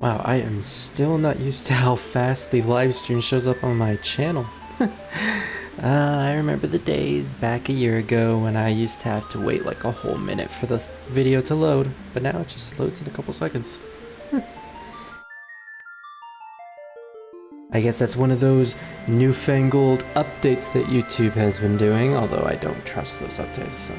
Wow, I am still not used to how fast the live stream shows up on my channel. I remember the days back a year ago when I used to have to wait like a whole minute for the video to load, but now it just loads in a couple seconds. I guess that's one of those newfangled updates that YouTube has been doing, although I don't trust those updates. So.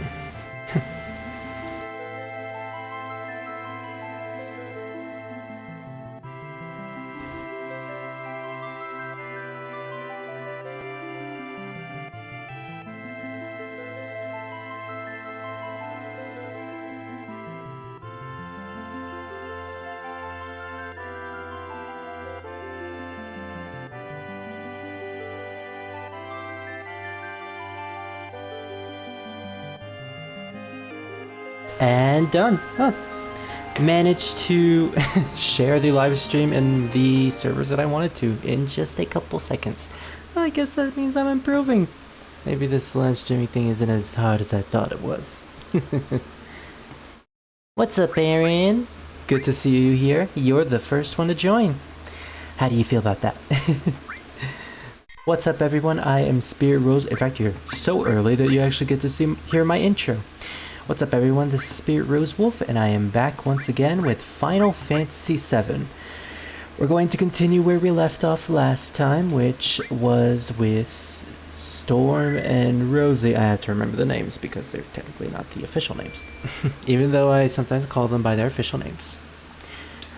And done. Huh. Managed to share the live stream in the servers that I wanted to in just a couple seconds. I guess that means I'm improving. Maybe this live streaming thing isn't as hard as I thought it was. What's up, Aaron? Good to see you here. You're the first one to join. How do you feel about that? What's up, everyone? I am Spirit Rose. In fact, you're so early that you actually get to hear my intro. What's up, everyone? This is Spirit Rose Wolf, and I am back once again with Final Fantasy VII. We're going to continue where we left off last time, which was with Storm and Rosie. I have to remember the names because they're technically not the official names, even though I sometimes call them by their official names.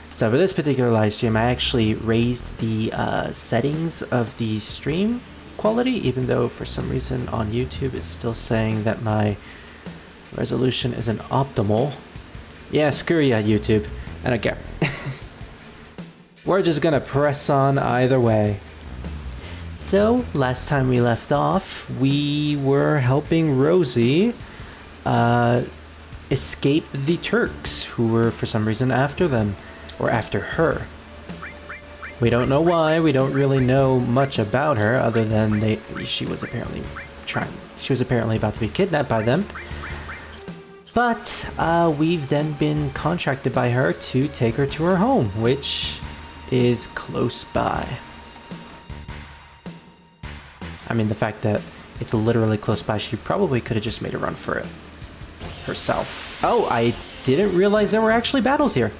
So for this particular live stream, I actually raised the settings of the stream quality, even though for some reason on YouTube it's still saying that my resolution isn't optimal. Yeah, screw ya, YouTube. I don't care. We're just gonna press on either way. So, last time we left off, we were helping Rosie escape the Turks, who were for some reason after them, or after her. We don't know why, we don't really know much about her, other than she was apparently about to be kidnapped by them. But we've then been contracted by her to take her to her home, which is close by. I mean, the fact that it's literally close by, she probably could have just made a run for it herself. Oh, I didn't realize there were actually battles here.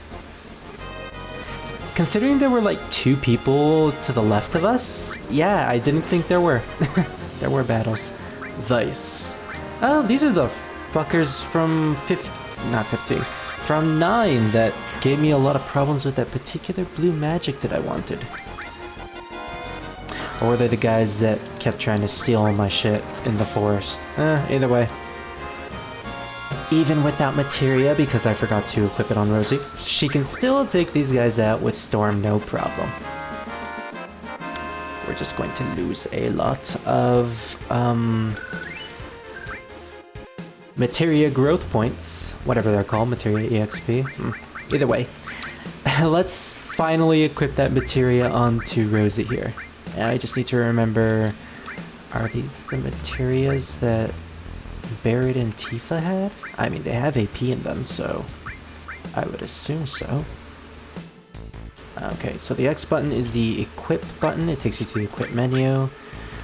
Considering there were like 2 people to the left of us, yeah, I didn't think there were. There were battles. Vice. Oh, these are the fuckers from from 9 that gave me a lot of problems with that particular blue magic that I wanted. Or were they the guys that kept trying to steal all my shit in the forest? Either way. Even without materia, because I forgot to equip it on Rosie, she can still take these guys out with Storm, no problem. We're just going to lose a lot of materia growth points, whatever they're called, materia EXP. Either way, let's finally equip that materia onto Rosie here. And I just need to remember, are these the materias that Barret and Tifa had? I mean, they have AP in them, so I would assume so. Okay, so the X button is the equip button. It takes you to the equip menu.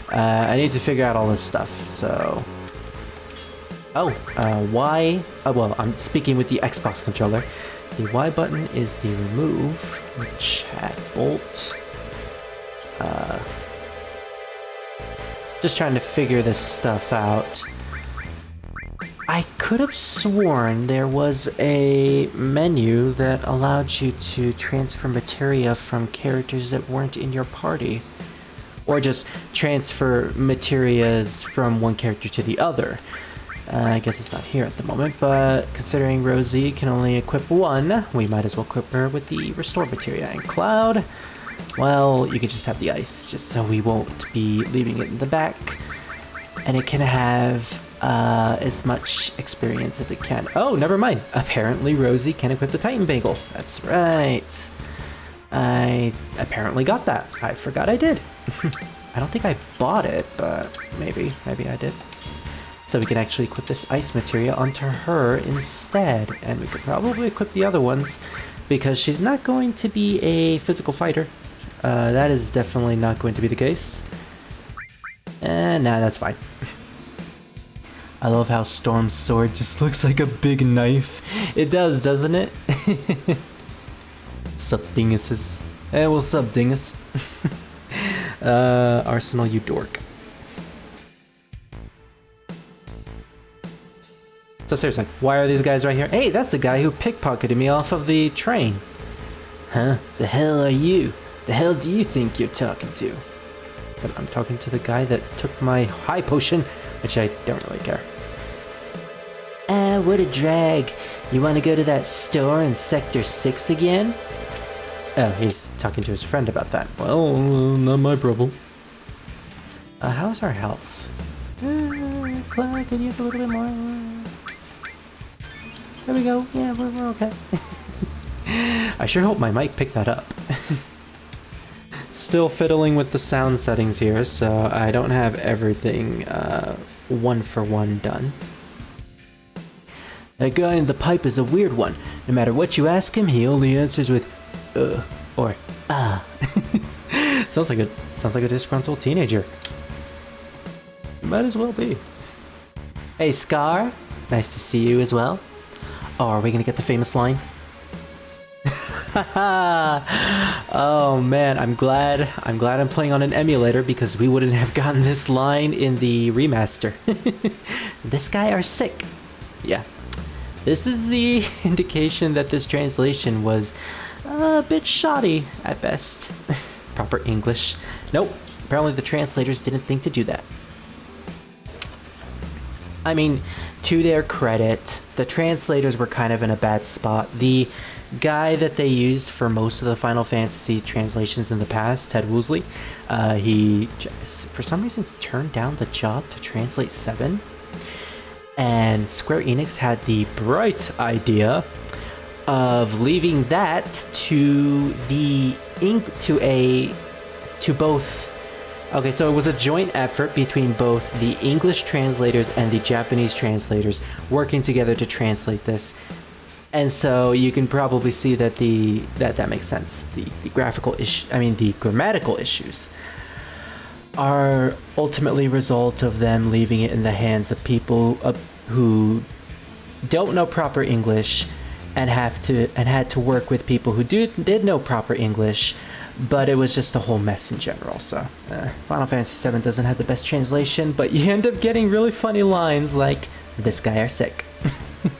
I need to figure out all this stuff, so... Y... well, I'm speaking with the Xbox controller. The Y button is the remove chat bolt. Just trying to figure this stuff out. I could have sworn there was a menu that allowed you to transfer materia from characters that weren't in your party. Or just transfer materias from one character to the other. I guess it's not here at the moment, but considering Rosie can only equip 1, we might as well equip her with the restore materia. And Cloud, well, you can just have the ice, just so we won't be leaving it in the back. And it can have as much experience as it can. Oh, never mind. Apparently Rosie can equip the Titan Bagel. That's right. I apparently got that. I forgot I did. I don't think I bought it, but maybe I did. So we can actually equip this ice materia onto her instead, and we could probably equip the other ones because she's not going to be a physical fighter. That is definitely not going to be the case. And nah, that's fine. I love how Storm's sword just looks like a big knife. It does, doesn't it? Sup dinguses. Hey, what's up, dingus? Arsenal, you dork. So seriously, why are these guys right here? Hey, that's the guy who pickpocketed me off of the train. Huh? The hell are you? The hell do you think you're talking to? But I'm talking to the guy that took my high potion, which I don't really care. Ah, what a drag. You want to go to that store in Sector 6 again? Oh, he's talking to his friend about that. Well, not my problem. How's our health? Clara could use a little bit more. There we go. Yeah, we're okay. I sure hope my mic picked that up. Still fiddling with the sound settings here, so I don't have everything one for one done. That guy in the pipe is a weird one. No matter what you ask him, he only answers with or ah. sounds like a disgruntled teenager. Might as well be. Hey Scar, nice to see you as well. Oh, are we gonna get the famous line? Oh man, I'm glad I'm playing on an emulator because we wouldn't have gotten this line in the remaster. This guy are sick. Yeah. This is the indication that this translation was a bit shoddy at best. Proper English. Nope. Apparently the translators didn't think to do that. I mean, to their credit, the translators were kind of in a bad spot. The guy that they used for most of the Final Fantasy translations in the past, Ted Woosley, he for some reason turned down the job to translate 7. And Square Enix had the bright idea of leaving that to both. Okay, so it was a joint effort between both the English translators and the Japanese translators working together to translate this. And so you can probably see that that makes sense. The grammatical issues are ultimately a result of them leaving it in the hands of people who don't know proper English and had to work with people who did know proper English, but it was just a whole mess in general. So Final Fantasy VII doesn't have the best translation, but you end up getting really funny lines like "This guy are sick,"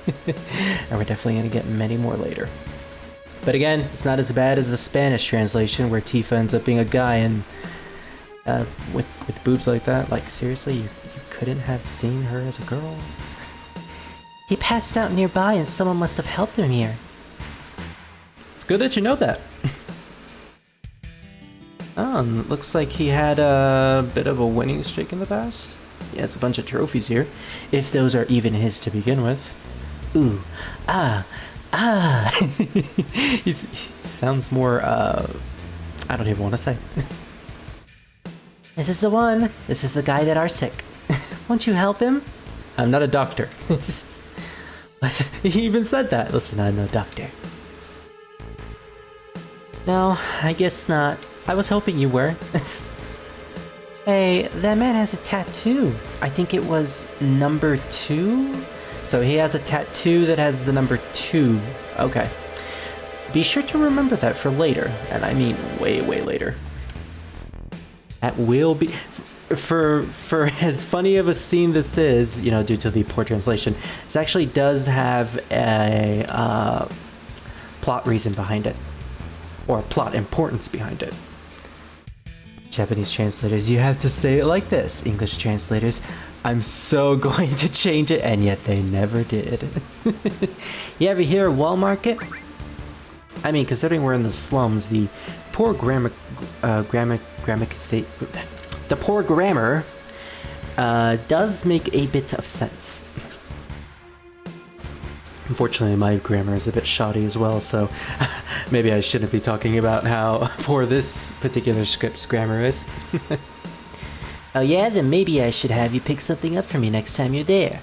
and we're definitely gonna get many more later. But again, it's not as bad as the Spanish translation where Tifa ends up being a guy and with boobs like that. Like seriously, you couldn't have seen her as a girl? He passed out nearby and someone must have helped him here. It's good that you know that. Oh, looks like he had a bit of a winning streak in the past. He has a bunch of trophies here, if those are even his to begin with. Ooh, ah. He sounds more, I don't even want to say. This is the one. This is the guy that are sick. Won't you help him? I'm not a doctor. He even said that. Listen, I'm no doctor. No, I guess not. I was hoping you were. Hey, that man has a tattoo. I think it was number 2? So he has a tattoo that has the number 2. Okay. Be sure to remember that for later. And I mean way, way later. That will be... For as funny of a scene this is, you know, due to the poor translation, this actually does have a plot reason behind it. Or plot importance behind it. Japanese translators, you have to say it like this. English translators, I'm so going to change it, and yet they never did. You ever hear of Wall Market? I mean, considering we're in the slums, the poor grammar does make a bit of sense. Unfortunately, my grammar is a bit shoddy as well, so maybe I shouldn't be talking about how poor this particular script's grammar is. Oh yeah? Then maybe I should have you pick something up for me next time you're there.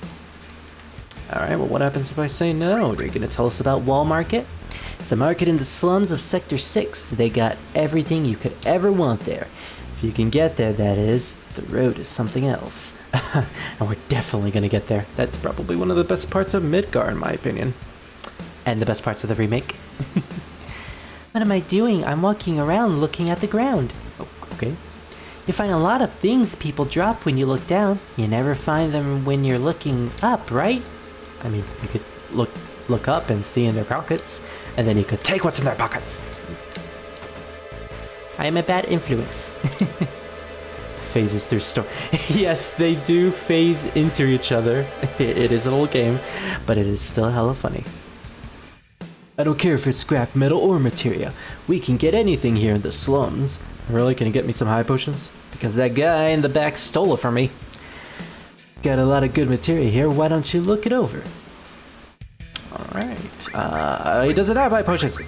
Alright, well what happens if I say no? Are you going to tell us about Wall Market? It's a market in the slums of Sector 6. They got everything you could ever want there. If you can get there, that is. The road is something else. And we're definitely gonna get there. That's probably one of the best parts of Midgar, in my opinion. And the best parts of the remake. What am I doing? I'm walking around looking at the ground. Oh, okay. You find a lot of things people drop when you look down. You never find them when you're looking up, right? I mean, you could look up and see in their pockets, and then you could take what's in their pockets. I am a bad influence. Phases through story. Yes, they do phase into each other. It is an old game, but it is still hella funny. I don't care if it's scrap metal or materia. We can get anything here in the slums. Really? Can you get me some high potions? Because that guy in the back stole it from me. Got a lot of good materia here. Why don't you look it over? Alright. He doesn't have high potions.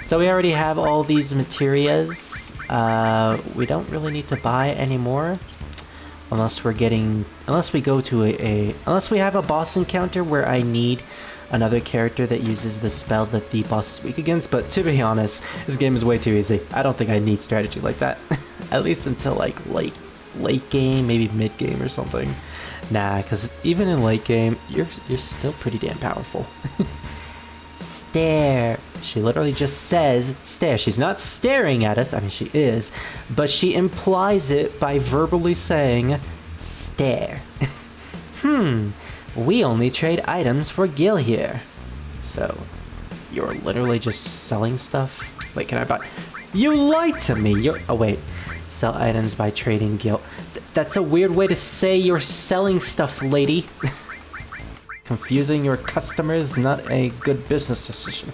So we already have all these materias. We don't really need to buy anymore. Unless we go to unless we have a boss encounter where I need another character that uses the spell that the boss is weak against, but to be honest, this game is way too easy. I don't think I need strategy like that. At least until like late game, maybe mid game or something. Nah, because even in late game, you're still pretty damn powerful. Stare. She literally just says stare. She's not staring at us. I mean, she is, but she implies it by verbally saying stare. We only trade items for Gil here. So, you're literally just selling stuff? Wait, can I buy? You lied to me! Oh wait. Sell items by trading Gil. That's a weird way to say you're selling stuff, lady. Confusing your customers, not a good business decision.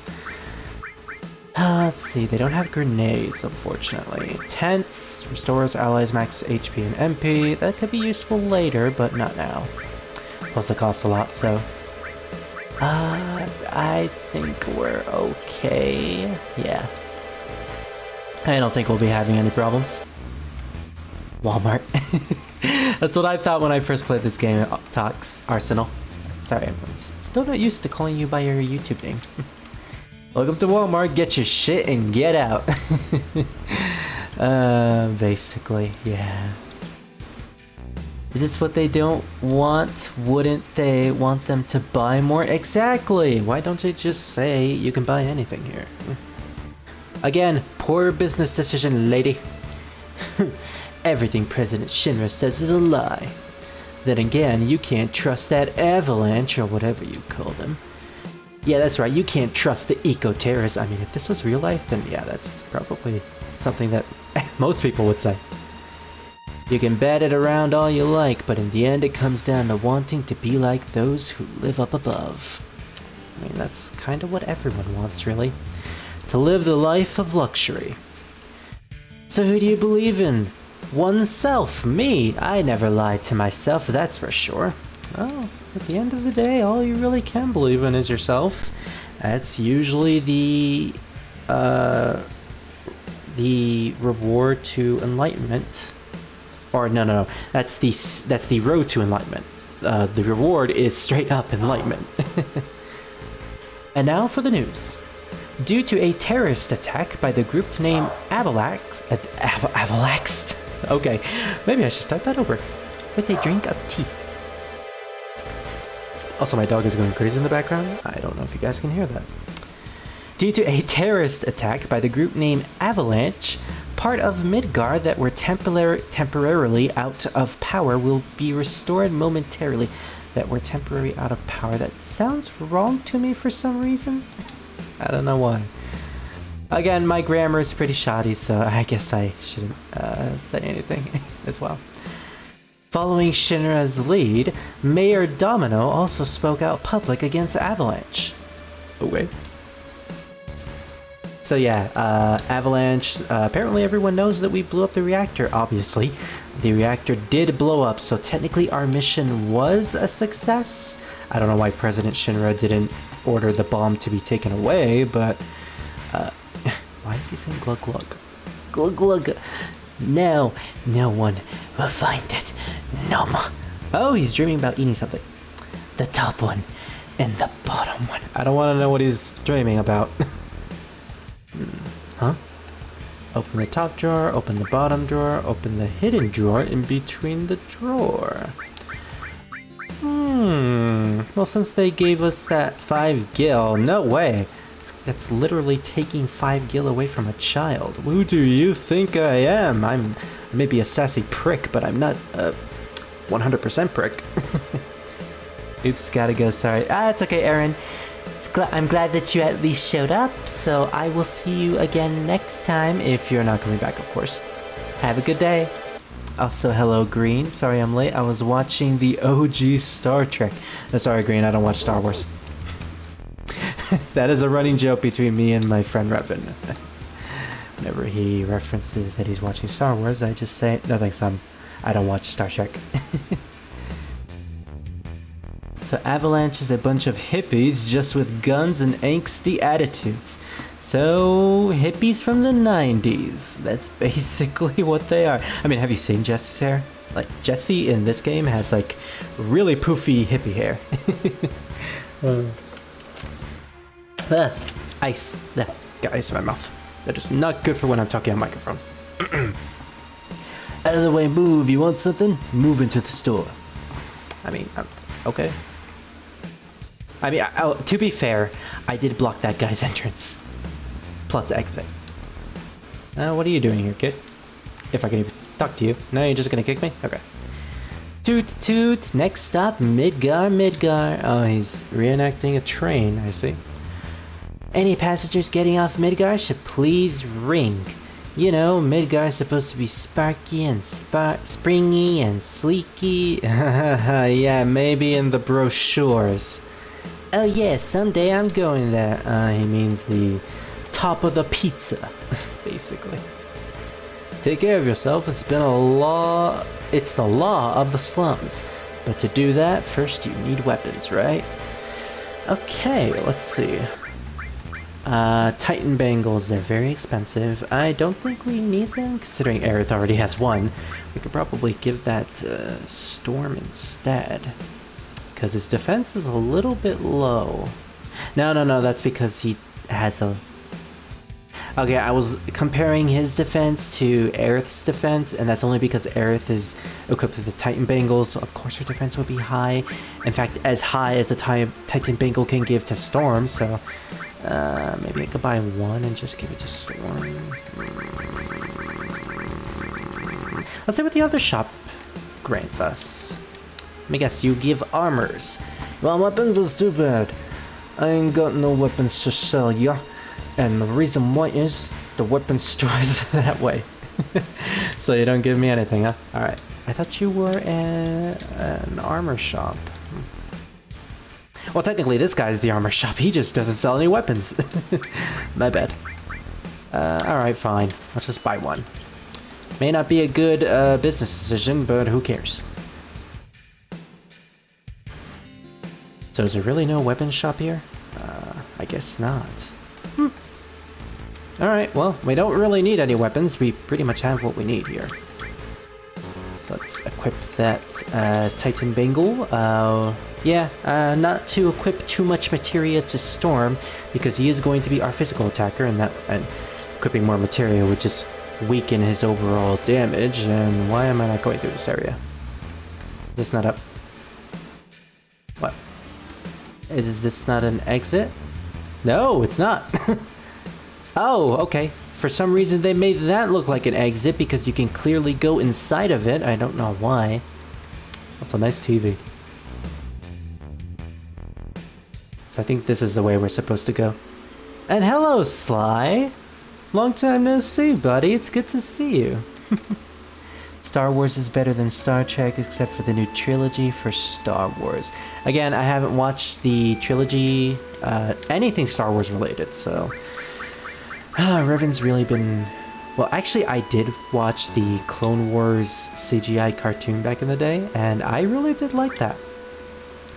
Let's see, they don't have grenades, unfortunately. Tents, restores allies max HP and MP. That could be useful later, but not now. Plus it costs a lot, so... I think we're okay. Yeah. I don't think we'll be having any problems. Walmart. That's what I thought when I first played this game at Tox Arsenal. Sorry, I'm still not used to calling you by your YouTube name. Welcome to Walmart, get your shit and get out. Basically, yeah. Is this what they don't want? Wouldn't they want them to buy more? Exactly! Why don't they just say you can buy anything here? Again, poor business decision, lady. Everything President Shinra says is a lie. Then again, you can't trust that avalanche or whatever you call them. Yeah, that's right, you can't trust the eco-terrorists. I mean, if this was real life, then yeah, that's probably something that most people would say. You can bat it around all you like, but in the end it comes down to wanting to be like those who live up above. I mean, that's kind of what everyone wants, really. To live the life of luxury. So who do you believe in? Oneself, me. I never lied to myself, that's for sure. Well, at the end of the day, all you really can believe in is yourself. That's usually the reward to enlightenment. Or no, that's the road to enlightenment. The reward is straight up enlightenment. And now for the news. Due to a terrorist attack by the group named Avalax, okay, maybe I should start that over. With a drink of tea. Also, my dog is going crazy in the background. I don't know if you guys can hear that. Due to a terrorist attack by the group named Avalanche, part of Midgar that were temporarily out of power will be restored momentarily. That were temporarily out of power. That sounds wrong to me for some reason. I don't know why. Again, my grammar is pretty shoddy, so I guess I shouldn't say anything as well. Following Shinra's lead, Mayor Domino also spoke out public against Avalanche. Okay. So yeah, Avalanche, apparently everyone knows that we blew up the reactor, obviously. The reactor did blow up, so technically our mission was a success. I don't know why President Shinra didn't order the bomb to be taken away, but... why is he saying glug glug? Glug glug! No, no one will find it. No more. Oh, he's dreaming about eating something. The top one and the bottom one. I don't want to know what he's dreaming about. Huh? Open the top drawer, open the bottom drawer, open the hidden drawer in between the drawer. Well, since they gave us that 5 gil, no way. That's literally taking 5 gil away from a child. Who do you think I am? I'm maybe a sassy prick, but I'm not a 100% prick. Oops, gotta go, sorry. It's okay, Aaron. I'm glad that you at least showed up, so I will see you again next time, if you're not coming back, of course. Have a good day. Also, hello, Green. Sorry I'm late. I was watching the OG Star Trek. No, sorry, Green, I don't watch Star Wars. That is a running joke between me and my friend Revin. Whenever he references that he's watching Star Wars, I just say, no thanks, I don't watch Star Trek. So Avalanche is a bunch of hippies just with guns and angsty attitudes. So, hippies from the 90s. That's basically what they are. I mean, have you seen Jesse's hair? Like, Jesse in this game has like really poofy hippie hair. Ice. Got ice in my mouth. That is not good for when I'm talking on microphone. Out of the way, move. You want something? Move into the store. I mean, okay. I mean, to be fair, I did block that guy's entrance. Plus exit. What are you doing here, kid? If I can even talk to you. No, you're just gonna kick me? Okay. Toot toot! Next stop, Midgar, Midgar. Oh, he's reenacting a train, I see. Any passengers getting off Midgar should please ring. You know, Midgar is supposed to be sparky and springy and sleeky. Yeah, maybe in the brochures. Oh yeah, someday I'm going there. He means the top of the pizza, basically. Take care of yourself. It's been a law. It's the law of the slums. But to do that, first you need weapons, right? Okay, let's see. Titan bangles, they're very expensive. I don't think we need them, considering Aerith already has one. We could probably give that to Storm instead. Because his defense is a little bit low. No, that's because he has a... Okay, I was comparing his defense to Aerith's defense, and that's only because Aerith is equipped with the Titan Bangles, so of course her defense would be high. In fact, as high as a Titan Bangle can give to Storm, so... maybe I could buy one and just give it to Storm. Let's see what the other shop grants us. Let me guess, you give armors. Well, weapons is too bad. I ain't got no weapons to sell ya. And the reason why is the weapon store is that way. So you don't give me anything, huh? Alright. I thought you were an armor shop. Well, technically this guy's the armor shop. He just doesn't sell any weapons. My bad. Alright, fine. Let's just buy one. May not be a good business decision, but who cares? So is there really no weapons shop here? I guess not. Alright, well, we don't really need any weapons. We pretty much have what we need here. So let's equip that Titan Bangle. Not to equip too much materia to Storm, because he is going to be our physical attacker, and equipping more materia would just weaken his overall damage. And why am I not going through this area? Is this not up? What? Is this not an exit? No, it's not. Oh, okay. For some reason they made that look like an exit because you can clearly go inside of it. I don't know why. That's a nice TV. So I think this is the way we're supposed to go. And hello, Sly! Long time no see, buddy. It's good to see you. Star Wars is better than Star Trek except for the new trilogy for Star Wars. Again, I haven't watched the trilogy, anything Star Wars related, so... Revan's really been... Well, actually, I did watch the Clone Wars CGI cartoon back in the day, and I really did like that.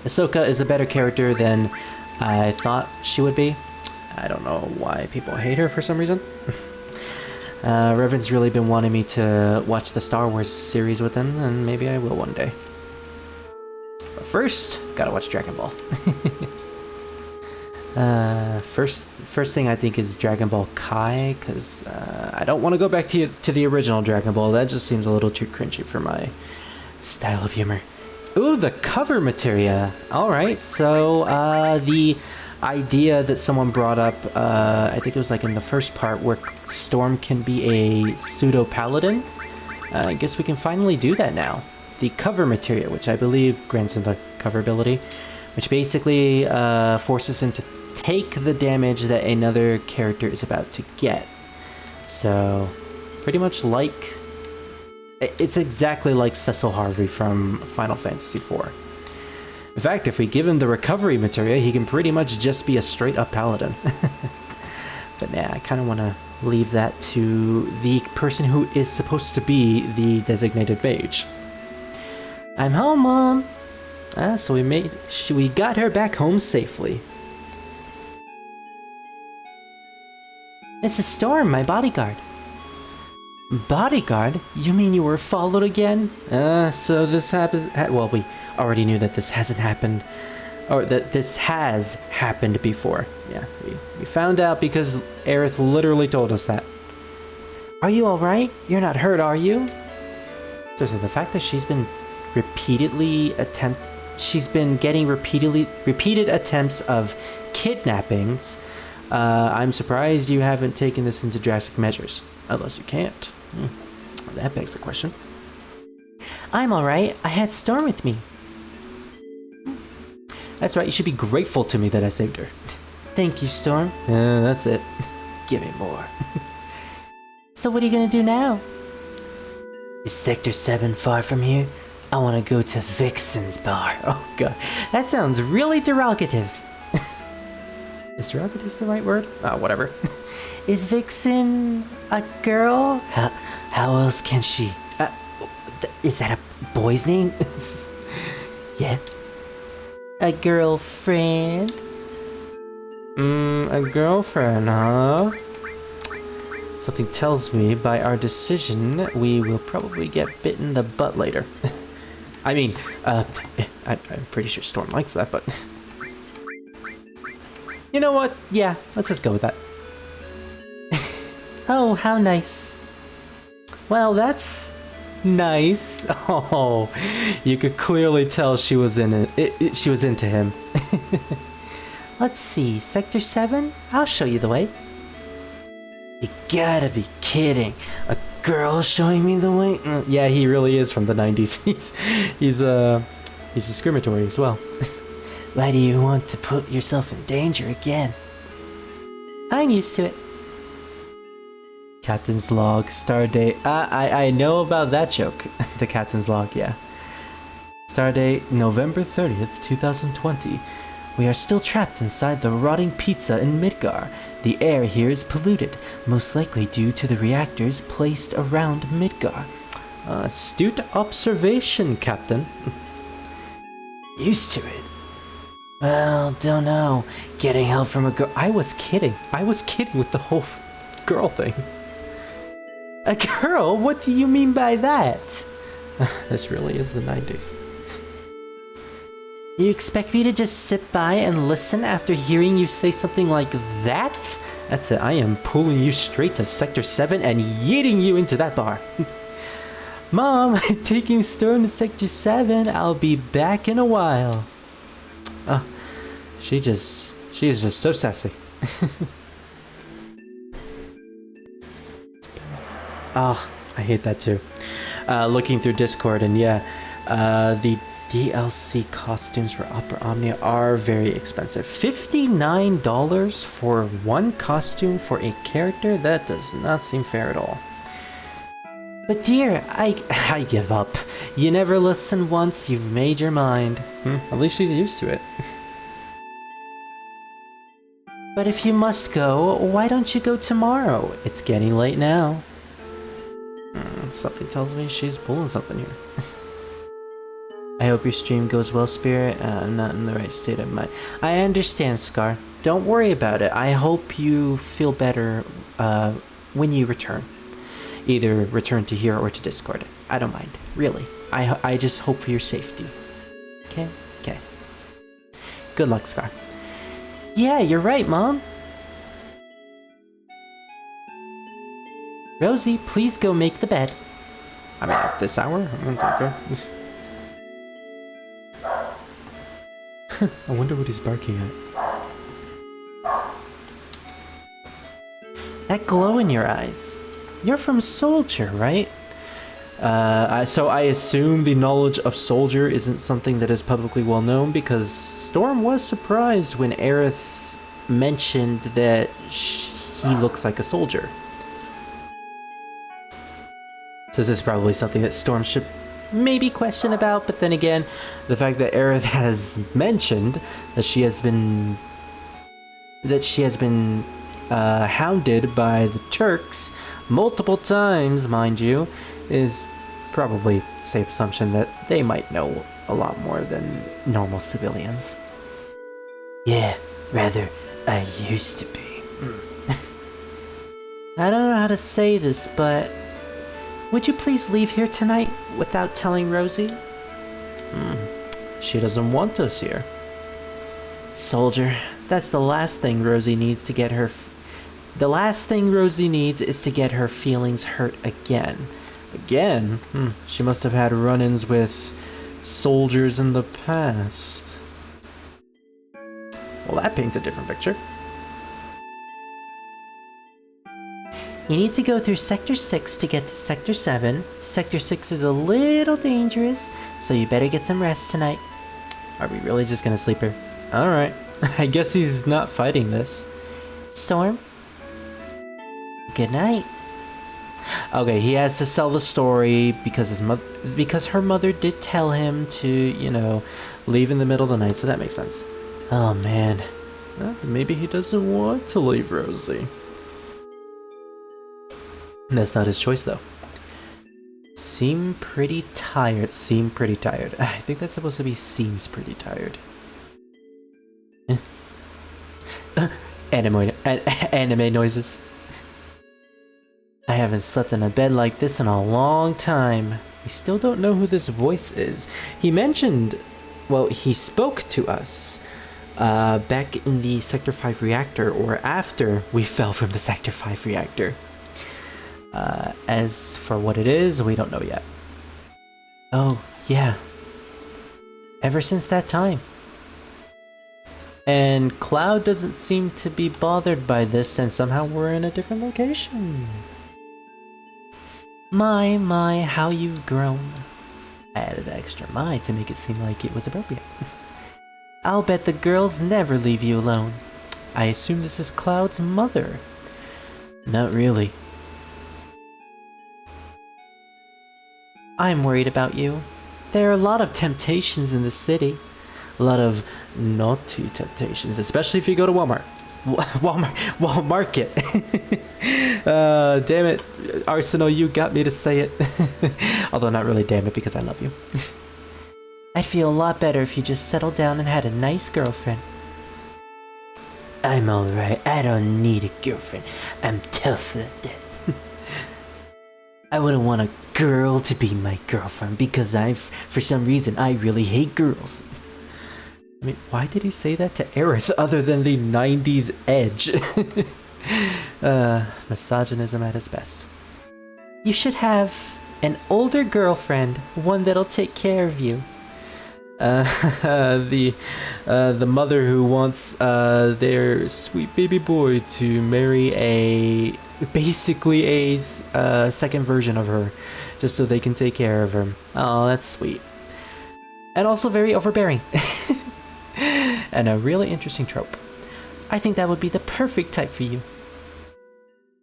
Ahsoka is a better character than I thought she would be. I don't know why people hate her for some reason. Revan's really been wanting me to watch the Star Wars series with him, and maybe I will one day. But first, gotta watch Dragon Ball. First thing I think is Dragon Ball Kai, because I don't want to go back to the original Dragon Ball. That just seems a little too cringy for my style of humor. Ooh, the cover materia. Alright, so the idea that someone brought up, I think it was like in the first part, where Storm can be a pseudo-paladin. I guess we can finally do that now. The cover materia, which I believe grants him the cover ability, which basically forces him to take the damage that another character is about to get. So, pretty much like... It's exactly like Cecil Harvey from Final Fantasy IV. In fact, if we give him the recovery materia, he can pretty much just be a straight-up paladin. But nah, I kind of want to leave that to the person who is supposed to be the designated mage. I'm home, Mom! So we got her back home safely. This is Storm, my bodyguard. Bodyguard? You mean you were followed again? So this happens... well, we already knew that this hasn't happened... or that this has happened before. Yeah, we found out because Aerith literally told us that. Are you alright? You're not hurt, are you? So the fact that she's been getting repeated attempts of kidnappings, I'm surprised you haven't taken this into drastic measures. Unless you can't. That begs the question. I'm alright. I had Storm with me. That's right, you should be grateful to me that I saved her. Thank you, Storm. That's it. Give me more. So what are you gonna do now? Is Sector 7 far from here? I want to go to Vixen's bar. Oh god, that sounds really derogative. Is derogative the right word? Whatever. Is Vixen a girl? How else can she? Is that a boy's name? Yeah. A girlfriend? A girlfriend, huh? Something tells me by our decision we will probably get bit in the butt later. I mean, I'm pretty sure Storm likes that, but... You know what? Yeah, let's just go with that. Oh, how nice. Well, that's nice. Oh, you could clearly tell she was she was into him. Let's see, Sector 7? I'll show you the way. You gotta be kidding. A girl showing me the way? Yeah, he really is from the 90s. He's discriminatory as well. Why do you want to put yourself in danger again? I'm used to it. Captain's log, stardate. I know about that joke. The captain's log, yeah. Stardate, November 30th, 2020. We are still trapped inside the rotting pizza in Midgar. The air here is polluted, most likely due to the reactors placed around Midgar. Astute observation, Captain. Used to it. Well, don't know. Getting help from a girl. I was kidding. I was kidding with the whole girl thing. A girl? What do you mean by that? This really is the 90s. You expect me to just sit by and listen after hearing you say something like that? That's it. I am pulling you straight to Sector 7 and yeeting you into that bar. Mom, I'm taking Storm to Sector 7. I'll be back in a while. She is just so sassy. I hate that too. Looking through Discord, and yeah, the DLC costumes for Opera Omnia are very expensive. $59 for one costume for a character? That does not seem fair at all. But dear, I give up. You never listen once, you've made your mind. At least she's used to it. But if you must go, why don't you go tomorrow? It's getting late now. Something tells me she's pulling something here. I hope your stream goes well, Spirit. I'm not in the right state of mind. I understand, Scar. Don't worry about it. I hope you feel better when you return. Either return to here or to Discord. I don't mind. Really. I just hope for your safety. Okay? Okay. Good luck, Scar. Yeah, you're right, Mom. Rosie, please go make the bed. I mean, at this hour? Okay. I wonder what he's barking at. That glow in your eyes. You're from Soldier, right? So I assume the knowledge of Soldier isn't something that is publicly well known, because Storm was surprised when Aerith mentioned that he looks like a soldier. So this is probably something that Storm should maybe question about, but then again, the fact that Aerith has mentioned that she has been hounded by the Turks multiple times, mind you, is probably a safe assumption that they might know a lot more than normal civilians. Yeah, rather, I used to be. I don't know how to say this, but would you please leave here tonight without telling Rosie? She doesn't want us here. Soldier, that's the last thing Rosie needs to get her... The last thing Rosie needs is to get her feelings hurt again. Again? She must have had run-ins with soldiers in the past. Well, that paints a different picture. You need to go through Sector 6 to get to Sector 7. Sector 6 is a little dangerous, so you better get some rest tonight. Are we really just gonna sleep here? Alright. I guess he's not fighting this. Storm? Good night. Okay, he has to sell the story because her mother did tell him to, you know, leave in the middle of the night, so that makes sense. Oh man. Well, maybe he doesn't want to leave Rosie. That's not his choice though. Seem pretty tired. I think that's supposed to be seems pretty tired. Anime noises. I haven't slept in a bed like this in a long time. We still don't know who this voice is. He mentioned, well, he spoke to us back in the Sector 5 reactor, or after we fell from the Sector 5 reactor. As for what it is, we don't know yet. Oh, yeah. Ever since that time. And Cloud doesn't seem to be bothered by this, and somehow we're in a different location. My, how you've grown. I added the extra my to make it seem like it was appropriate. I'll bet the girls never leave you alone. I assume this is Cloud's mother. Not really. I'm worried about you. There are a lot of temptations in the city. A lot of naughty temptations, especially if you go to Walmart. Walmart. Damn it, Arsenal, you got me to say it. Although not really, damn it, because I love you. I'd feel a lot better if you just settled down and had a nice girlfriend. I'm alright. I don't need a girlfriend. I'm tough like that. I wouldn't want a girl to be my girlfriend because for some reason, I really hate girls. I mean, why did he say that to Aerith other than the 90s edge? Misogynism at its best. You should have an older girlfriend, one that'll take care of you. The mother who wants their sweet baby boy to marry basically a second version of her, just so they can take care of her. Oh, that's sweet. And also very overbearing. And a really interesting trope. I think that would be the perfect type for you.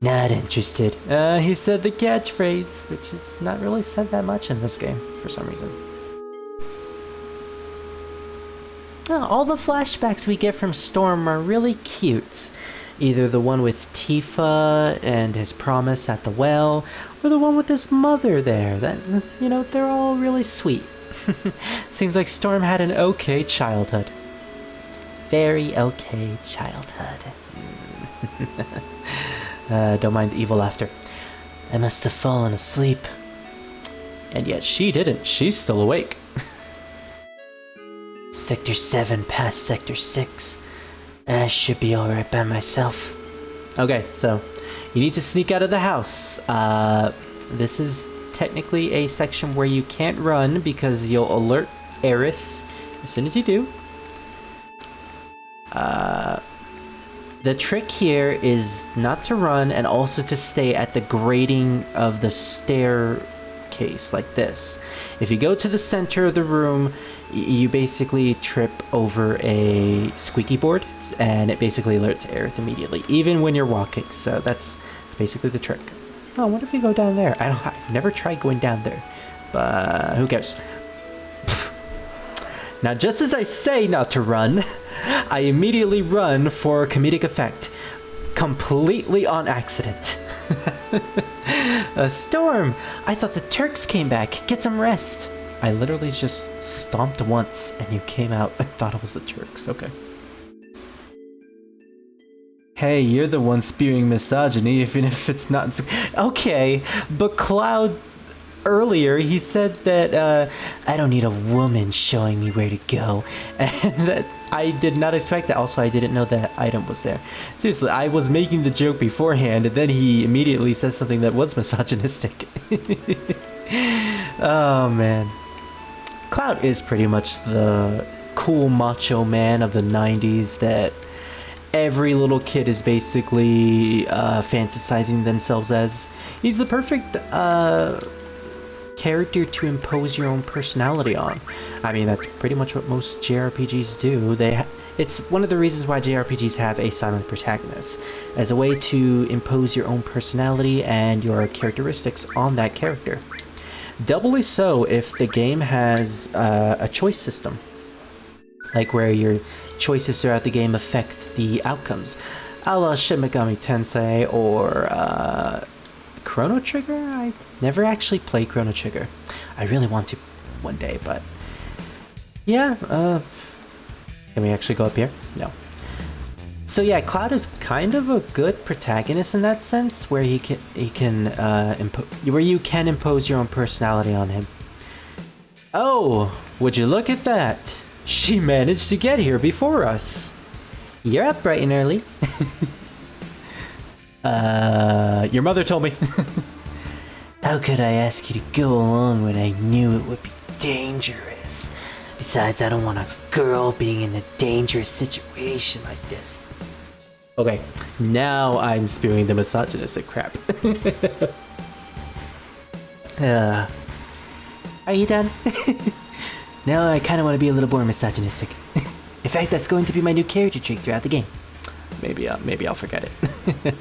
Not interested. He said the catchphrase, which is not really said that much in this game for some reason. Oh, all the flashbacks we get from Storm are really cute. Either the one with Tifa and his promise at the well, or the one with his mother there. That, you know, they're all really sweet. Seems like Storm had an okay childhood. Very okay childhood. Don't mind the evil laughter. I must have fallen asleep. And yet she didn't. She's still awake. Sector 7 past Sector 6. I should be alright by myself. Okay, so you need to sneak out of the house. This is technically a section where you can't run because you'll alert Aerith as soon as you do. The trick here is not to run and also to stay at the grating of the staircase like this. If you go to the center of the room, you basically trip over a squeaky board and it basically alerts Aerith immediately, even when you're walking. So that's basically the trick. Oh, what if we go down there? I've never tried going down there, but who cares? Now, just as I say not to run, I immediately run for comedic effect, completely on accident. A storm! I thought the Turks came back. Get some rest. I literally just stomped once and you came out and thought it was the Turks. Okay. Hey, you're the one spewing misogyny, even if it's not... Okay, but Cloud... Earlier, he said that, I don't need a woman showing me where to go. And that I did not expect that. Also, I didn't know that item was there. Seriously, I was making the joke beforehand, and then he immediately says something that was misogynistic. Oh, man. Cloud is pretty much the cool macho man of the 90s that every little kid is basically fantasizing themselves as. He's the perfect character to impose your own personality on. I mean, that's pretty much what most JRPGs do. It's one of the reasons why JRPGs have a silent protagonist, as a way to impose your own personality and your characteristics on that character. Doubly so if the game has a choice system, like where your choices throughout the game affect the outcomes, a la Shin Megami Tensei or Chrono Trigger? I never actually played Chrono Trigger. I really want to one day, but yeah, can we actually go up here? No. So yeah, Cloud is kind of a good protagonist in that sense, where you can impose your own personality on him. Oh, would you look at that? She managed to get here before us. You're up bright and early. Your mother told me. How could I ask you to go along when I knew it would be dangerous? Besides, I don't want a girl being in a dangerous situation like this. Okay, now I'm spewing the misogynistic crap. Are you done? Now I kind of want to be a little more misogynistic. In fact, that's going to be my new character trait throughout the game. Maybe I'll forget it.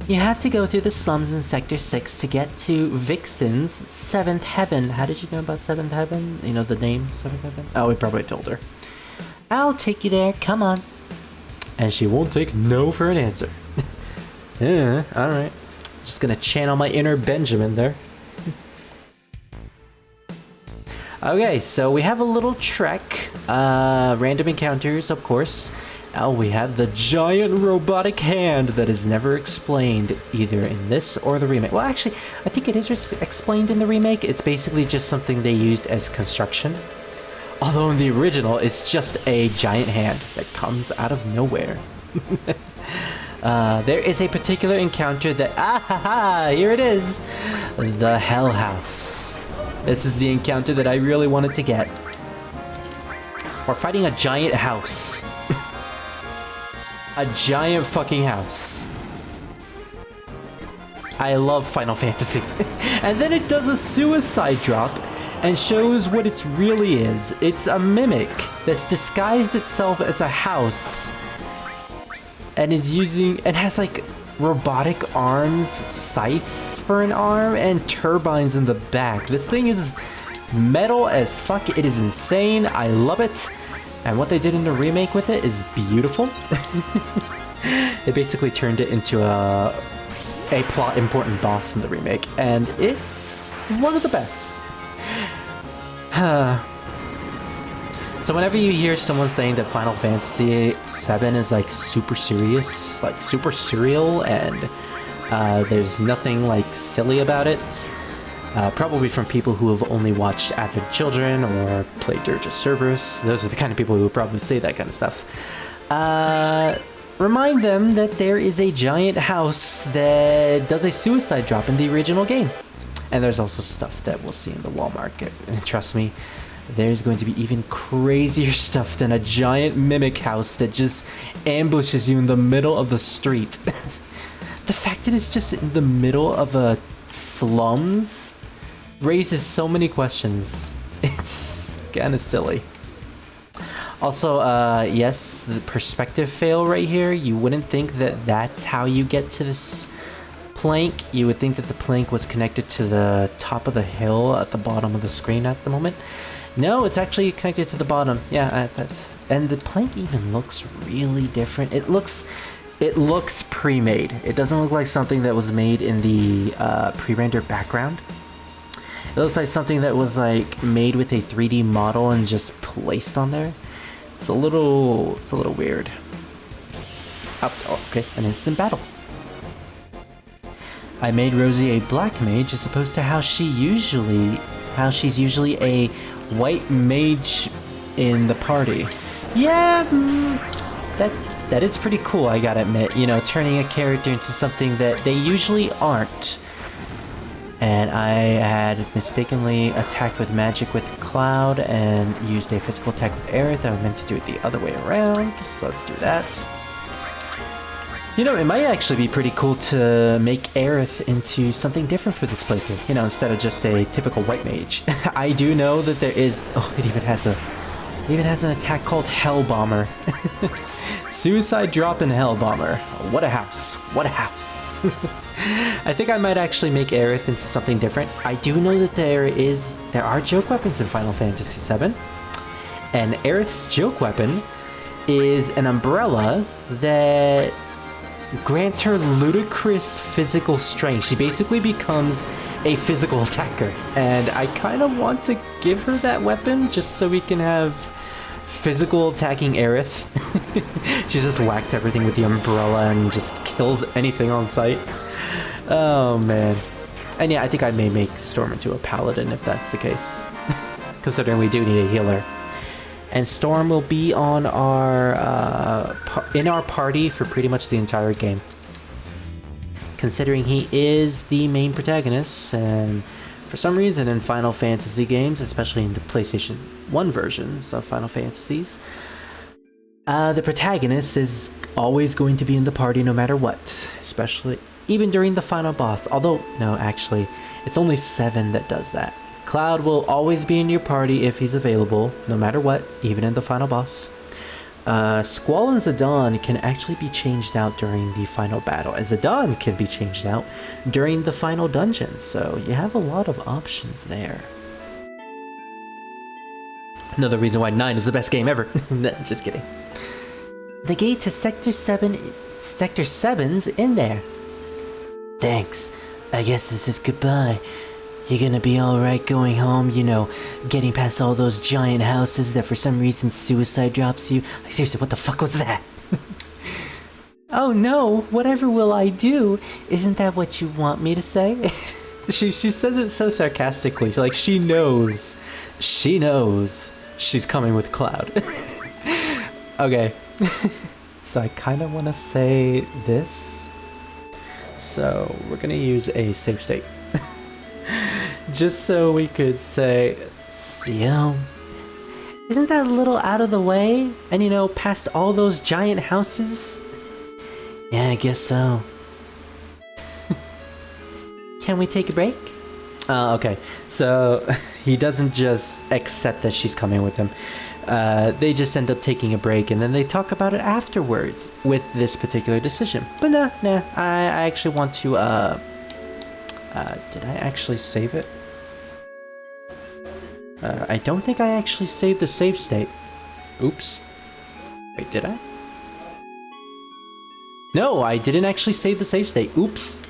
You have to go through the slums in Sector 6 to get to Vixen's 7th Heaven. How did you know about 7th Heaven? You know the name 7th Heaven? Oh, we probably told her. I'll take you there, come on. And she won't take no for an answer. Yeah, alright. Just gonna channel my inner Benjamin there. Okay, so we have a little trek. Random encounters, of course. Oh, we have the giant robotic hand that is never explained either in this or the remake. Well, actually, I think it is explained in the remake. It's basically just something they used as construction. Although in the original, it's just a giant hand that comes out of nowhere. There is a particular encounter that... here it is! The Hell House. This is the encounter that I really wanted to get. We're fighting a giant house. A giant fucking house. I love Final Fantasy. And then it does a suicide drop and shows what it really is. It's a mimic that's disguised itself as a house and is using and has like robotic arms, scythes for an arm, and turbines in the back. This thing is metal as fuck. It is insane. I love it. And what they did in the remake with it is beautiful. They basically turned it into a plot important boss in the remake, and it's one of the best. So whenever you hear someone saying that Final Fantasy VII is like super serious, like super surreal, and there's nothing like silly about it, probably from people who have only watched Advent Children or played Dirge of Cerberus. Those are the kind of people who would probably say that kind of stuff. remind them that there is a giant house that does a suicide drop in the original game. And there's also stuff that we'll see in the wall market. And trust me, there's going to be even crazier stuff than a giant mimic house that just ambushes you in the middle of the street. The fact that it's just in the middle of a slums raises so many questions. It's kind of silly. Also, yes, the perspective fail right here. You wouldn't think that that's how you get to this plank. You would think that the plank was connected to the top of the hill at the bottom of the screen at the moment. No, it's actually connected to the bottom. Yeah, that's... And the plank even looks really different. It looks pre-made. It doesn't look like something that was made in the pre-rendered background. It looks like something that was like made with a 3D model and just placed on there. It's a little weird. Oh, okay, an instant battle. I made Rosie a black mage as opposed to how she's usually a white mage in the party. Yeah, that is pretty cool, I gotta admit. You know, turning a character into something that they usually aren't. And I had mistakenly attacked with magic with Cloud and used a physical attack with Aerith. I meant to do it the other way around, so let's do that. You know, it might actually be pretty cool to make Aerith into something different for this playthrough. You know, instead of just a typical white mage. I do know that there is... Oh, it even has an attack called Hell Bomber. Suicide drop in Hell Bomber. What a house. What a house. I think I might actually make Aerith into something different. I do know that there are joke weapons in Final Fantasy VII, and Aerith's joke weapon is an umbrella that grants her ludicrous physical strength. She basically becomes a physical attacker, and I kind of want to give her that weapon just so we can have physical attacking Aerith. She just whacks everything with the umbrella and just kills anything on sight. Oh man. And yeah, I think I may make Storm into a paladin if that's the case. Considering we do need a healer. And Storm will be on our in our party for pretty much the entire game. Considering he is the main protagonist, and for some reason in Final Fantasy games, especially in the PlayStation 1 versions of Final Fantasies, the protagonist is always going to be in the party no matter what, especially even during the final boss. Although, no, actually, it's only 7 that does that. Cloud will always be in your party if he's available, no matter what, even in the final boss. Squall and Zidane can actually be changed out during the final battle, and Zidane can be changed out during the final dungeon, so you have a lot of options there. Another reason why 9 is the best game ever. Just kidding. The gate to Sector 7's in there. Thanks. I guess this is goodbye. You're gonna be alright going home, you know, getting past all those giant houses that for some reason suicide drops you. Like, seriously, what the fuck was that? Oh no, whatever will I do? Isn't that what you want me to say? She says it so sarcastically, like she knows she's coming with Cloud. Okay. So I kind of want to say this. So we're gonna use a save state. Just so we could say, see ya. Isn't that a little out of the way? And you know, past all those giant houses? Yeah, I guess so. Can we take a break? Okay. So he doesn't just accept that she's coming with him. They just end up taking a break, and then they talk about it afterwards with this particular decision. But nah, I actually want to, did I actually save it? I don't think I actually saved the save state. Oops. Wait, did I? No, I didn't actually save the save state. Oops.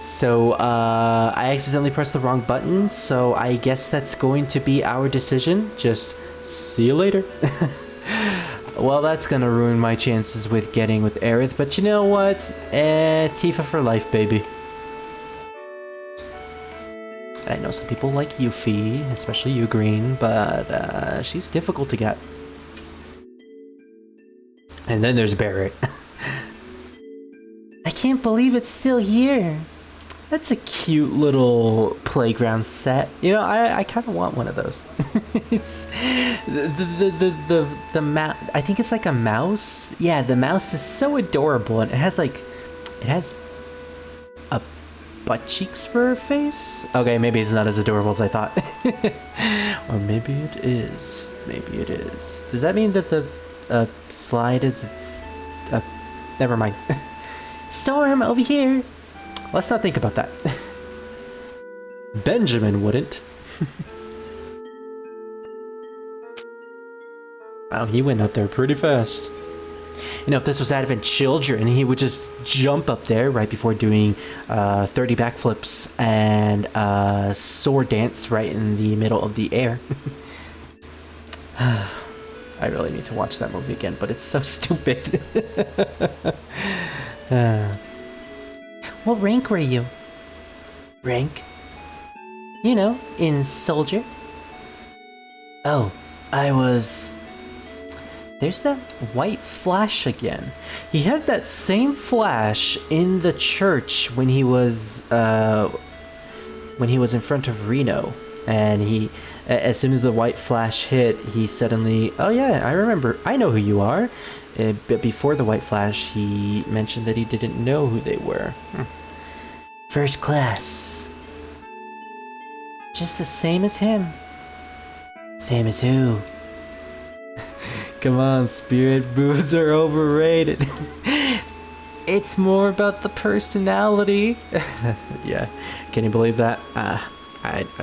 So, I accidentally pressed the wrong button, so I guess that's going to be our decision. Just see you later. Well, that's gonna ruin my chances with getting with Aerith, but you know what? Tifa for life, baby. I know some people like Yuffie, especially you, Green, but she's difficult to get. And then there's Barrett. I can't believe it's still here. That's a cute little playground set. You know, I kind of want one of those. It's the mouse. I think it's like a mouse. Yeah, the mouse is so adorable, and it has a butt cheeks for a face. Okay, maybe it's not as adorable as I thought. Or maybe it is. Maybe it is. Does that mean that the slide is never mind. Storm over here. Let's not think about that. Benjamin wouldn't. Wow, he went up there pretty fast. You know, if this was Advent Children, he would just jump up there right before doing 30 backflips and sword dance right in the middle of the air. I really need to watch that movie again, but it's so stupid. What rank were you? Rank? You know, in soldier. Oh, I was... There's that white flash again. He had that same flash in the church when he was in front of Reno, and he, as soon as the white flash hit, he suddenly, oh yeah, I remember, I know who you are. But before the white flash, he mentioned that he didn't know who they were. First class. Just the same as him. Same as who? Come on, Spirit, boobs are overrated. It's more about the personality. Yeah, can you believe that?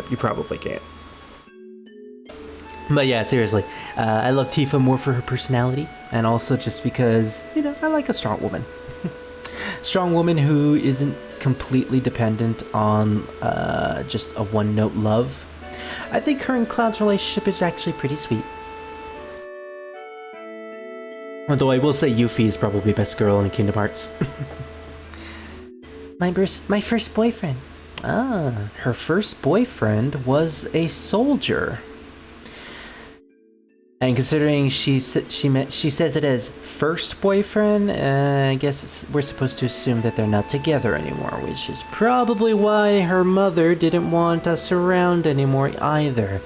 You probably can't. But yeah, seriously, I love Tifa more for her personality, and also just because, you know, I like a strong woman. Strong woman who isn't completely dependent on just a one-note love. I think her and Cloud's relationship is actually pretty sweet. Although I will say Yuffie is probably best girl in Kingdom Hearts. My first boyfriend. Ah, her first boyfriend was a soldier. And considering she says it as first boyfriend, I guess we're supposed to assume that they're not together anymore, which is probably why her mother didn't want us around anymore either.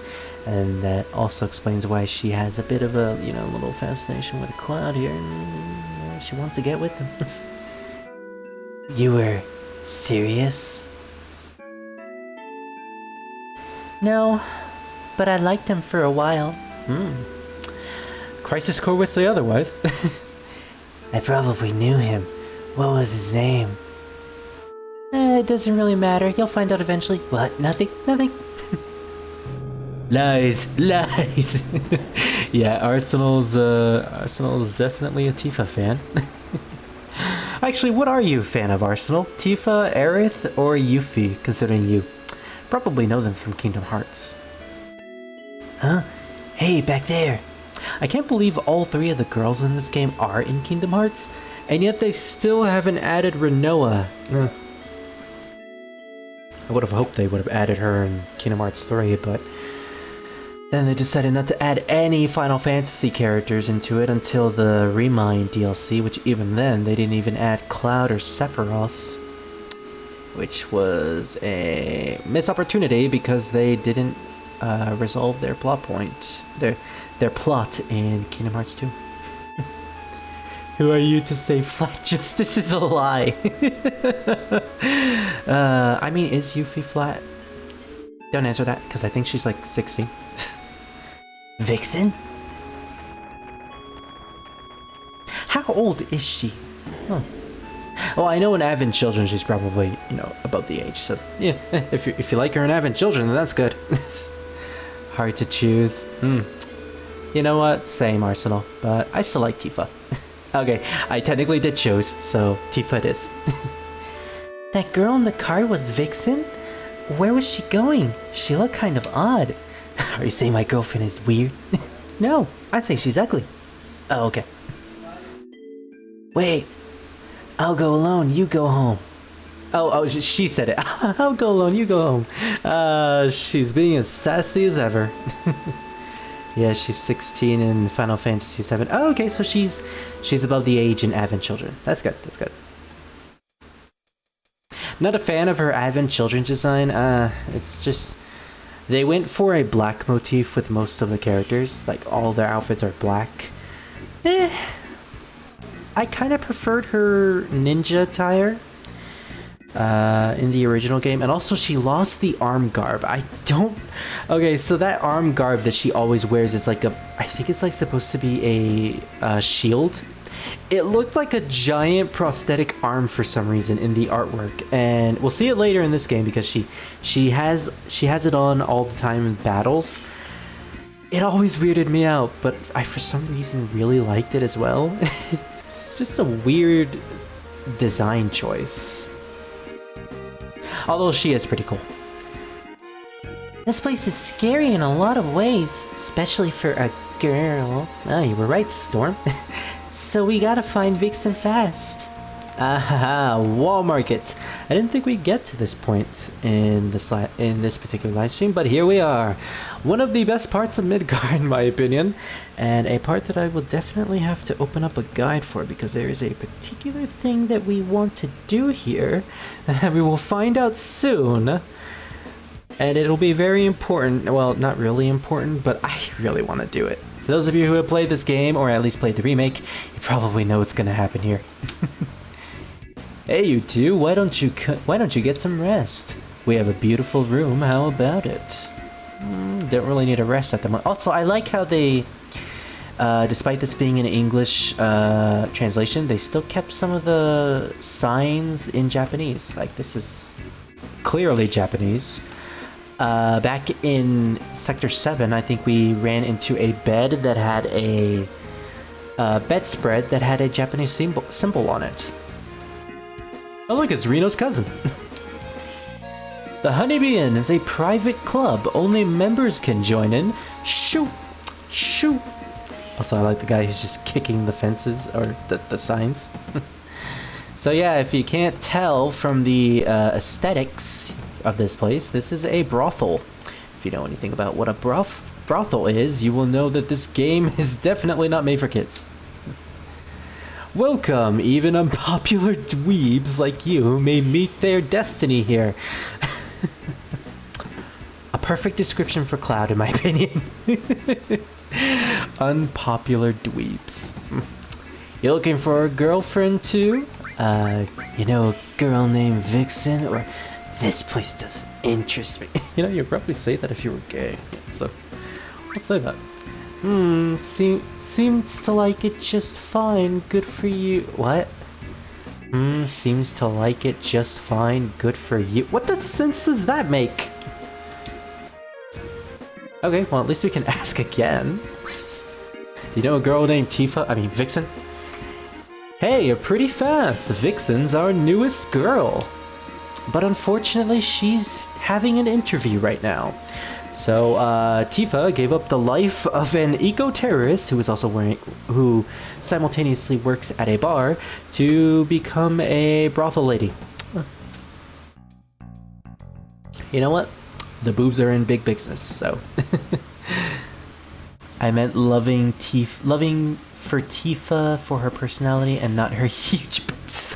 And that also explains why she has a bit of a, you know, little fascination with Cloud here. And she wants to get with him. You were serious? No, but I liked him for a while. Crisis Core would say otherwise. I probably knew him. What was his name? It doesn't really matter. You'll find out eventually. What? Nothing? Nothing? Lies. Lies. Yeah, Arsenal's definitely a Tifa fan. Actually, what are you a fan of, Arsenal? Tifa, Aerith, or Yuffie, considering you probably know them from Kingdom Hearts? Huh? Hey, back there! I can't believe all three of the girls in this game are in Kingdom Hearts, and yet they still haven't added Rinoa. I would have hoped they would have added her in Kingdom Hearts 3, but then they decided not to add any Final Fantasy characters into it until the Remind DLC, which even then they didn't even add Cloud or Sephiroth, which was a missed opportunity because they didn't resolve their plot point, their plot in Kingdom Hearts 2. Who are you to say flat justice is a lie? I mean, is Yuffie flat? Don't answer that, because I think she's like 60. Vixen? How old is she? Huh. Well, I know in Advent Children she's probably, you know, about the age, so yeah, if you like her in Advent Children, then that's good. Hard to choose. You know what? Same, Arsenal, but I still like Tifa. Okay, I technically did choose, so Tifa it is. That girl in the car was Vixen? Where was she going? She looked kind of odd. Are you saying my girlfriend is weird? No, I say she's ugly. Oh, okay. Wait, I'll go alone, you go home. Oh, she said it. I'll go alone, you go home. She's being as sassy as ever. Yeah, she's 16 in Final Fantasy VII. Oh, okay, so she's above the age in Advent Children. That's good. That's good. Not a fan of her Advent Children design. It's just they went for a black motif with most of the characters. Like all their outfits are black. I kind of preferred her ninja attire in the original game, and also she lost the arm garb. I don't... Okay, so that arm garb that she always wears is like a... I think it's like supposed to be a shield. It looked like a giant prosthetic arm for some reason in the artwork, and we'll see it later in this game because she has it on all the time in battles. It always weirded me out, but I for some reason really liked it as well. It's just a weird design choice. Although she is pretty cool. This place is scary in a lot of ways, especially for a girl. Oh, you were right, Storm. So we gotta find Vixen fast. Aha, Wall Market. I didn't think we'd get to this point in this particular live stream, but here we are. One of the best parts of Midgar, in my opinion, and a part that I will definitely have to open up a guide for because there is a particular thing that we want to do here that we will find out soon, and it'll be very important. Well, not really important, but I really want to do it. For those of you who have played this game, or at least played the remake, you probably know what's going to happen here. Hey you two, why don't you get some rest? We have a beautiful room, how about it? Don't really need a rest at the moment. Also, I like how they, despite this being an English translation, they still kept some of the signs in Japanese. Like, this is clearly Japanese. Back in Sector 7, I think we ran into a bed that had a bedspread that had a Japanese symbol on it. Oh look, it's Reno's cousin. The Honeybee Inn is a private club. Only members can join in. Shoo! Shoo! Also, I like the guy who's just kicking the fences, or the signs. So yeah, if you can't tell from the aesthetics of this place, this is a brothel. If you know anything about what a brothel is, you will know that this game is definitely not made for kids. Welcome, even unpopular dweebs like you may meet their destiny here. A perfect description for Cloud, in my opinion. Unpopular dweebs. You looking for a girlfriend too? You know a girl named Vixen? Or this place doesn't interest me. You know, you'd probably say that if you were gay. So, let's say that. Seems to like it just fine. Good for you. What? Seems to like it just fine. Good for you. What the sense does that make? Okay, well at least we can ask again. Do you know a girl named Vixen? Hey, you're pretty fast. Vixen's our newest girl. But unfortunately, she's having an interview right now. So, Tifa gave up the life of an eco-terrorist who simultaneously works at a bar to become a brothel lady. Huh. You know what? The boobs are in big business, so. I meant loving for Tifa for her personality and not her huge boobs.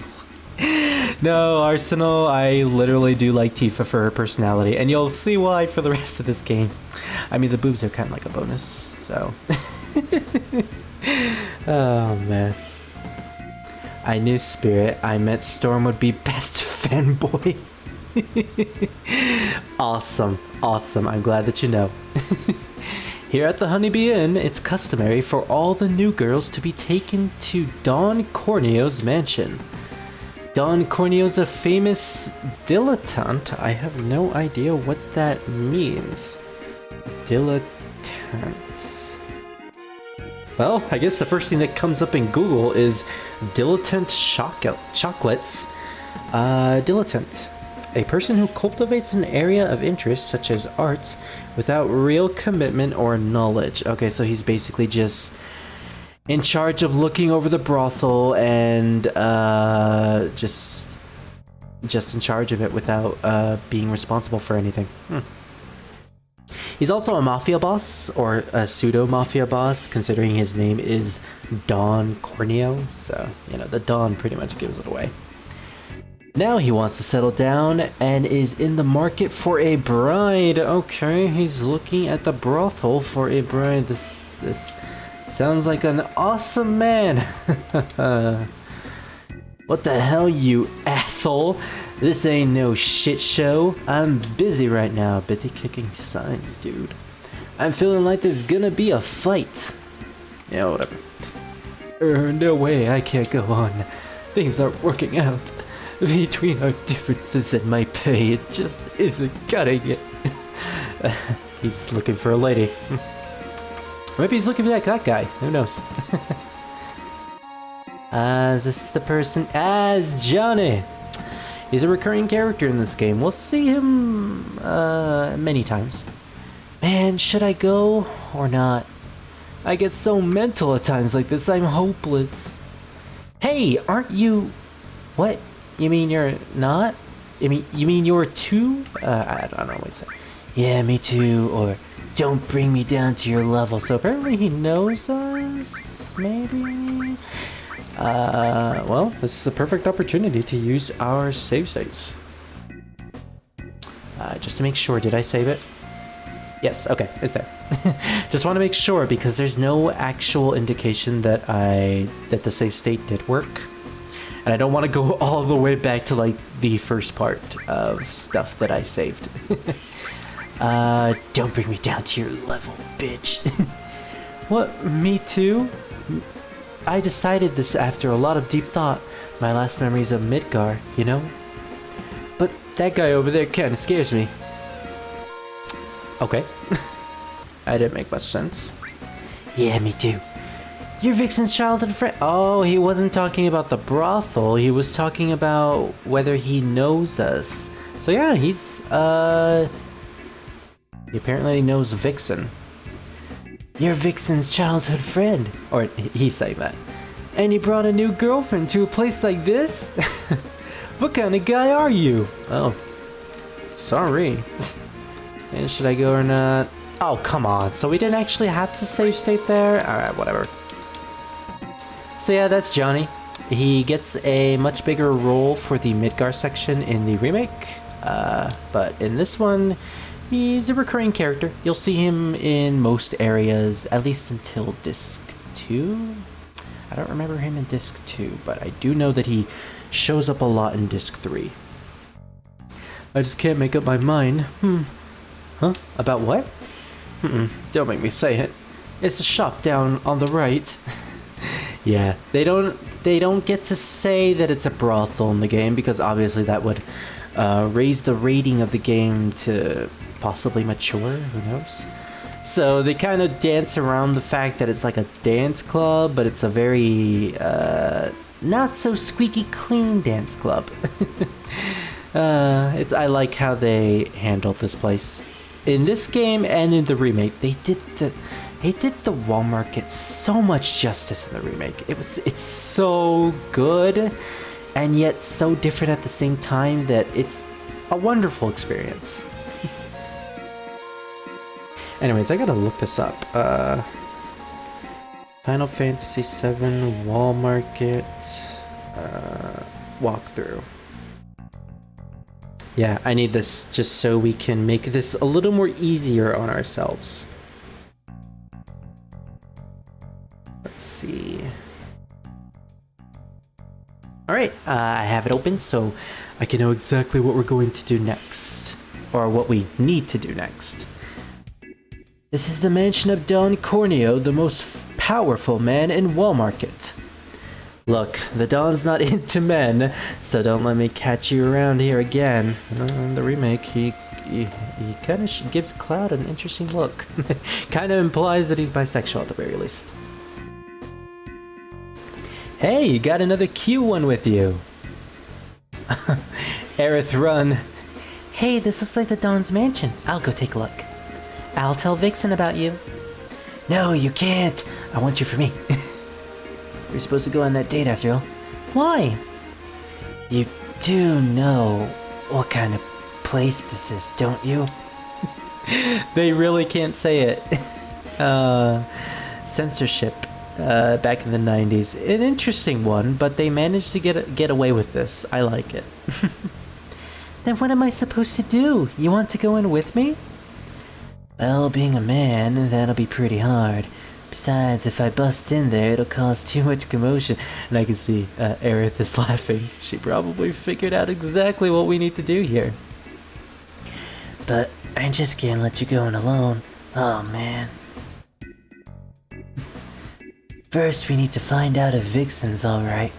No, Arsenal, I literally do like Tifa for her personality, and you'll see why for the rest of this game. I mean, the boobs are kind of like a bonus, so. Oh, man. I knew Spirit. I meant Storm would be best fanboy. Awesome, awesome. I'm glad that you know. Here at the Honeybee Inn, it's customary for all the new girls to be taken to Don Corneo's mansion. Don Corneo's a famous dilettante. I have no idea what that means. Dilettante. Well, I guess the first thing that comes up in Google is dilettante chocolates. Dilettante. A person who cultivates an area of interest, such as arts, without real commitment or knowledge. Okay, so he's basically just in charge of looking over the brothel and just in charge of it without being responsible for anything. He's also a mafia boss, or a pseudo-mafia boss, considering his name is Don Corneo, so, you know, the Don pretty much gives it away. Now he wants to settle down and is in the market for a bride. Okay, he's looking at the brothel for a bride. This sounds like an awesome man. What the hell, you asshole? This ain't no shit show. I'm busy right now. Busy kicking signs, dude. I'm feeling like there's gonna be a fight. Yeah, whatever. No way, I can't go on. Things aren't working out. Between our differences and my pay, it just isn't cutting it. He's looking for a lady. Maybe he's looking for that guy. Who knows? Is this the person? It's Johnny! He's a recurring character in this game. We'll see him many times. Man, should I go or not? I get so mental at times like this, I'm hopeless. Hey, aren't you... What? You mean you're not? You mean you're too? I don't know what to say. Yeah, me too, or don't bring me down to your level. So apparently he knows us, maybe? Well, this is a perfect opportunity to use our save states. Just to make sure, did I save it? Yes, okay, it's there. Just want to make sure because there's no actual indication that the save state did work. And I don't want to go all the way back to like the first part of stuff that I saved. Don't bring me down to your level, bitch. What, me too? I decided this after a lot of deep thought. My last memories of Midgar, you know? But that guy over there kinda scares me. Okay. That didn't make much sense. Yeah, me too. You're Vixen's childhood friend. Oh, he wasn't talking about the brothel. He was talking about whether he knows us. So yeah, he apparently knows Vixen. You're Vixen's childhood friend. Or he's saying that. And you brought a new girlfriend to a place like this? What kind of guy are you? Oh, sorry. And should I go or not? Oh, come on. So we didn't actually have to save state there? Alright, whatever. So yeah, that's Johnny. He gets a much bigger role for the Midgar section in the remake, but in this one, he's a recurring character. You'll see him in most areas, at least until Disc 2? I don't remember him in Disc 2, but I do know that he shows up a lot in Disc 3. I just can't make up my mind. Huh? About what? Don't make me say it. It's a shop down on the right. Yeah, they don't get to say that it's a brothel in the game because obviously that would raise the rating of the game to possibly mature, who knows? So they kind of dance around the fact that it's like a dance club, but it's a very not so squeaky clean dance club. I like how they handled this place. In this game and in the remake, they did the wall market so much justice in the remake. It's so good and yet so different at the same time that it's a wonderful experience. Anyways, I gotta look this up. Final Fantasy VII wall market walkthrough. Yeah, I need this just so we can make this a little more easier on ourselves. Let's see. Alright, I have it open so I can know exactly what we're going to do next. Or what we need to do next. This is the mansion of Don Corneo, the most powerful man in Wall Market. Look, the Don's not into men, so don't let me catch you around here again. In the remake, he kind of gives Cloud an interesting look. Kind of implies that he's bisexual at the very least. Hey, you got another Q1 with you. Aerith, run. Hey, this looks like the Don's mansion. I'll go take a look. I'll tell Vixen about you. No, you can't. I want you for me. We're supposed to go on that date after all. Why? You do know what kind of place this is, don't you? They really can't say it. Censorship back in the 90s. An interesting one, but they managed to get away with this. I like it. Then what am I supposed to do? You want to go in with me? Well, being a man, that'll be pretty hard. Besides, if I bust in there, it'll cause too much commotion. And I can see Aerith is laughing. She probably figured out exactly what we need to do here. But I just can't let you go in alone. Oh, man. First, we need to find out if Vixen's alright.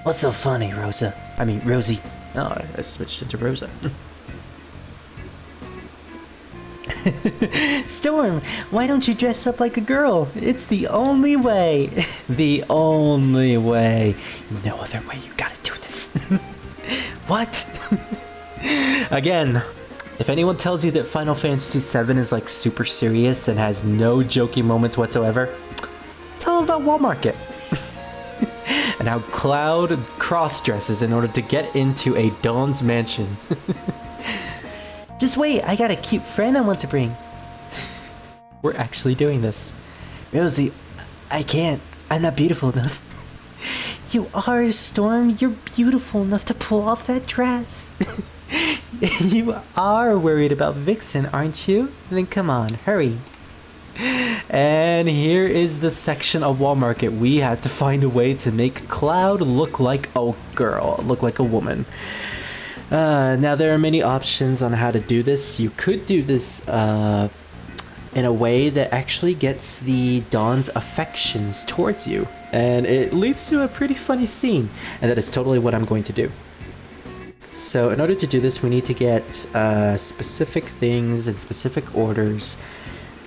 What's so funny, Rosa? I mean, Rosie. Oh, I switched into Rosa. Storm, why don't you dress up like a girl? It's the only way. The only way. No other way. You gotta do this. What? Again, if anyone tells you that Final Fantasy VII is like super serious and has no joking moments whatsoever, tell them about Wall Market. And how Cloud cross-dresses in order to get into a Dawn's mansion. Just wait, I got a cute friend I want to bring. We're actually doing this. Rosie, I can't. I'm not beautiful enough. You are, Storm. You're beautiful enough to pull off that dress. You are worried about Vixen, aren't you? Then come on, hurry. And here is the section of Wall Market. We had to find a way to make Cloud look like a girl, look like a woman. Now there are many options on how to do this. You could do this in a way that actually gets the Dawn's affections towards you, and it leads to a pretty funny scene, and that is totally what I'm going to do. So in order to do this, we need to get specific things in specific orders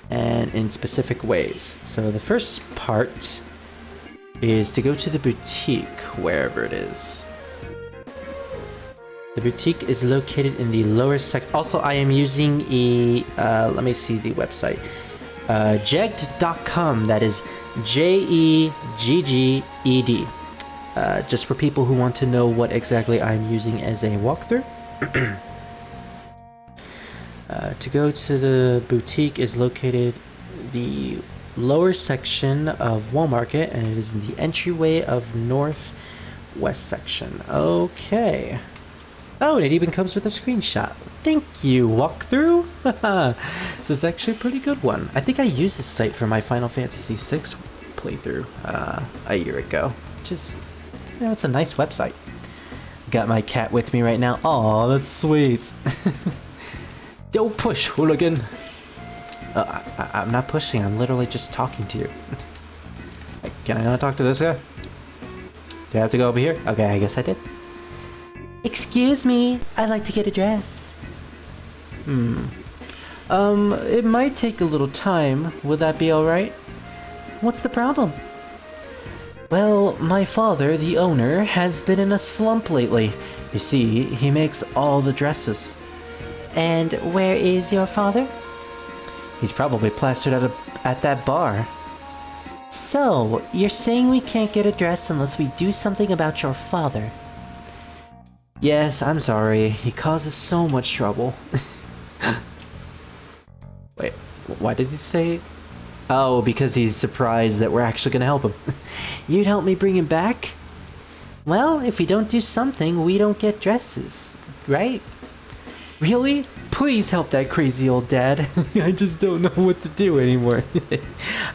and in specific ways. So the first part is to go to the boutique, wherever it is. The boutique is located in the lower section. Also, I am using let me see the website. Jegged.com, that is Jegged. Just for people who want to know what exactly I'm using as a walkthrough. To go to the boutique is located the lower section of Wall Market, and it is in the entryway of northwest section. Okay. Oh, and it even comes with a screenshot. Thank you, walkthrough. This is actually a pretty good one. I think I used this site for my Final Fantasy VI playthrough a year ago, which is, you know, it's a nice website. Got my cat with me right now. Aw, that's sweet. Don't push, hooligan. I'm not pushing. I'm literally just talking to you. Can I not talk to this guy? Do I have to go over here? Okay, I guess I did. Excuse me, I'd like to get a dress. It might take a little time. Would that be alright? What's the problem? Well, my father, the owner, has been in a slump lately. You see, he makes all the dresses. And where is your father? He's probably plastered at that bar. So, you're saying we can't get a dress unless we do something about your father? Yes, I'm sorry. He causes so much trouble. Wait, why did he say? Oh, because he's surprised that we're actually gonna help him. You'd help me bring him back? Well, if we don't do something, we don't get dresses, right? Really? Please help that crazy old dad. I just don't know what to do anymore.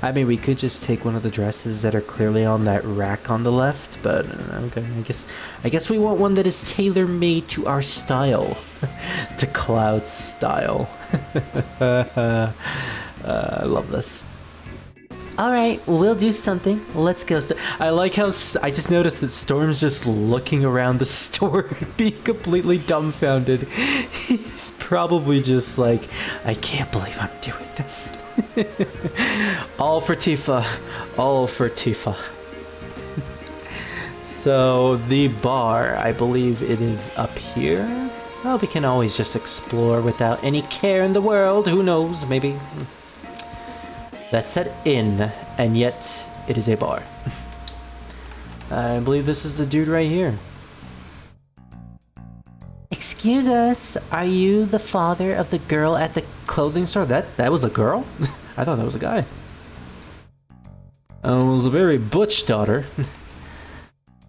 I mean, we could just take one of the dresses that are clearly on that rack on the left, but okay, I guess we want one that is tailor-made to our style. To Cloud's style. I love this. Alright, we'll do something. Let's go. I like how I just noticed that Storm's just looking around the store, being completely dumbfounded. He's probably just like, I can't believe I'm doing this. All for Tifa. All for Tifa. So, the bar, I believe it is up here. Well, we can always just explore without any care in the world. Who knows? Maybe. That said inn, and yet it is a bar. I believe this is the dude right here. Excuse Excuse us, are you the father of the girl at the clothing store? That was a girl? I thought that was a guy. I was a very butch daughter.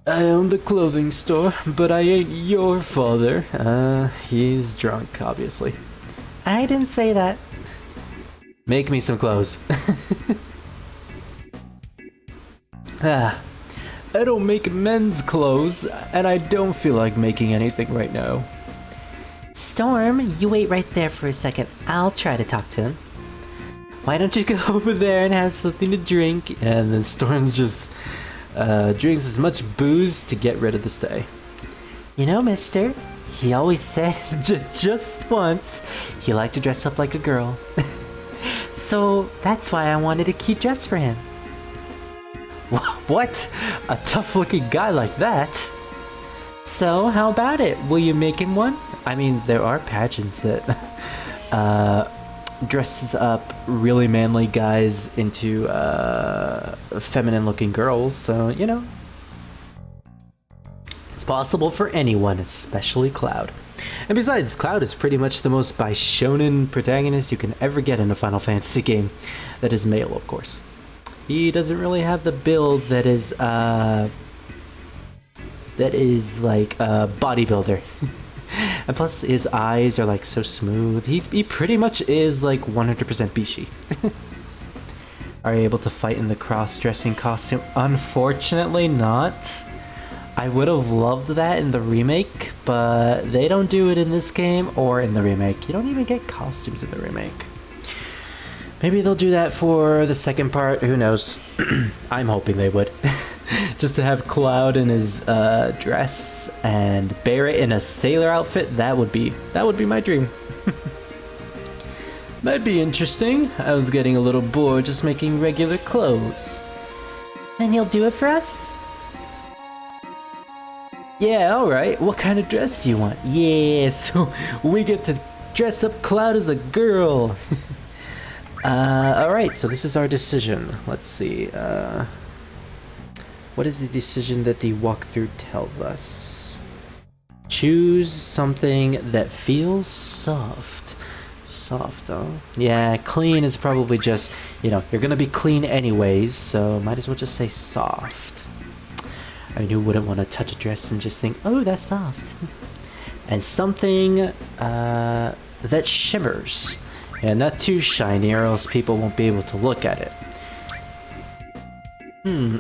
I own the clothing store, but I ain't your father. He's drunk, obviously. I didn't say that. Make me some clothes. I don't make men's clothes, and I don't feel like making anything right now. Storm, you wait right there for a second. I'll try to talk to him. Why don't you go over there and have something to drink? And then Storm just drinks as much booze to get rid of the stay. You know, mister, he always said just once he liked to dress up like a girl. So that's why I wanted a cute dress for him. What? A tough-looking guy like that? So, how about it? Will you make him one? I mean, there are pageants that dresses up really manly guys into feminine-looking girls, so, you know. It's possible for anyone, especially Cloud. And besides, Cloud is pretty much the most shonen protagonist you can ever get in a Final Fantasy game. That is male, of course. He doesn't really have the build that is like a bodybuilder. And plus his eyes are like so smooth. He pretty much is like 100% Bishi. Are you able to fight in the cross-dressing costume? Unfortunately not. I would have loved that in the remake, but they don't do it in this game or in the remake. You don't even get costumes in the remake. Maybe they'll do that for the second part, who knows. I'm hoping they would. Just to have Cloud in his dress and Barret in a sailor outfit, that would be my dream. That'd be interesting. I was getting a little bored just making regular clothes. Then you'll do it for us? Yeah, alright. What kind of dress do you want? Yeah, so we get to dress up Cloud as a girl. Alright, so this is our decision. Let's see, what is the decision that the walkthrough tells us? Choose something that feels soft. Soft, huh? Yeah, clean is probably just, you know, you're gonna be clean anyways, so might as well just say soft. I mean, who wouldn't want to touch a dress and just think, oh, that's soft? And something, that shimmers. And not too shiny or else people won't be able to look at it.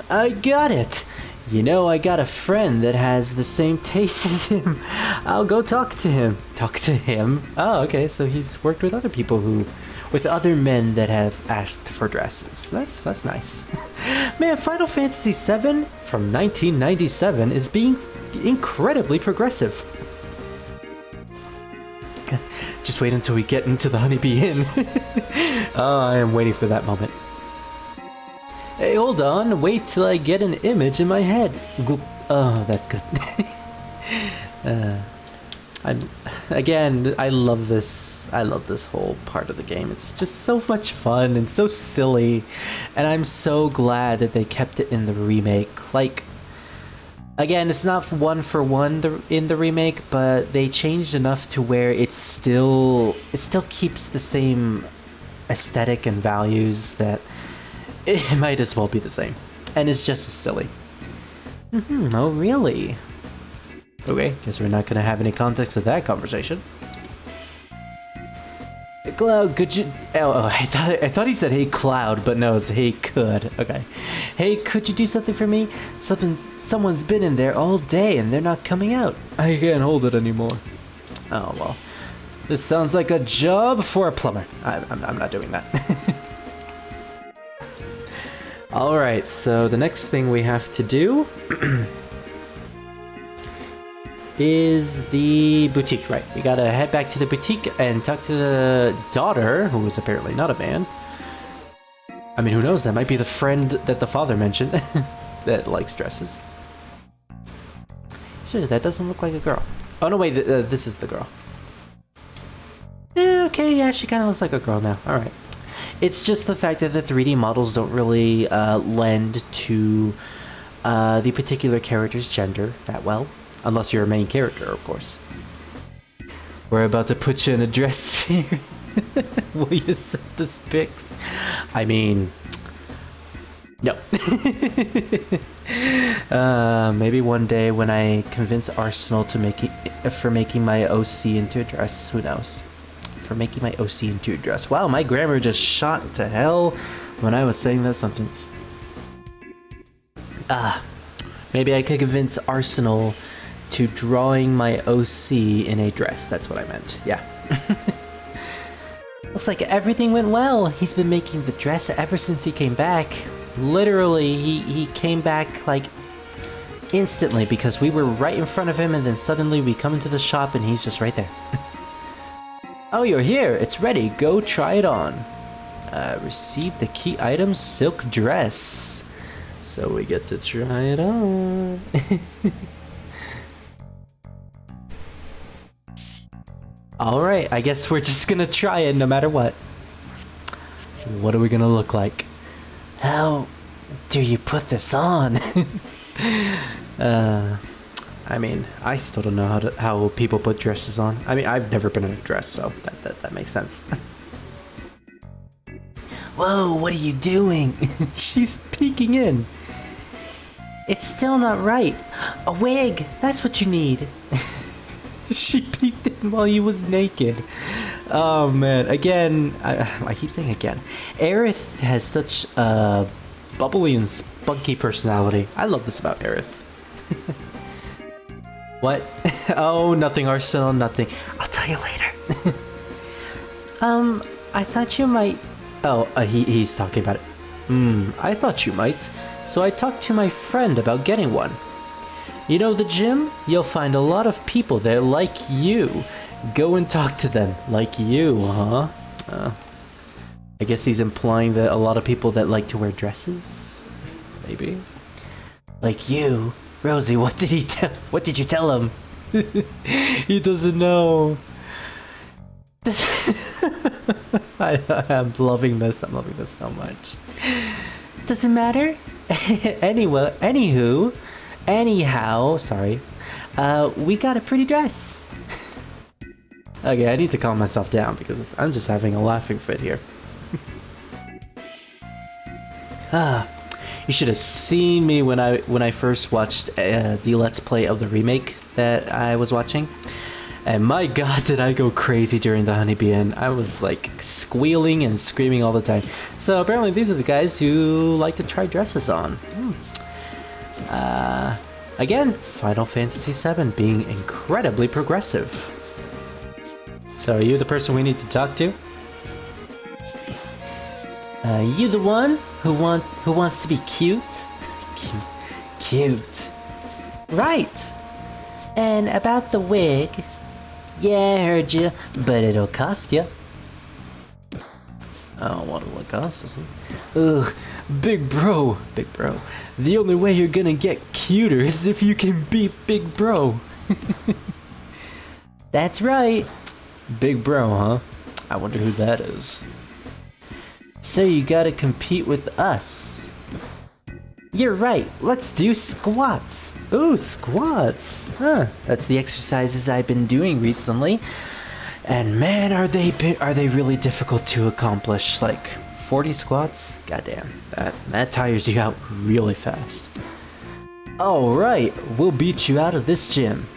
I got it! You know, I got a friend that has the same taste as him. I'll go talk to him. Talk to him? Oh, okay, so he's worked with other people with other men that have asked for dresses. That's nice. Man, Final Fantasy VII from 1997 is being incredibly progressive. Just wait until we get into the Honeybee Inn. Oh, I am waiting for that moment. Hey, hold on. Wait till I get an image in my head. Oh, that's good. I love this. I love this whole part of the game. It's just so much fun and so silly. And I'm so glad that they kept it in the remake. Like, again, it's not one for one in the remake, but they changed enough to where it still keeps the same aesthetic and values that it might as well be the same. And it's just as silly. Oh, really? Okay, guess we're not gonna have any context of that conversation. Hey, Cloud, could you... Oh, I thought he said, hey, Cloud, but no, it's hey, could. Okay. Hey, could you do something for me? Someone's been in there all day and they're not coming out. I can't hold it anymore. Oh, well. This sounds like a job for a plumber. I'm not doing that. Alright, so the next thing we have to do is the boutique, right? We gotta head back to the boutique and talk to the daughter, who is apparently not a man. I mean, who knows? That might be the friend that the father mentioned that likes dresses. Sure, that doesn't look like a girl. Oh, no, wait, this is the girl. Yeah, okay, yeah, she kind of looks like a girl now. Alright. It's just the fact that the 3D models don't really lend to the particular character's gender that well. Unless you're a main character, of course. We're about to put you in a dress here. Will you set this pics? I mean, no. Maybe one day when I convince Arsenal to making my OC into a dress. Who knows? For making my OC into a dress. Wow, my grammar just shot to hell when I was saying that sentence. Maybe I could convince Arsenal to drawing my OC in a dress. That's what I meant. Yeah. Looks like everything went well. He's been making the dress ever since he came back. Literally, he came back like instantly because we were right in front of him, and then suddenly we come into the shop and he's just right there. Oh, you're here. It's ready. Go try it on. Receive the key item, silk dress. So we get to try it on. Alright, I guess we're just gonna try it no matter what. What are we gonna look like? How do you put this on? I mean, I still don't know how people put dresses on. I mean, I've never been in a dress, so that makes sense. Whoa, what are you doing? She's peeking in. It's still not right. A wig, that's what you need. She peeked in while he was naked. Oh man, again, I keep saying again. Aerith has such a bubbly and spunky personality. I love this about Aerith. What? Oh, nothing, Arsenal, nothing. I'll tell you later. I thought you might... Oh, he's talking about it. I thought you might. So I talked to my friend about getting one. You know the gym? You'll find a lot of people there like you. Go and talk to them. Like you, huh? I guess he's implying that a lot of people that like to wear dresses? Maybe. Like you? Rosie, what did you tell him? He doesn't know. I'm loving this. I'm loving this so much. Doesn't matter. Anyhow, sorry. We got a pretty dress. Okay, I need to calm myself down because I'm just having a laughing fit here. You should have seen me when I first watched the Let's Play of the remake that I was watching. And my god, did I go crazy during the Honeybee Inn. I was like squealing and screaming all the time. So apparently these are the guys who like to try dresses on. Again, Final Fantasy VII being incredibly progressive. So are you the person we need to talk to? You the one who wants to be cute? Cute. Right. And about the wig, yeah, I heard you, but it'll cost you. Oh, what will it cost us? Ugh, big bro. The only way you're gonna get cuter is if you can beat Big Bro. That's right. Big Bro, huh? I wonder who that is. So you gotta compete with us. You're right, let's do squats. Ooh, squats. Huh, that's the exercises I've been doing recently. And man, are they really difficult to accomplish. Like 40 squats? Goddamn, that tires you out really fast. Alright, we'll beat you out of this gym.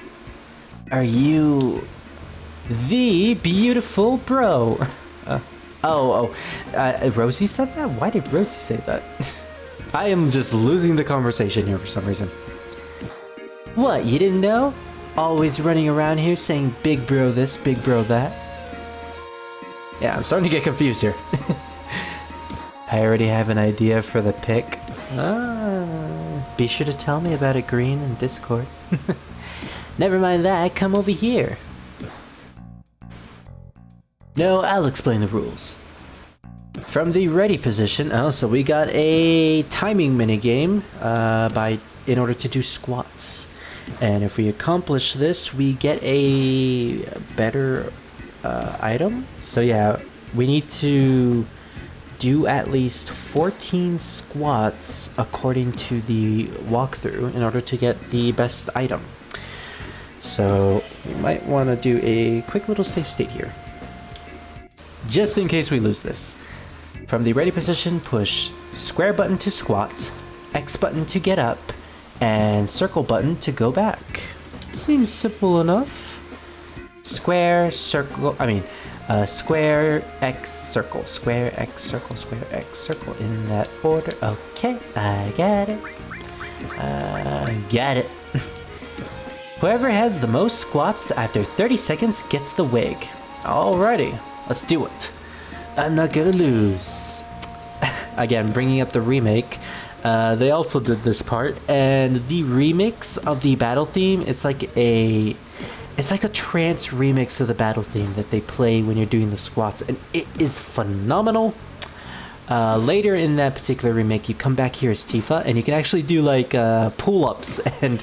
Are you the beautiful bro? Rosie said that? Why did Rosie say that? I am just losing the conversation here for some reason. What, you didn't know? Always running around here saying big bro this, big bro that. Yeah, I'm starting to get confused here. I already have an idea for the pick. Be sure to tell me about it, Green, in Discord. Never mind that, come over here. No, I'll explain the rules. From the ready position, so we got a timing minigame in order to do squats. And if we accomplish this, we get a better item. So yeah, we need to do at least 14 squats according to the walkthrough in order to get the best item. So we might want to do a quick little save state here, just in case we lose this. From the ready position, push square button to squat, X button to get up, and circle button to go back. Seems simple enough. Square, circle, square, X, circle, square, X, circle, square, X, circle, in that order. Okay, I got it. Got it. Whoever has the most squats after 30 seconds gets the wig. Alrighty, let's do it. I'm not gonna lose. Again, bringing up the remake. They also did this part, and the remix of the battle theme, it's like a trance remix of the battle theme that they play when you're doing the squats, and it is phenomenal. Later in that particular remake, you come back here as Tifa, and you can actually do like pull-ups, and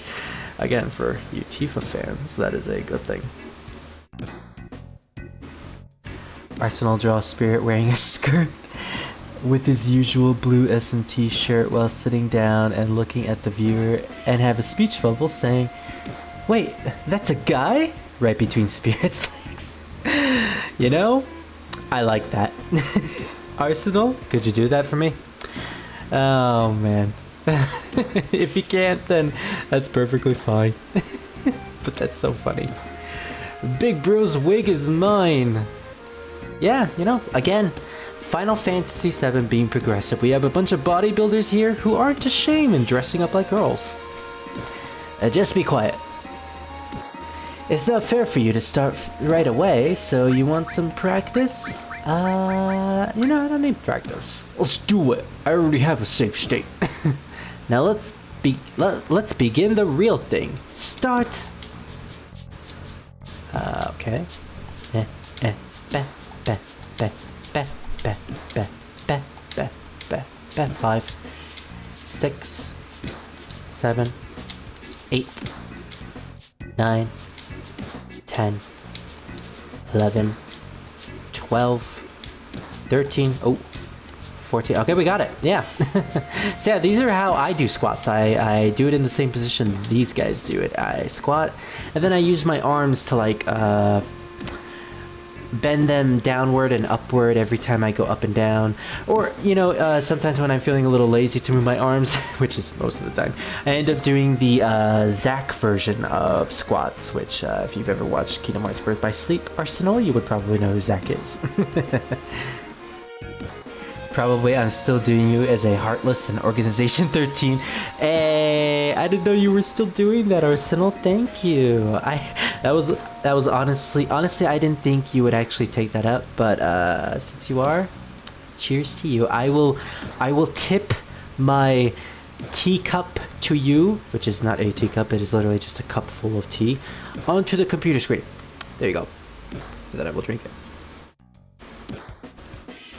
again, for you Tifa fans, that is a good thing. Arsenal draws Spirit wearing a skirt with his usual blue S&T shirt while sitting down and looking at the viewer, and have a speech bubble saying, "Wait, that's a guy?" right between Spirit's legs. You know, I like that. Arsenal, could you do that for me? Oh man. If you can't, then that's perfectly fine. But that's so funny. Big Bro's wig is mine. Yeah, you know, again, Final Fantasy VII being progressive, we have a bunch of bodybuilders here who aren't ashamed in dressing up like girls. Just be quiet. It's not fair for you to start right away, so you want some practice? You know, I don't need practice. Let's do it. I already have a safe state. Now let's begin the real thing. Start. Okay. 5, 6, 7, 8, 9, 10, 11, 12, 13, 14. Okay, we got it. Yeah. So yeah, these are how I do squats. I do it in the same position these guys do it. I squat, and then I use my arms to like bend them downward and upward every time I go up and down. Or, you know, sometimes when I'm feeling a little lazy to move my arms, which is most of the time, I end up doing the Zack version of squats, which if you've ever watched Kingdom Hearts Birth by Sleep Arsenal, you would probably know who Zack is. Probably I'm still doing you as a Heartless in Organization 13. Hey, I didn't know you were still doing that, Arsenal. Thank you. That was honestly I didn't think you would actually take that up, but since you are, cheers to you. I will tip my teacup to you, which is not a teacup, it is literally just a cup full of tea, onto the computer screen. There you go. And then I will drink it.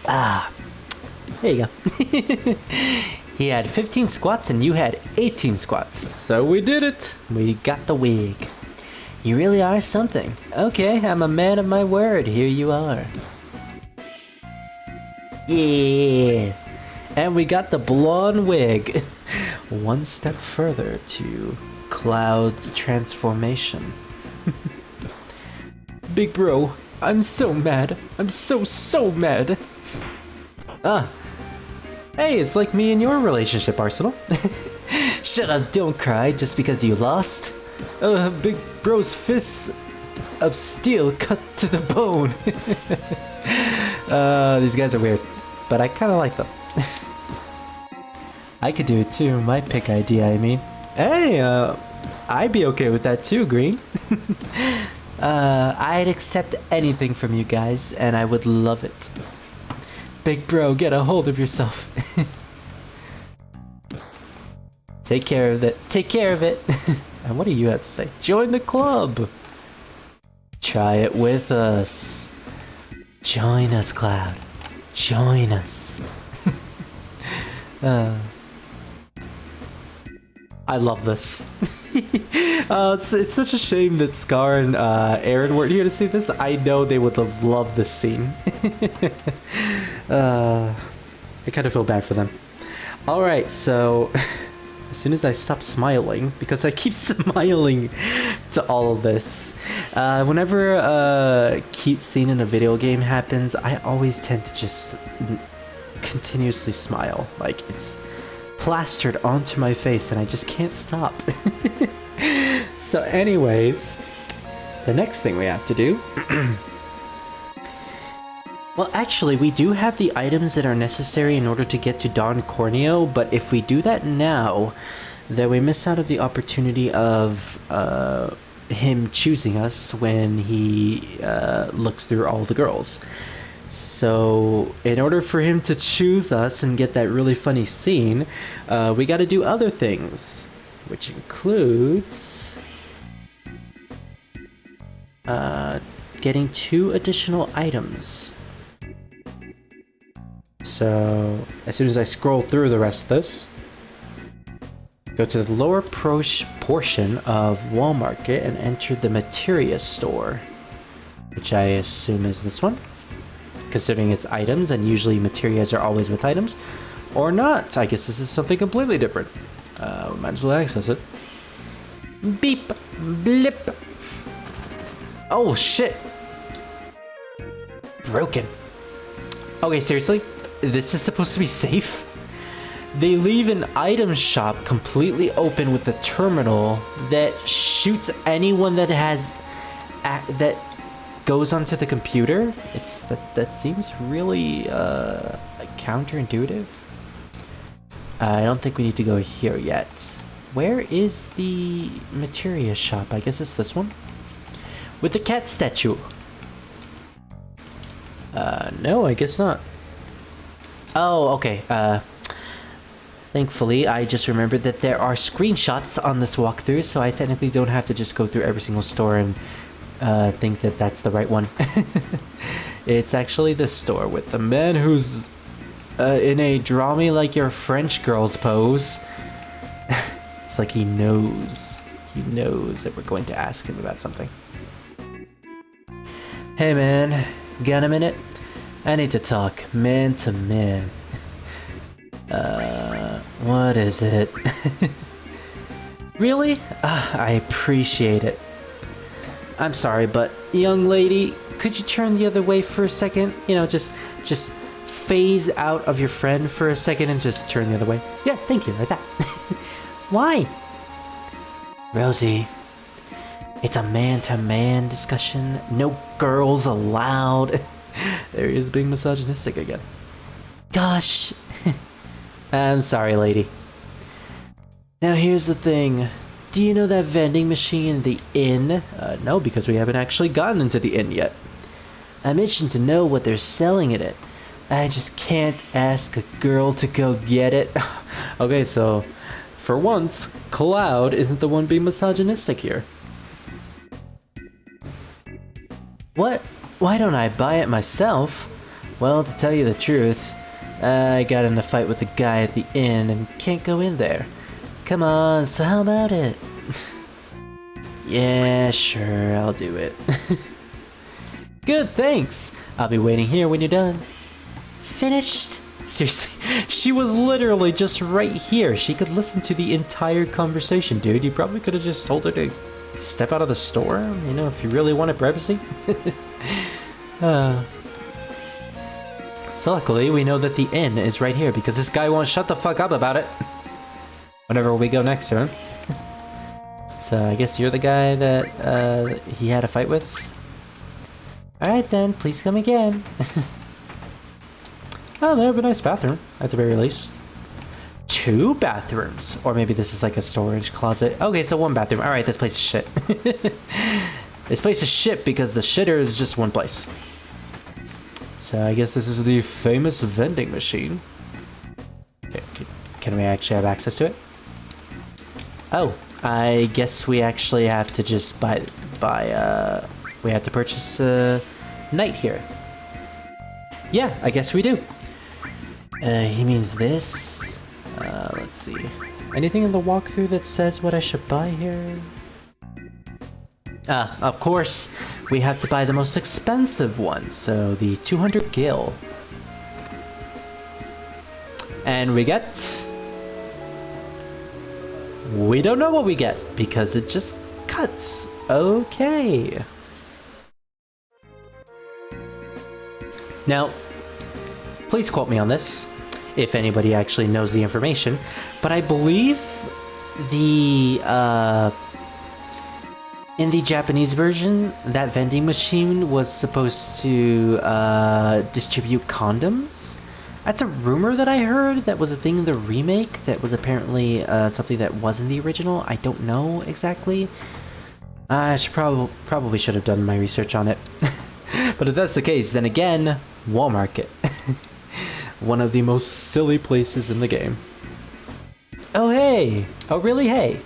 Ah. There you go. He had 15 squats and you had 18 squats. So we did it. We got the wig. You really are something. Okay, I'm a man of my word. Here you are. Yeah. And we got the blonde wig. One step further to Cloud's transformation. Big bro, I'm so mad. I'm so mad. Ah. Hey, it's like me and your relationship, Arsenal. Shut up, don't cry just because you lost. Big bro's fists of steel cut to the bone. These guys are weird, but I kind of like them. I could do it too, my pick idea, I mean. Hey, I'd be okay with that too, Green. I'd accept anything from you guys, and I would love it. Big bro, get a hold of yourself. Take care of it. Take care of it. And what do you have to say? Join the club. Try it with us. Join us, Cloud. Join us. I love this. It's such a shame that Scar and Aaron weren't here to see this. I know they would have loved this scene. I kind of feel bad for them. Alright, so soon as I stop smiling, because I keep smiling to all of this. Whenever a cute scene in a video game happens, I always tend to just continuously smile. Like, it's plastered onto my face and I just can't stop. So anyways, the next thing we have to do... Well, actually, we do have the items that are necessary in order to get to Don Corneo, but if we do that now, then we miss out of the opportunity of him choosing us when he looks through all the girls. So, in order for him to choose us and get that really funny scene, we gotta do other things, which includes getting 2 additional items. So, as soon as I scroll through the rest of this, go to the lower portion of Wall Market and enter the Materia store, which I assume is this one, considering it's items, and usually Materias are always with items, or not. I guess this is something completely different. Might as well access it. Beep! Blip! Oh shit! Broken. Okay, seriously? This is supposed to be safe? They leave an item shop completely open with a terminal that shoots anyone that has that goes onto the computer. That seems really counterintuitive. I don't think we need to go here yet. Where is the Materia shop? I guess it's this one with the cat statue. No, I guess not. Oh, okay. Thankfully, I just remembered that there are screenshots on this walkthrough, so I technically don't have to just go through every single store and think that that's the right one. It's actually this store with the man who's in a draw me like your French girls pose. It's like he knows that we're going to ask him about something. Hey man, got a minute? I need to talk man to man. What is it? Really? I appreciate it. I'm sorry, but young lady, could you turn the other way for a second? You know, just phase out of your friend for a second and just turn the other way. Yeah, thank you, like that. Why? Rosie, it's a man-to-man discussion. No girls allowed. There he is being misogynistic again. Gosh. I'm sorry, lady. Now here's the thing. Do you know that vending machine in the inn? No, because we haven't actually gotten into the inn yet. I'm itching to know what they're selling it at. I just can't ask a girl to go get it. Okay, so for once, Cloud isn't the one being misogynistic here. What? Why don't I buy it myself? Well, to tell you the truth, I got in a fight with a guy at the inn and can't go in there. Come on, so how about it? Yeah, sure, I'll do it. Good, thanks. I'll be waiting here when you're done. Finished? Seriously, she was literally just right here. She could listen to the entire conversation, dude. You probably could have just told her to step out of the store, you know, if you really wanted privacy. So luckily, we know that the inn is right here because this guy won't shut the fuck up about it whenever we go next to him. So I guess you're the guy that he had a fight with? Alright then, please come again. Oh, they have a nice bathroom, at the very least. 2 bathrooms. Or maybe this is like a storage closet. Okay, so 1 bathroom. Alright, this place is shit. This place is shit because the shitter is just 1 place. So I guess this is the famous vending machine. Okay, can we actually have access to it? Oh, I guess we actually have to just we have to purchase Night here. Yeah, I guess we do. He means this. Let's see. Anything in the walkthrough that says what I should buy here? Of course, we have to buy the most expensive one, so the 200 gil. And we get We don't know what we get because it just cuts. Okay. Now, please quote me on this, if anybody actually knows the information, but I believe the in the Japanese version, that vending machine was supposed to distribute condoms. That's a rumor that I heard. That was a thing in the remake. That was apparently something that was in the original. I don't know exactly. I should probably should have done my research on it. But if that's the case, then again, Walmart. One of the most silly places in the game. Oh hey! Oh really? Hey!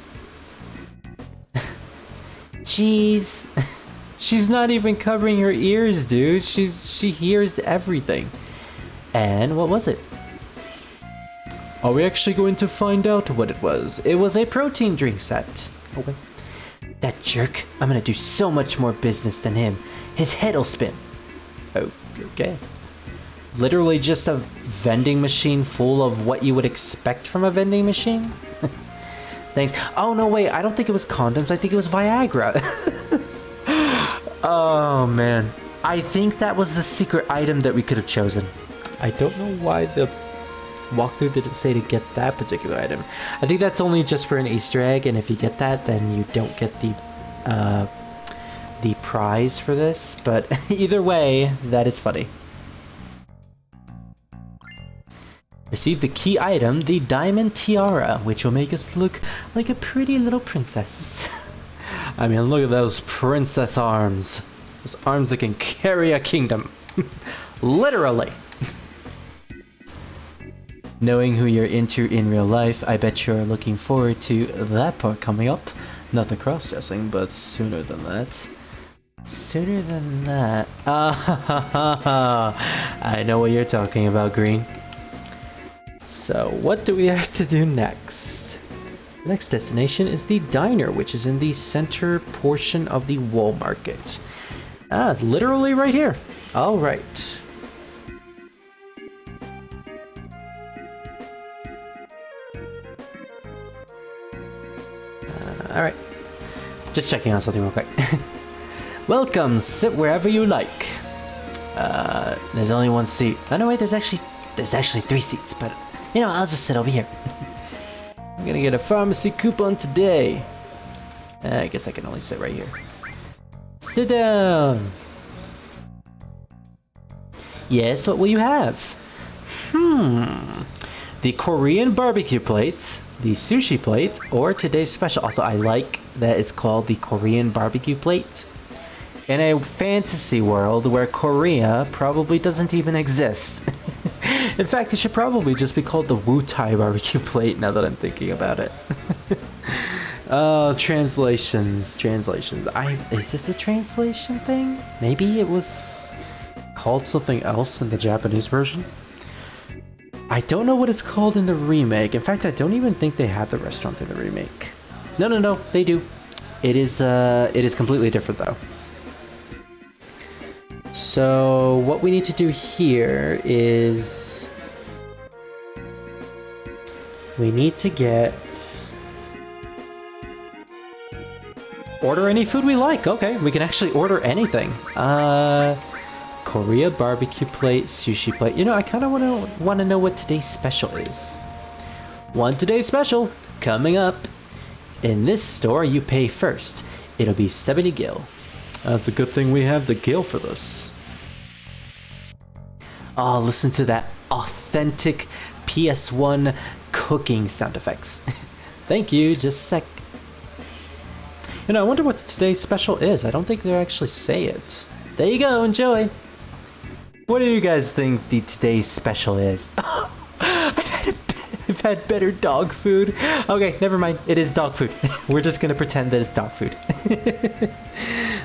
Jeez. She's not even covering her ears, dude. She hears everything. And what was it? Are we actually going to find out what it was? It was a protein drink set. Okay. That jerk. I'm gonna do so much more business than him. His head'll spin. Okay. Literally just a vending machine full of what you would expect from a vending machine? Thanks. Oh no, wait, I don't think it was condoms, I think it was Viagra. Oh man. I think that was the secret item that we could have chosen. I don't know why the walkthrough didn't say to get that particular item. I think that's only just for an Easter egg, and if you get that, then you don't get the prize for this, but either way, that is funny. Receive the key item, the diamond tiara, which will make us look like a pretty little princess. I mean, look at those princess arms. Those arms that can carry a kingdom. Literally. Knowing who you're into in real life, I bet you're looking forward to that part coming up. Not the cross-dressing, but sooner than that. Sooner than that. I know what you're talking about, Green. So, what do we have to do next? The next destination is the diner, which is in the center portion of the wall market. Ah, it's literally right here. Alright. Alright. Just checking on something real quick. Welcome, sit wherever you like. There's only one seat. Oh no, wait, there's actually 3 seats, but you know, I'll just sit over here. I'm gonna get a pharmacy coupon today. I guess I can only sit right here. Sit down. Yes, what will you have? The Korean barbecue plate, the sushi plate, or today's special. Also, I like that it's called the Korean barbecue plate. In a fantasy world where Korea probably doesn't even exist. In fact, it should probably just be called the Wu-Tai barbecue plate now that I'm thinking about it. Oh, translations. Is this a translation thing? Maybe it was called something else in the Japanese version? I don't know what it's called in the remake. In fact, I don't even think they have the restaurant in the remake. No, they do. It is completely different though. So what we need to do here is we need to order any food we like. Okay, we can actually order anything. Korea barbecue plate, sushi plate. You know, I kind of want to know what today's special is. One today's special coming up. In this store, you pay first. It'll be 70 gil. That's a good thing we have the gil for this. Oh, listen to that authentic PS1 cooking sound effects. Thank you, just a sec. You know, I wonder what today's special is. I don't think they actually say it. There you go, enjoy. What do you guys think the today's special is? I've had better dog food. Okay, never mind. It is dog food. We're just gonna pretend that it's dog food.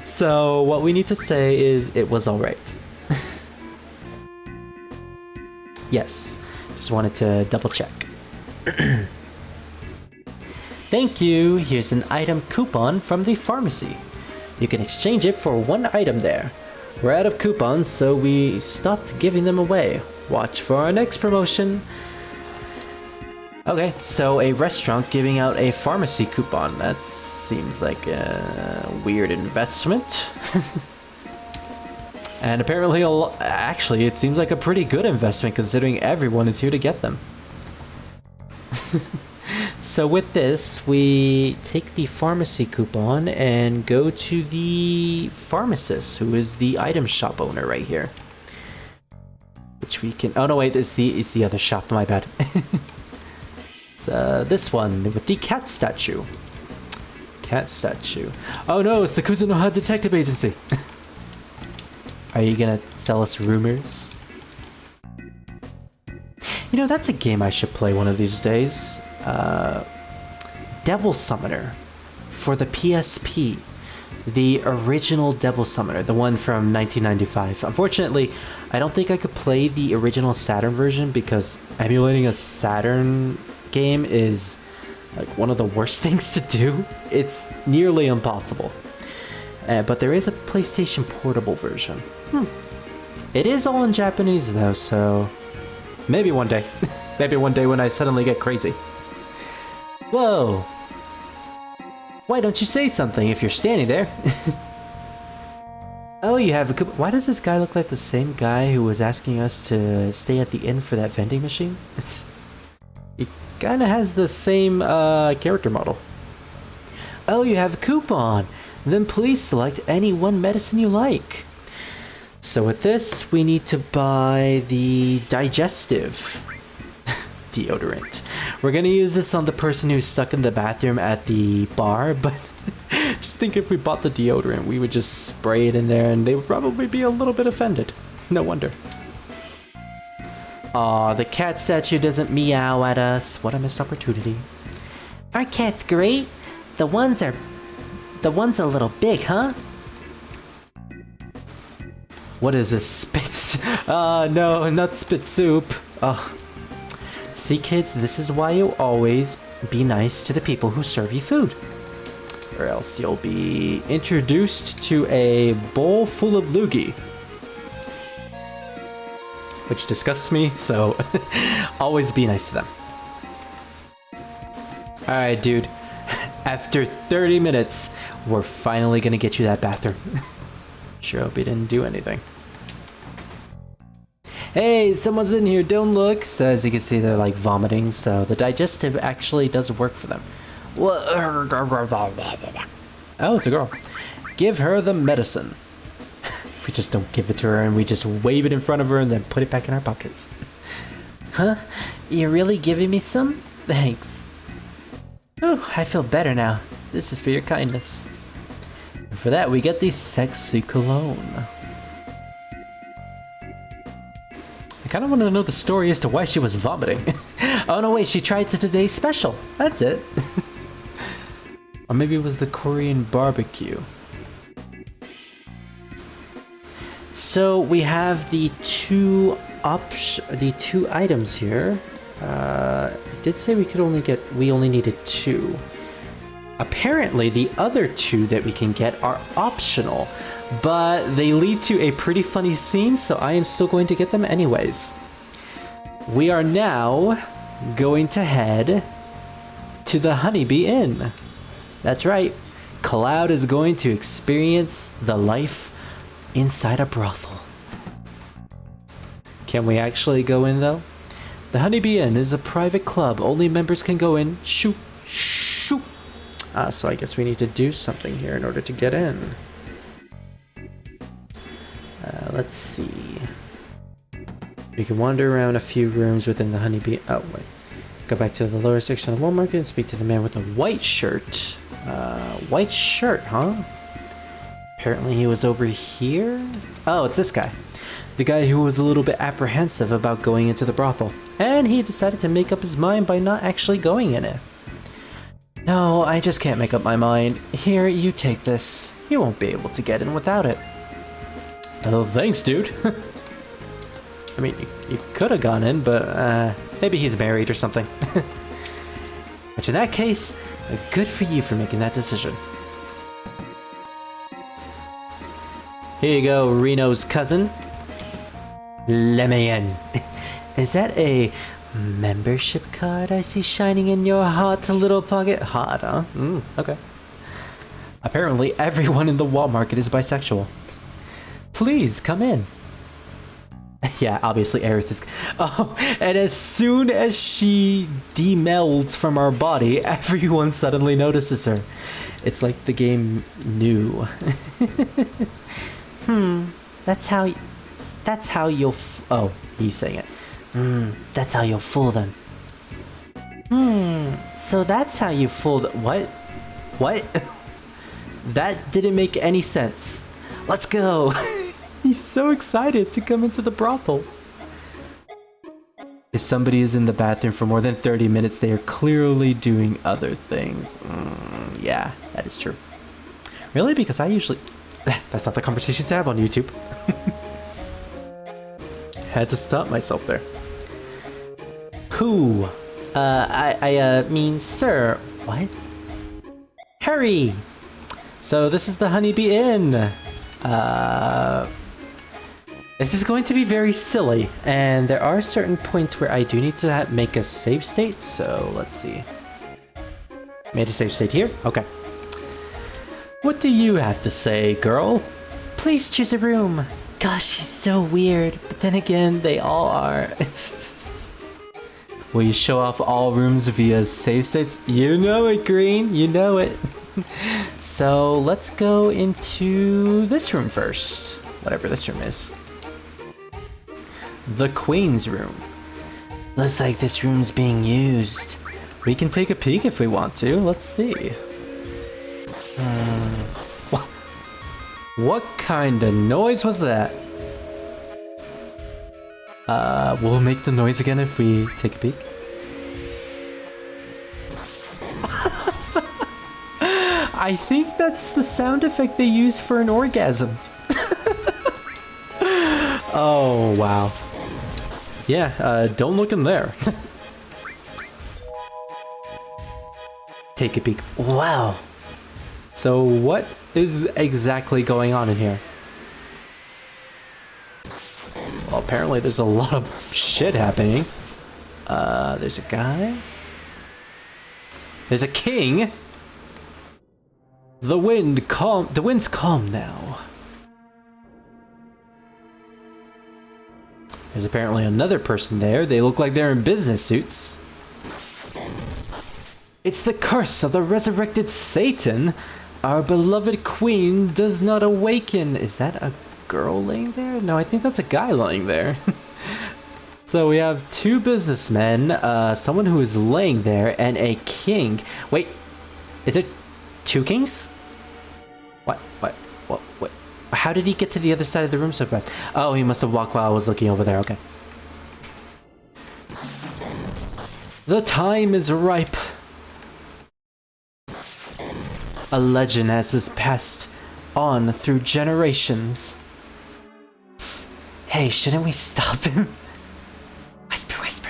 So what we need to say is it was alright. Yes. Just wanted to double check. Thank you. Here's an item coupon from the pharmacy. You can exchange it for one item there. We're out of coupons, so we stopped giving them away. Watch for our next promotion. Okay, so a restaurant giving out a pharmacy coupon. That seems like a weird investment. And apparently, actually, it seems like a pretty good investment considering everyone is here to get them. So with this, we take the pharmacy coupon and go to the pharmacist, who is the item shop owner right here. Which we can... Oh no, wait, it's the other shop, my bad. It's this one, with the cat statue. Cat statue. Oh no, it's the Kuzunoha Detective Agency. Are you gonna sell us rumors? You know, that's a game I should play one of these days. Devil Summoner for the PSP. The original Devil Summoner, the one from 1995. Unfortunately, I don't think I could play the original Saturn version because emulating a Saturn game is like one of the worst things to do. It's nearly impossible. But there is a PlayStation Portable version. It is all in Japanese though, so maybe one day. Maybe one day when I suddenly get crazy. Whoa! Why don't you say something if you're standing there? Oh, you have a coupon. Why does this guy look like the same guy who was asking us to stay at the inn for that vending machine? He kinda has the same character model. Oh, you have a coupon! Then please select any one medicine you like. So with this, we need to buy the digestive deodorant. We're gonna use this on the person who's stuck in the bathroom at the bar, but just think if we bought the deodorant, we would just spray it in there and they would probably be a little bit offended. No wonder. Aw, the cat statue doesn't meow at us. What a missed opportunity. Our cat's great. The one's a little big, huh? What is this? Spit? No, not spit soup. Ugh. See, kids, this is why you always be nice to the people who serve you food. Or else you'll be introduced to a bowl full of loogie. Which disgusts me, so always be nice to them. Alright, dude. After 30 minutes, we're finally gonna get you that bathroom. Sure hope he didn't do anything. Hey, someone's in here, don't look! So as you can see, they're like vomiting, so the digestive actually does work for them. Oh, it's a girl. Give her the medicine. We just don't give it to her and we just wave it in front of her and then put it back in our pockets. Huh? You're really giving me some? Thanks. Oh, I feel better now. This is for your kindness. And for that, we get the sexy cologne. I kind of want to know the story as to why she was vomiting. Oh no, wait, she tried today's special. That's it. Or maybe it was the Korean barbecue. So we have the two items here. It did say we only needed 2. Apparently the other 2 that we can get are optional, but they lead to a pretty funny scene, so I am still going to get them anyways. We are now going to head to the Honeybee Inn. That's right, Cloud is going to experience the life inside a brothel. Can we actually go in though? The Honeybee Inn is a private club. Only members can go in. Shoot, shoot. So I guess we need to do something here in order to get in. Let's see. We can wander around a few rooms within the Honeybee. Oh wait. Go back to the lower section of the wall market and speak to the man with the white shirt. White shirt, huh? Apparently he was over here? Oh, it's this guy. The guy who was a little bit apprehensive about going into the brothel. And he decided to make up his mind by not actually going in it. No, I just can't make up my mind. Here, you take this. You won't be able to get in without it. Oh, thanks, dude. I mean, you could have gone in, but maybe he's married or something. Which in that case, good for you for making that decision. Here you go, Reno's cousin. Let me in. Is that a Membership card I see shining in your hot little pocket. Hot, huh? Okay. Apparently everyone in the wall market is bisexual. Please, come in. Yeah, obviously Aerith is... Oh, and as soon as she demelds from our body, everyone suddenly notices her. It's like the game knew. That's how you'll... Oh, he's saying it. That's how you'll fool them. So that's how you fool them. What? What? That didn't make any sense. Let's go. He's so excited to come into the brothel. If somebody is in the bathroom for more than 30 minutes, they are clearly doing other things. Yeah, that is true. Really? Because I usually... That's not the conversation to have on YouTube. Had to stop myself there. Who? I mean, sir. What? Hurry! So this is the Honeybee Inn. This is going to be very silly, and there are certain points where I do need to make a save state, so let's see. Made a save state here? Okay. What do you have to say, girl? Please choose a room. Gosh, she's so weird, but then again, they all are. Will you show off all rooms via save states? You know it, Green, you know it. So let's go into this room first, whatever this room is. The Queen's room. Looks like this room's being used. We can take a peek if we want to. Let's see. What kind of noise was that? We'll make the noise again if we take a peek. I think that's the sound effect they use for an orgasm. Oh, wow. Yeah, don't look in there. Take a peek. Wow. So what is exactly going on in here? Well, apparently there's a lot of shit happening. There's a guy. There's a king. The wind's calm now. There's apparently another person there. They look like they're in business suits. It's the curse of the resurrected Satan. Our beloved queen does not awaken. Is that a girl laying there? No, I think that's a guy lying there. So we have two businessmen, someone who is laying there, and a king. Wait, is it two kings? What? How did he get to the other side of the room so fast? Oh, he must have walked while I was looking over there. Okay. The time is ripe. A legend has been passed on through generations. Psst. Hey, shouldn't we stop him? Whisper, whisper.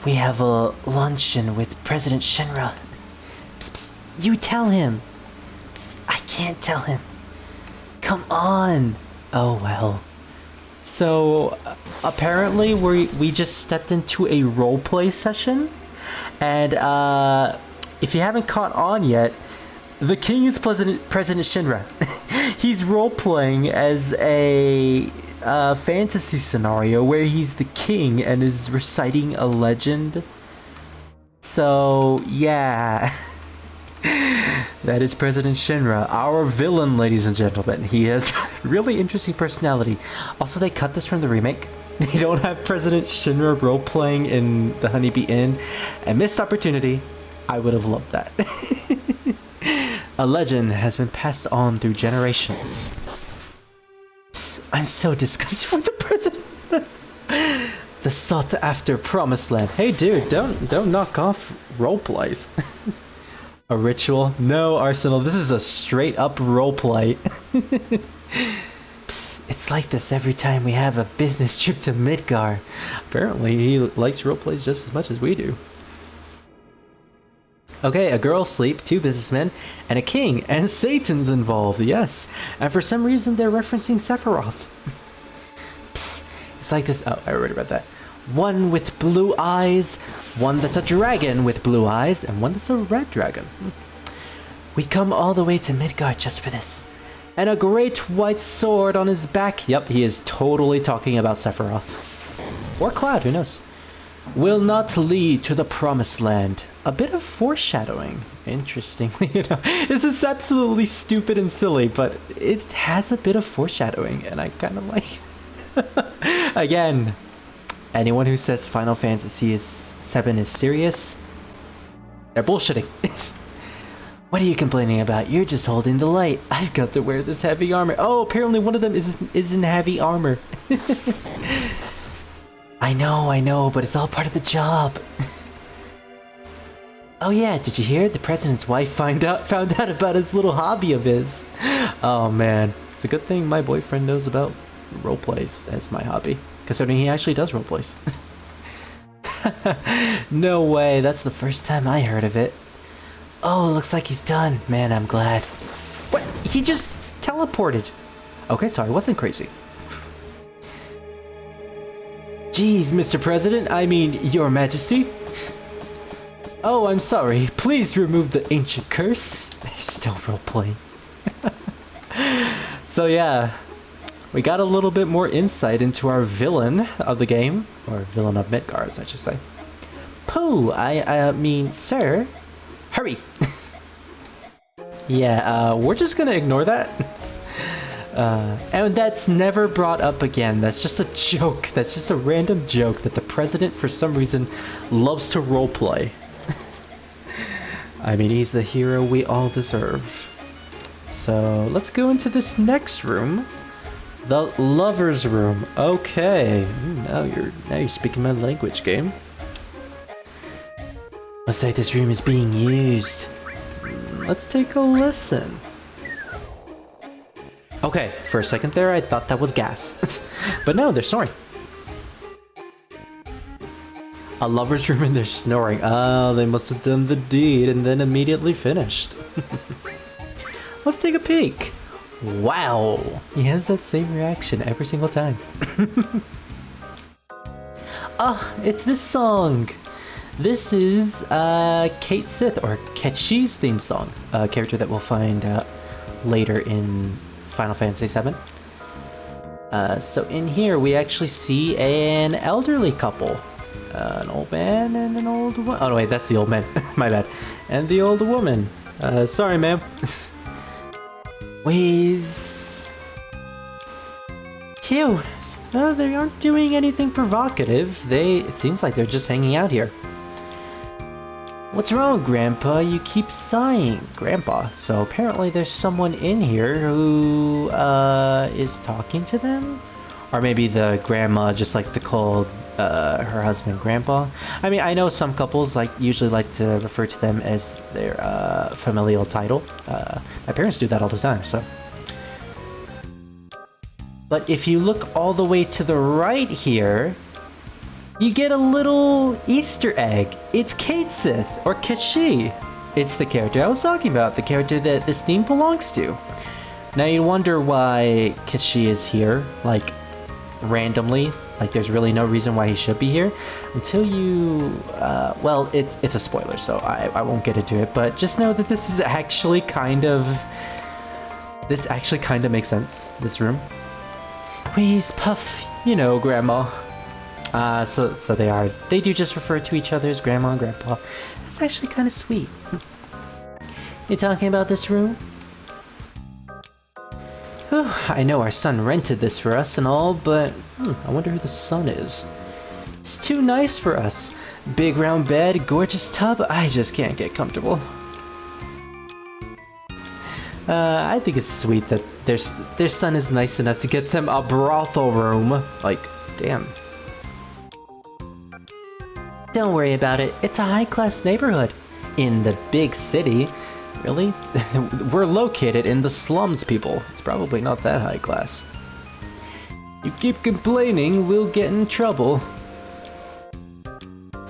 We have a luncheon with President Shinra. Psst, psst. You tell him. Psst. I can't tell him. Come on. Oh well. So apparently we just stepped into a roleplay session, and if you haven't caught on yet, the king is President Shinra. He's role-playing as a fantasy scenario where he's the king and is reciting a legend. So yeah. That is President Shinra, our villain, ladies and gentlemen. He has really interesting personality. Also, they cut this from the remake. They don't have President Shinra role-playing in the Honeybee Inn. A missed opportunity. I would have loved that. A legend has been passed on through generations. Psst, I'm so disgusted with the president. The sought-after promised land. Hey dude, don't knock off roleplays. A ritual? No, Arsenal, this is a straight up roleplay. Psst, it's like this every time we have a business trip to Midgar. Apparently he likes roleplays just as much as we do. Okay, a girl asleep, two businessmen, and a king, and Satan's involved, yes. And for some reason they're referencing Sephiroth. Psst, it's like this. Oh, I already read that. One with blue eyes, one that's a dragon with blue eyes, and one that's a red dragon. We come all the way to Midgard just for this. And a great white sword on his back. Yep, he is totally talking about Sephiroth. Or Cloud, who knows? Will not lead to the promised land. A bit of foreshadowing. Interestingly, this is absolutely stupid and silly, but it has a bit of foreshadowing, and I kind of like it. Again, anyone who says Final Fantasy VII is serious, they're bullshitting. What are you complaining about? You're just holding the light. I've got to wear this heavy armor. Oh, apparently one of them is in heavy armor. I know, but it's all part of the job. Oh yeah, did you hear? The president's wife found out about his little hobby of his. Oh man, it's a good thing my boyfriend knows about roleplays as my hobby, considering he actually does roleplays. No way, that's the first time I heard of it. Oh, looks like he's done. Man, I'm glad. What? He just teleported. Okay, sorry, I wasn't crazy. Jeez, Mr. President, I mean, Your Majesty. Oh, I'm sorry. Please remove the ancient curse. They're still roleplaying. So yeah, we got a little bit more insight into our villain of the game. Or villain of Midgard, as I should say. Pooh, I mean, sir. Hurry! Yeah, we're just gonna ignore that. And that's never brought up again. That's just a joke. That's just a random joke that the president, for some reason, loves to roleplay. I mean, he's the hero we all deserve. So, let's go into this next room. The lover's room. Okay. Now you're speaking my language, game. Looks like this room is being used. Let's take a listen. Okay, for a second there I thought that was gas. But no, they're snoring. A lover's room and they're snoring. Oh, they must have done the deed and then immediately finished. Let's take a peek. Wow, he has that same reaction every single time. Ah, it's this song. This is Kate Sith, or Ketchi's theme song, a character that we'll find out later in Final Fantasy VII. So in here we actually see an elderly couple. An old man and an old woman. Oh no, wait, that's the old man. My bad. And the old woman. Sorry, ma'am. Wheeze. Phew. No, they aren't doing anything provocative. It seems like they're just hanging out here. What's wrong, Grandpa? You keep sighing. Grandpa. So apparently there's someone in here who is talking to them? Or maybe the grandma just likes to call her husband Grandpa. I mean, I know some couples usually like to refer to them as their familial title. My parents do that all the time, so. But if you look all the way to the right here, you get a little Easter egg. It's Kate Sith, or Ketchi. It's the character I was talking about, the character that this theme belongs to. Now you wonder why Ketchi is here, randomly. There's really no reason why he should be here until you, well, it's a spoiler, so I won't get into it, but just know that this actually kind of makes sense, this room. Wheeze, puff, Grandma. So they do just refer to each other as Grandma and Grandpa. That's actually kind of sweet. You talking about this room? I know our son rented this for us and all, but I wonder who the son is. It's too nice for us. Big round bed, gorgeous tub, I just can't get comfortable. I think it's sweet that their son is nice enough to get them a brothel room. Damn. Don't worry about it, it's a high-class neighborhood. In the big city. Really? We're located in the slums, people. It's probably not that high class. You keep complaining, we'll get in trouble.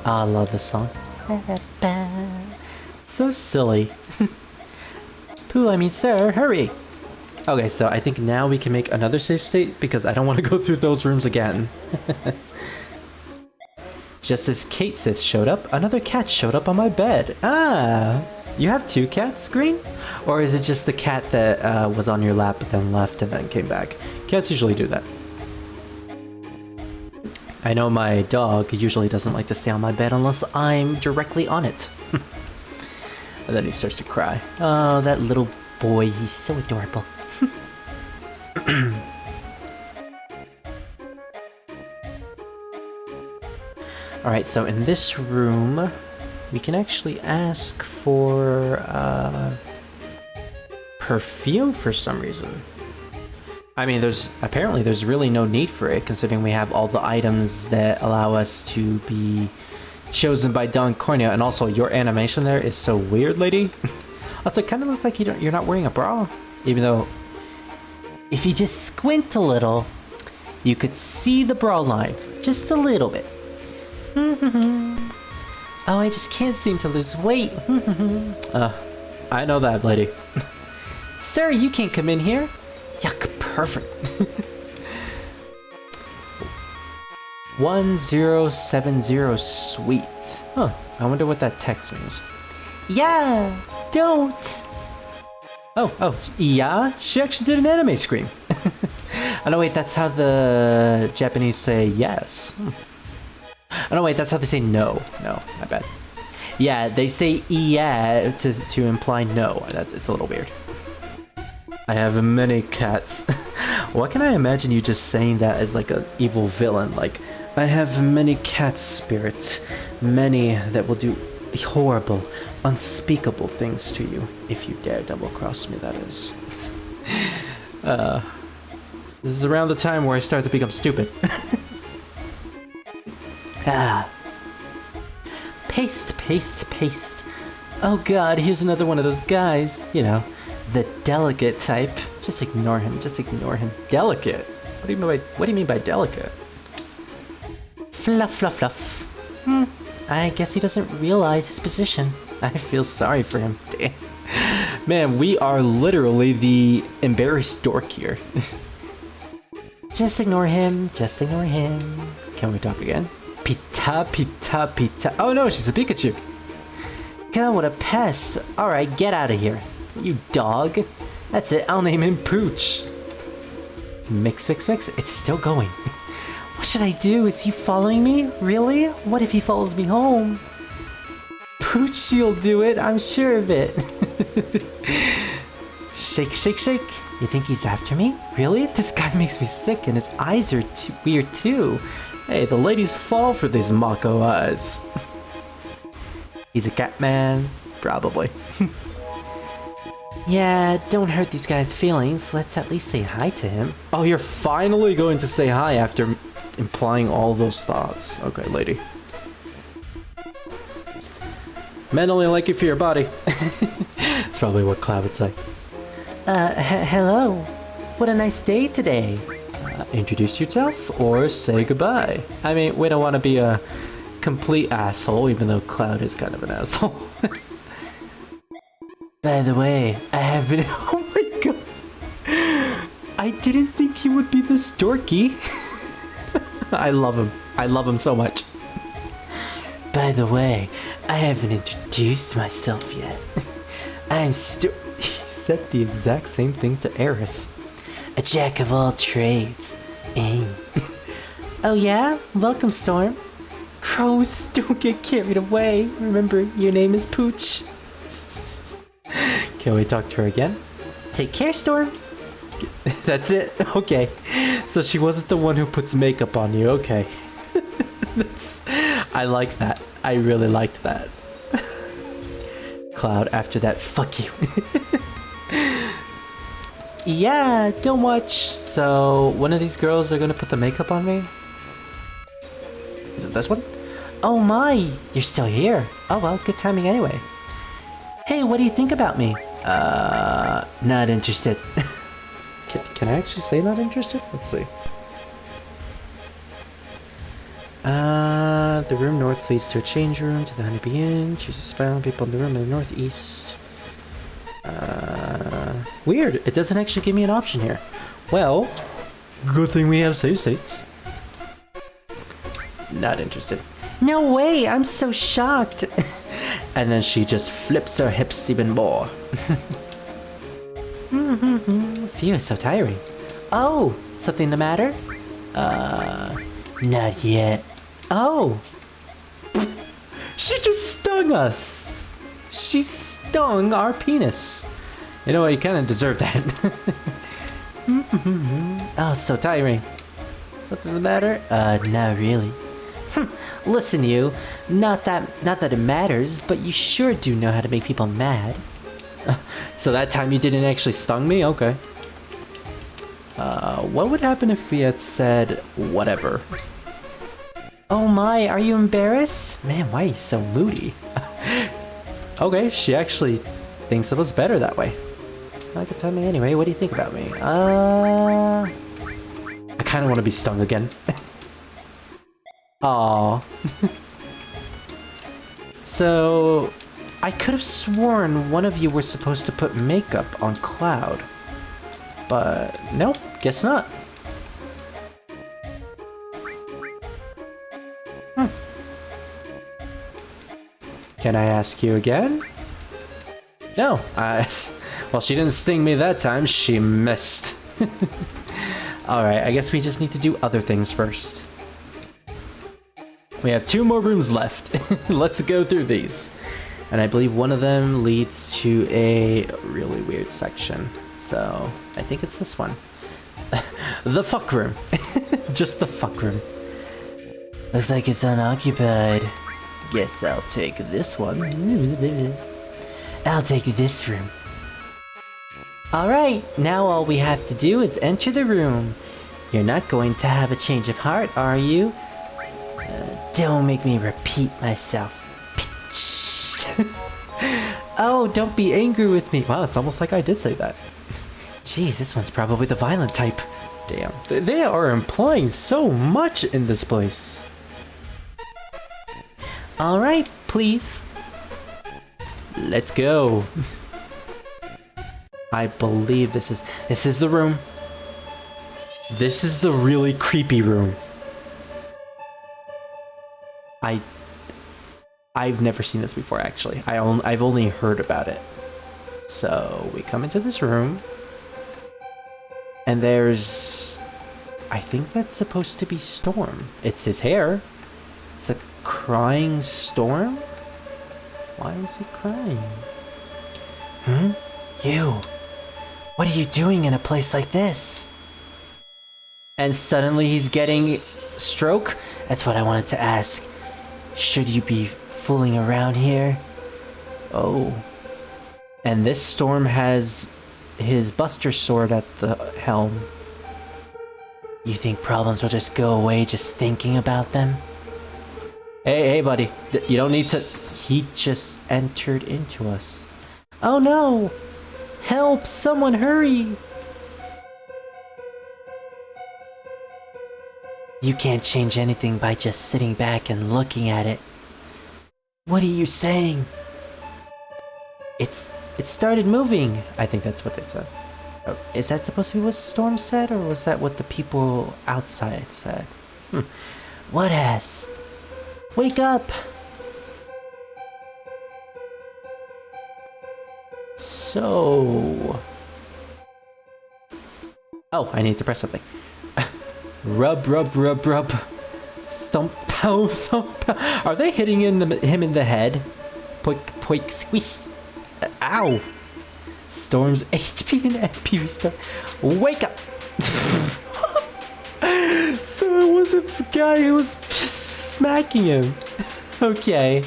I love this song. So silly. Pooh, I mean sir, hurry! Okay, so I think now we can make another save state because I don't want to go through those rooms again. Just as Kate says showed up, another cat showed up on my bed. Ah, you have two cats, Green? Or is it just the cat that was on your lap but then left and then came back? Cats usually do that. I know my dog usually doesn't like to stay on my bed unless I'm directly on it. And then he starts to cry. Oh, that little boy, he's so adorable. Alright, so in this room, we can actually ask for perfume for some reason. I mean, apparently there's really no need for it, considering we have all the items that allow us to be chosen by Don Cornea, and also your animation there is so weird, lady. Also, it kind of looks like you're not wearing a bra, even though if you just squint a little, you could see the bra line just a little bit. Oh, I just can't seem to lose weight. I know that, lady. Sir, you can't come in here. Yuck, perfect. 1070 sweet. Huh, I wonder what that text means. Yeah, don't. Oh, yeah? She actually did an anime scream. Oh no, wait, that's how the Japanese say yes. Oh no, wait, that's how they say no. No, my bad. Yeah, they say yeah to imply no. It's a little weird. I have many cats. Why can I imagine you just saying that as like an evil villain? Like, I have many cat spirits. Many that will do horrible, unspeakable things to you. If you dare double cross me, that is. This is around the time where I start to become stupid. Paste, paste, paste. Oh god, here's another one of those guys. You know, the delicate type. Just ignore him, just ignore him. Delicate? What do you mean by delicate? Fluff, fluff, fluff. I guess he doesn't realize his position. I feel sorry for him. Damn. Man, we are literally the embarrassed dork here. Just ignore him, just ignore him. Can we talk again? Pita, pita, pita. Oh no, she's a Pikachu. God, what a pest. Alright, get out of here. You dog. That's it, I'll name him Pooch. Mix, mix, mix. It's still going. What should I do? Is he following me? Really? What if he follows me home? Pooch, you'll do it. I'm sure of it. Shake, shake, shake. You think he's after me? Really? This guy makes me sick and his eyes are weird too. Hey, the ladies fall for these Mako eyes. He's a cat man? Probably. Yeah, don't hurt these guys' feelings. Let's at least say hi to him. Oh, you're finally going to say hi after implying all those thoughts. Okay, lady. Men only like you for your body. That's probably what Cloud would say. Hello. What a nice day today. Introduce yourself or say goodbye. I mean, we don't want to be a complete asshole, even though Cloud is kind of an asshole. By the way, I have been... Oh my god. I didn't think he would be this dorky. I love him. I love him so much. By the way, I haven't introduced myself yet. I'm He said the exact same thing to Aerith. A jack of all trades. Oh yeah? Welcome, Storm. Crows, don't get carried away. Remember, your name is Pooch. Can we talk to her again? Take care, Storm. That's it? Okay. So she wasn't the one who puts makeup on you. Okay. I like that. I really liked that. Cloud, after that, fuck you. Yeah, don't watch. So, one of these girls are gonna put the makeup on me? Is it this one? Oh my, you're still here. Oh well, good timing anyway. Hey, what do you think about me? Not interested. Can I actually say not interested? Let's see. The room north leads to a change room to the Honeybee Inn. Chooses found people in the room in the northeast. Weird. It doesn't actually give me an option here. Well, good thing we have save states. Not interested. No way, I'm so shocked. And then she just flips her hips even more. Phew, it's so tiring. Oh, something the matter? Not yet. Oh! She just stung us! She stung our penis. You know what, you kinda deserve that. Oh, so tiring. Something the matter? Not really. Listen, you. Not that it matters, but you sure do know how to make people mad. So that time you didn't actually stung me? Okay. What would happen if we had said whatever? Oh my, are you embarrassed? Man, why are you so moody? Okay, she actually thinks it was better that way. I can tell me anyway, what do you think about me? I kinda wanna be stung again. Aww. So, I could have sworn one of you were supposed to put makeup on Cloud. But, nope, guess not. Can I ask you again? No, well, she didn't sting me that time, she missed. Alright, I guess we just need to do other things first. We have 2 more rooms left. Let's go through these. And I believe one of them leads to a really weird section. So, I think it's this one. The fuck room. Just the fuck room. Looks like it's unoccupied. Guess I'll take this one. I'll take this room. Alright, now all we have to do is enter the room. You're not going to have a change of heart, are you? Don't make me repeat myself. Oh, don't be angry with me. Wow, it's almost like I did say that. Jeez, this one's probably the violent type. Damn, they are implying so much in this place. Alright, please. Let's go. I believe this is the room. This is the really creepy room. I've never seen this before, actually. I've only heard about it. So we come into this room, and there's, I think that's supposed to be Storm. It's his hair. It's a crying Storm. Why is he crying? You. What are you doing in a place like this? And suddenly he's getting stroke? That's what I wanted to ask. Should you be fooling around here? Oh. And this Storm has his Buster Sword at the helm. You think problems will just go away just thinking about them? Hey buddy, you don't need to... He just entered into us. Oh no! Help! Someone hurry! You can't change anything by just sitting back and looking at it. What are you saying? It started moving. I think that's what they said. Oh, is that supposed to be what Storm said, or was that what the people outside said? What has? Wake up! So... Oh, I need to press something. Rub, rub, rub, rub. Thump, pow, thump, pow. Are they hitting him in the head? Poik, poik, squeeze. Ow! Storm's HP and MP restore. Wake up! So it was a guy who was just smacking him. Okay.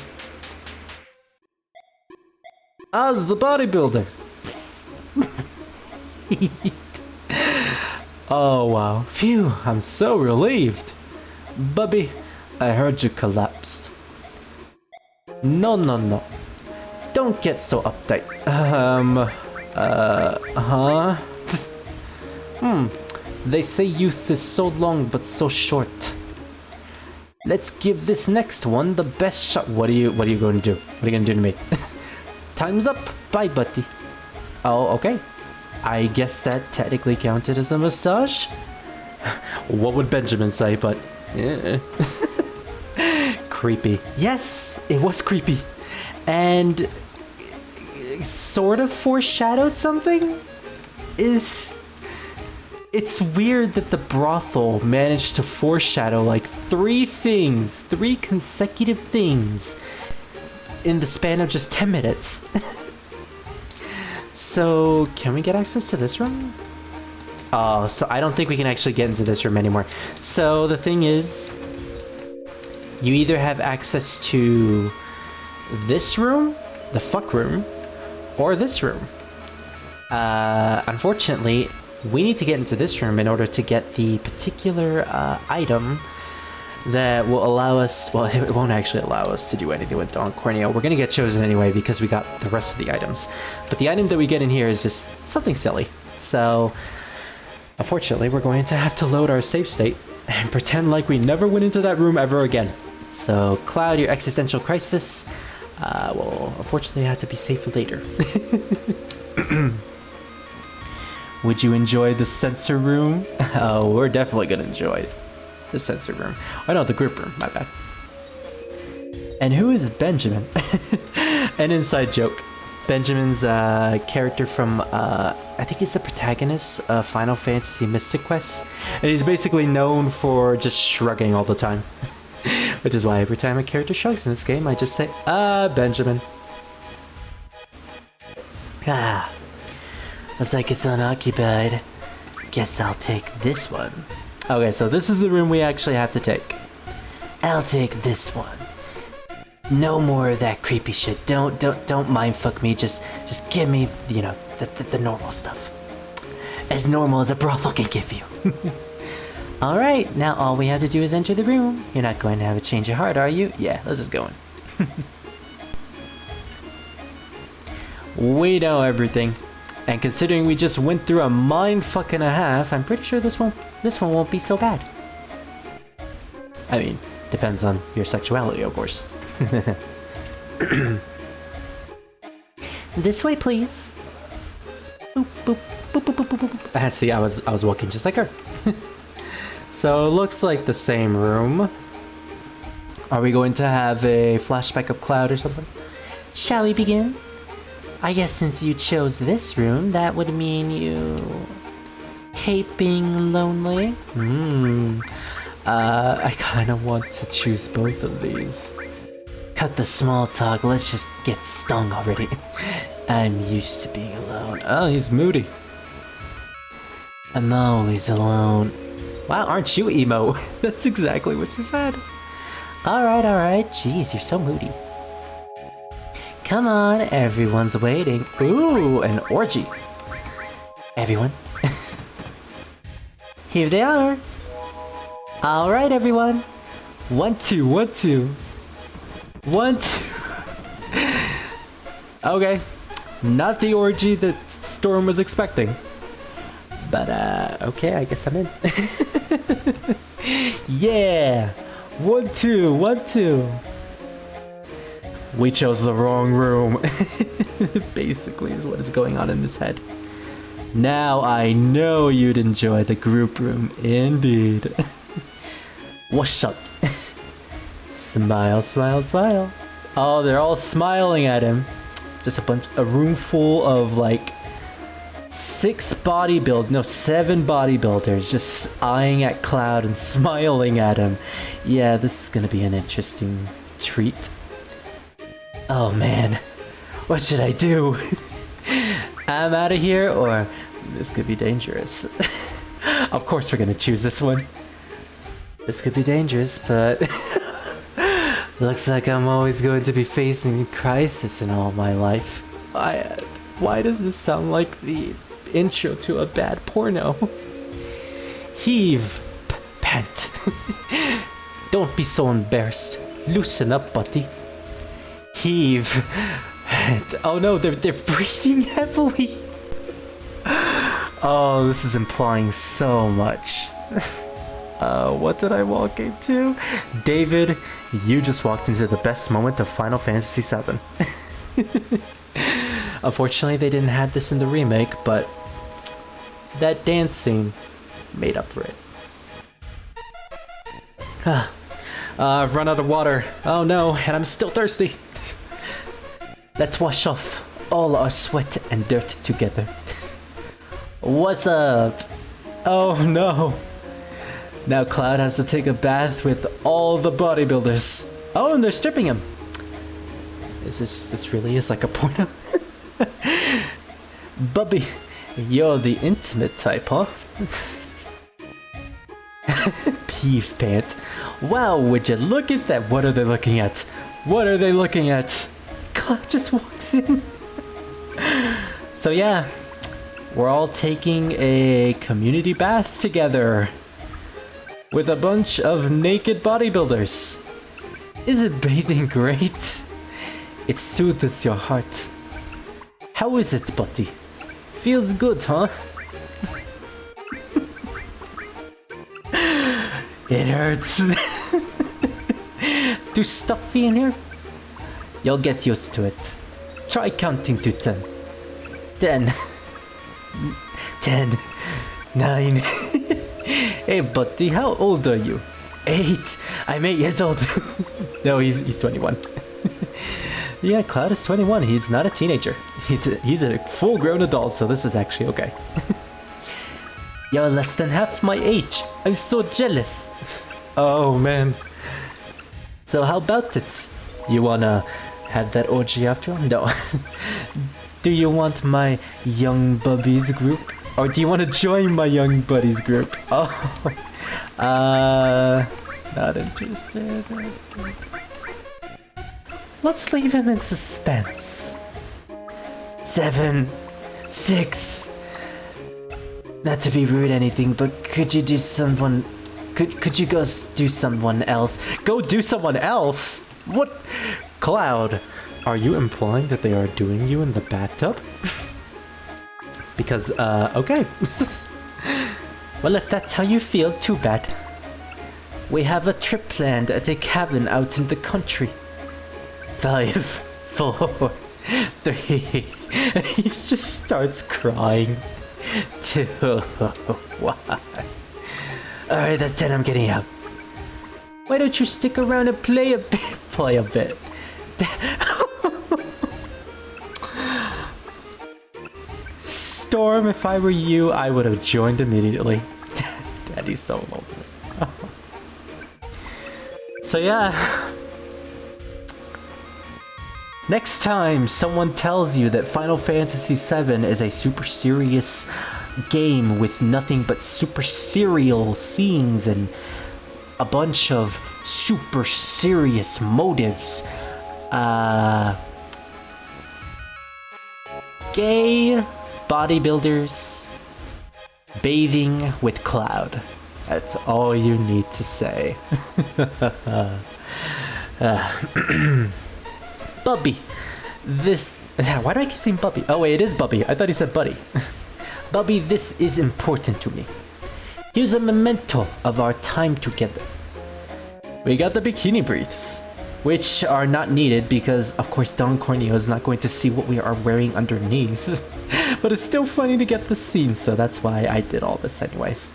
Oz the bodybuilder. Oh wow. Phew, I'm so relieved. Bubby, I heard you collapsed. No. Don't get so uptight. They say youth is so long but so short. Let's give this next one the best shot. What are you going to do? What are you going to do to me? Time's up. Bye, buddy. Oh, okay. I guess that technically counted as a massage. What would Benjamin say, but yeah. creepy. Yes, it was creepy. And sort of foreshadowed something. It's weird that the brothel managed to foreshadow like three consecutive things in the span of just 10 minutes. So, can we get access to this room? Oh, so I don't think we can actually get into this room anymore. So the thing is, you either have access to this room, the fuck room, or this room. Unfortunately, we need to get into this room in order to get the particular item that will allow us, well, it won't actually allow us to do anything with Don Corneo. We're gonna get chosen anyway because we got the rest of the items. But the item that we get in here is just something silly. So, unfortunately, we're going to have to load our save state and pretend like we never went into that room ever again. So, Cloud, your existential crisis will unfortunately have to be saved for later. Would you enjoy the sensor room? Oh, we're definitely gonna enjoy the sensor room. Oh no, the group room, my bad. And who is Benjamin? An inside joke. Benjamin's character from, I think he's the protagonist of Final Fantasy Mystic Quest. And he's basically known for just shrugging all the time. Which is why every time a character shrugs in this game, I just say, Benjamin. Ah. Looks like it's unoccupied. Guess I'll take this one. Okay, so this is the room we actually have to take. I'll take this one. No more of that creepy shit. Don't mindfuck me. Just give me, you know, the normal stuff. As normal as a brothel can give you. Alright, now all we have to do is enter the room. You're not going to have a change of heart, are you? Yeah, let's just go in. We know everything. And considering we just went through a mindfuck and a half, I'm pretty sure this one won't be so bad. I mean, depends on your sexuality, of course. This way, please. Boop, boop, boop, boop, boop, boop, boop. See, I was walking just like her. So it looks like the same room. Are we going to have a flashback of Cloud or something? Shall we begin? I guess since you chose this room, that would mean you hate being lonely. I kinda want to choose both of these. Cut the small talk, let's just get stung already. I'm used to being alone. Oh, he's moody. I'm always alone. Wow, aren't you emo? That's exactly what she said. Alright, jeez, you're so moody. Come on, everyone's waiting. Ooh, an orgy. Everyone. Here they are. Alright, everyone. 1, 2, 1, 2. 1, 2. Okay. Not the orgy that Storm was expecting. But, okay, I guess I'm in. Yeah. 1, 2, 1, 2. We chose the wrong room. Basically is what is going on in his head. Now I know you'd enjoy the group room. Indeed. What's up? Smile, smile, smile. Oh, they're all smiling at him. Just a room full of like 7 bodybuilders just eyeing at Cloud and smiling at him. Yeah, this is gonna be an interesting treat. Oh man, what should I do? I'm out of here, or this could be dangerous. Of course we're gonna choose this one. This could be dangerous, but looks like I'm always going to be facing crisis in all my life. Why does this sound like the intro to a bad porno? Heave, pant. Don't be so embarrassed. Loosen up, buddy. Heave. Oh no, they're breathing heavily. Oh, this is implying so much. What did I walk into? David, you just walked into the best moment of Final Fantasy VII. Unfortunately, they didn't have this in the remake, but that dance scene made up for it. I've run out of water. Oh no, and I'm still thirsty. Let's wash off all our sweat and dirt together. What's up? Oh no. Now Cloud has to take a bath with all the bodybuilders. Oh, and they're stripping him. This really is like a porno? Bubby, you're the intimate type, huh? Peeve pant. Wow, would you look at that? What are they looking at? What are they looking at? God just walks in. So yeah, we're all taking a community bath together with a bunch of naked bodybuilders. Isn't bathing great? It soothes your heart. How is it, buddy? Feels good, huh? It hurts. Too stuffy in here? You'll get used to it. Try counting to 10. 10. 10. 9. Hey buddy, how old are you? 8. I'm 8 years old. No, he's 21. Yeah, Cloud is 21. He's not a teenager. He's a full-grown adult, so this is actually okay. You're less than half my age. I'm so jealous. Oh man. So how about it? You wanna have that orgy after all? No. Do you want my young bubbies group? Or do you want to join my young buddies group? Oh. Not interested. Let's leave him in suspense. 7. 6. Not to be rude or anything, but could you do someone... Could you go do someone else? Go do someone else? What? Cloud, are you implying that they are doing you in the bathtub? Because, okay. Well, if that's how you feel, too bad. We have a trip planned at a cabin out in the country. 5, 4, 3. He just starts crying. 2, 1. Alright, that's 10. I'm getting out. Why don't you stick around and play a bit? Play a bit. Storm, if I were you, I would have joined immediately. Daddy's so lonely. So yeah. Next time someone tells you that Final Fantasy VII is a super serious game with nothing but super serial scenes and a bunch of super serious motives, gay bodybuilders bathing with Cloud. That's all you need to say. Bubby, this... Why do I keep saying Bubby? Oh wait, it is Bubby. I thought he said Buddy. Bubby, this is important to me. Here's a memento of our time together. We got the bikini briefs, which are not needed because, of course, Don Corneo is not going to see what we are wearing underneath. But it's still funny to get the scene, so that's why I did all this anyways.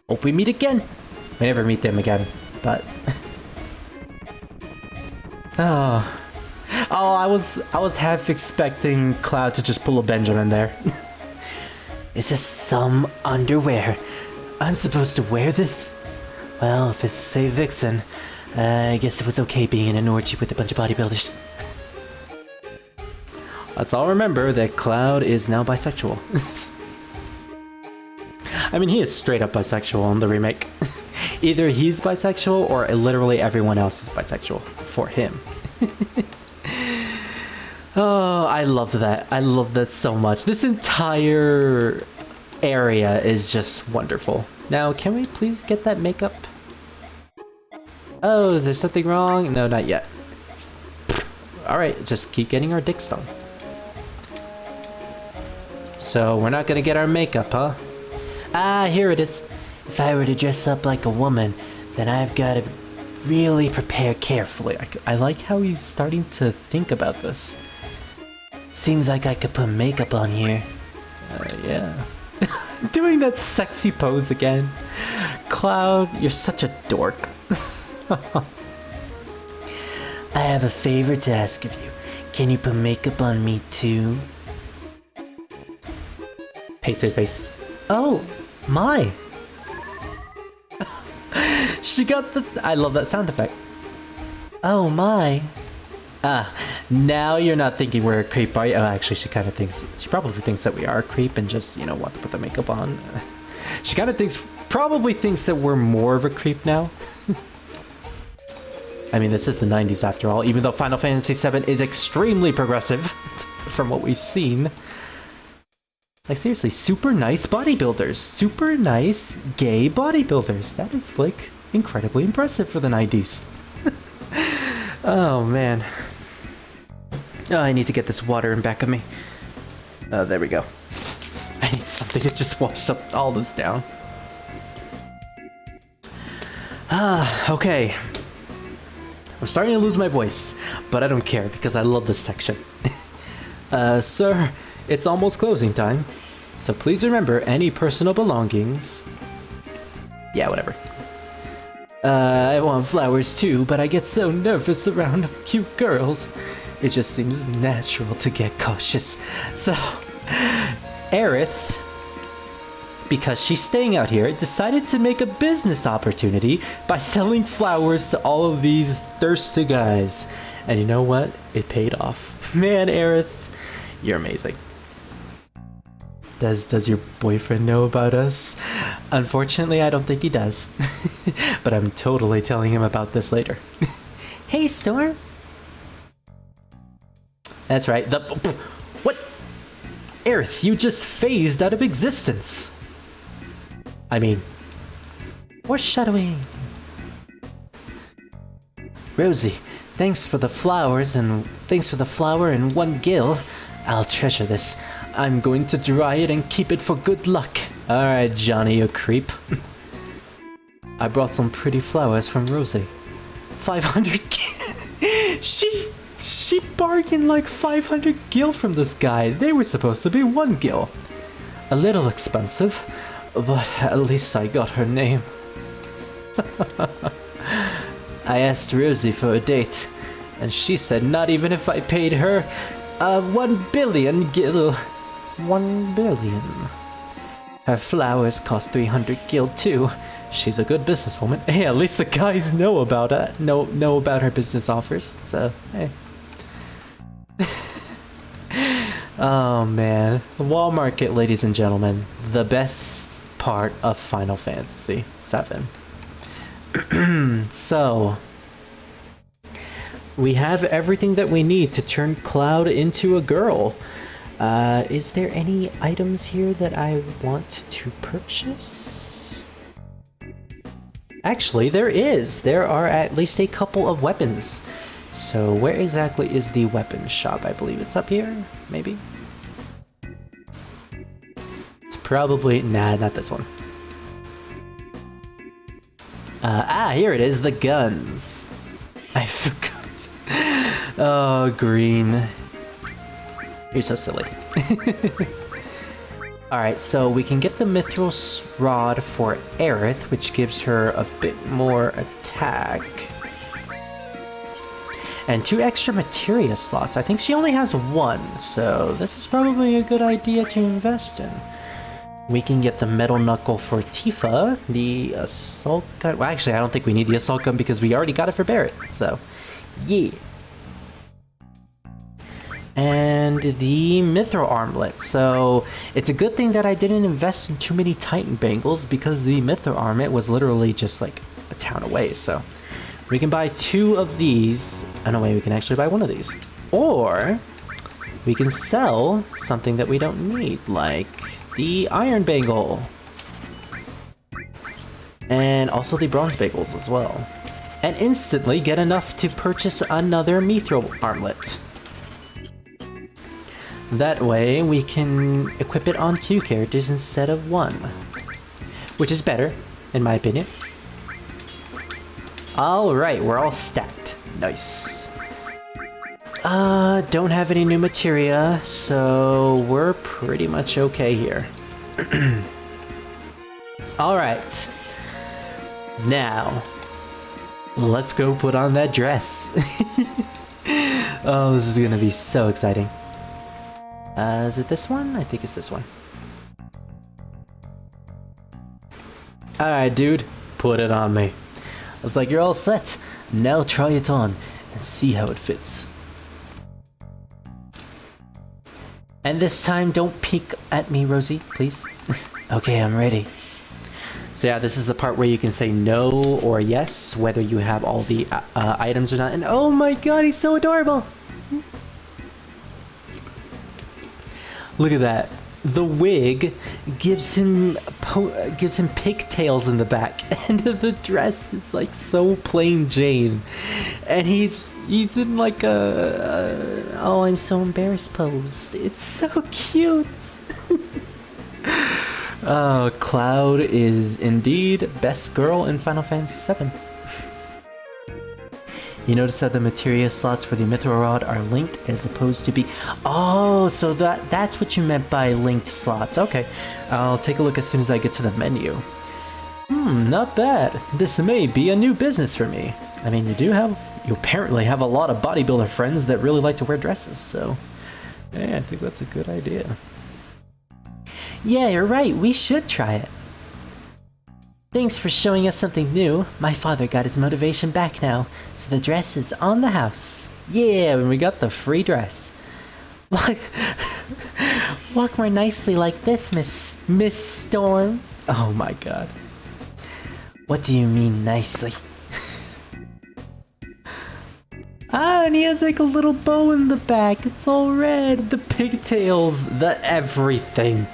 Hope we meet again. We never meet them again, but... Oh, I was half expecting Cloud to just pull a Benjamin there. Is this some underwear? I'm supposed to wear this? Well, if it's to save Vixen, I guess it was okay being in an orgy with a bunch of bodybuilders. Let's all remember that Cloud is now bisexual. I mean, he is straight up bisexual in the remake. Either he's bisexual or literally everyone else is bisexual for him. Oh, I love that. I love that so much. This entire area is just wonderful. Now, can we please get that makeup? Oh, is there something wrong? No, not yet. Alright, just keep getting our dicks done. So, we're not gonna get our makeup, huh? Ah, here it is. If I were to dress up like a woman, then I've gotta really prepare carefully. I like how he's starting to think about this. Seems like I could put makeup on here. Yeah. Doing that sexy pose again. Cloud, you're such a dork. I have a favor to ask of you. Can you put makeup on me too? Pasted face. Oh, my. She got the... I love that sound effect. Oh, my. Ah, now you're not thinking we're a creep, are you? Oh, actually, she kind of thinks... She probably thinks that we are a creep and just, you know, want to put the makeup on. She kind of thinks... Probably thinks that we're more of a creep now. I mean, this is the 90s after all, even though Final Fantasy VII is extremely progressive from what we've seen. Like, seriously, super nice bodybuilders. Super nice gay bodybuilders. That is, like, incredibly impressive for the 90s. Oh, man. Oh, I need to get this water in back of me. Oh, there we go. I need something to just wash up all this down. Ah, okay. I'm starting to lose my voice, but I don't care because I love this section. Sir, it's almost closing time, so please remember any personal belongings. Yeah, whatever. I want flowers too, but I get so nervous around cute girls. It just seems natural to get cautious. So, Aerith, because she's staying out here, decided to make a business opportunity by selling flowers to all of these thirsty guys. And you know what? It paid off. Man, Aerith, you're amazing. Does your boyfriend know about us? Unfortunately, I don't think he does. But I'm totally telling him about this later. Hey, Storm. That's right. What? Aerith, you just phased out of existence. I mean, foreshadowing. Rosie, thanks for the flowers and thanks for the flower and 1 gil. I'll treasure this. I'm going to dry it and keep it for good luck. Alright, Johnny, you creep. I brought some pretty flowers from Rosie. 500 gil. She bargained like 500 gil from this guy. They were supposed to be 1 gil. A little expensive, but at least I got her name. I asked Rosie for a date, and she said not even if I paid her 1 billion gil. 1 billion. Her flowers cost 300 gil too. She's a good businesswoman. Hey, at least the guys know about it. Know about her business offers. So hey. Oh man, the wall market, ladies and gentlemen, the best part of Final Fantasy VII. So we have everything that we need to turn Cloud into a girl. Is there any items here that I want to purchase? Actually, there is. There are at least a couple of weapons. So where exactly is the weapon shop? I believe it's up here, maybe? It's probably... Nah, not this one. Here it is, the guns. I forgot. Oh, green. You're so silly. Alright, so we can get the Mithril Rod for Aerith, which gives her a bit more attack. And 2 extra materia slots. I think she only has 1, so this is probably a good idea to invest in. We can get the Metal Knuckle for Tifa, the Assault Gun. Well, actually, I don't think we need the Assault Gun because we already got it for Barret, so yeah. And the Mithril Armlet. So it's a good thing that I didn't invest in too many Titan Bangles because the Mithril Armlet was literally just like a town away, so... We can buy 2 of these. Oh no, wait, we can actually buy 1 of these. Or we can sell something that we don't need, like the Iron Bangle. And also the Bronze Bangles as well. And instantly get enough to purchase another Mithril Armlet. That way we can equip it on 2 characters instead of 1. Which is better, in my opinion. Alright, we're all stacked. Nice. Don't have any new materia, so we're pretty much okay here. Alright. Now, Let's go put on that dress. Oh, this is gonna be so exciting. Is it this one? I think it's this one. Alright, dude, put it on me. I was like, you're all set. Now try it on and see how it fits. And this time, don't peek at me, Rosie, please. Okay, I'm ready. So yeah, this is the part where you can say no or yes, whether you have all the items or not. And oh my god, he's so adorable! Look at that. The wig gives him pigtails in the back, and the dress is like so plain Jane. And he's in like a oh, I'm so embarrassed pose. It's so cute. Cloud is indeed best girl in Final Fantasy VII. You notice that the materia slots for the mithril rod are linked as opposed to be... Oh, so that's what you meant by linked slots. Okay, I'll take a look as soon as I get to the menu. Not bad. This may be a new business for me. I mean, you apparently have a lot of bodybuilder friends that really like to wear dresses, so... Yeah, I think that's a good idea. Yeah, you're right. We should try it. Thanks for showing us something new. My father got his motivation back now, so the dress is on the house. Yeah, and we got the free dress. Walk more nicely like this, Miss Storm. Oh my god. What do you mean nicely? And he has like a little bow in the back. It's all red. The pigtails, the everything.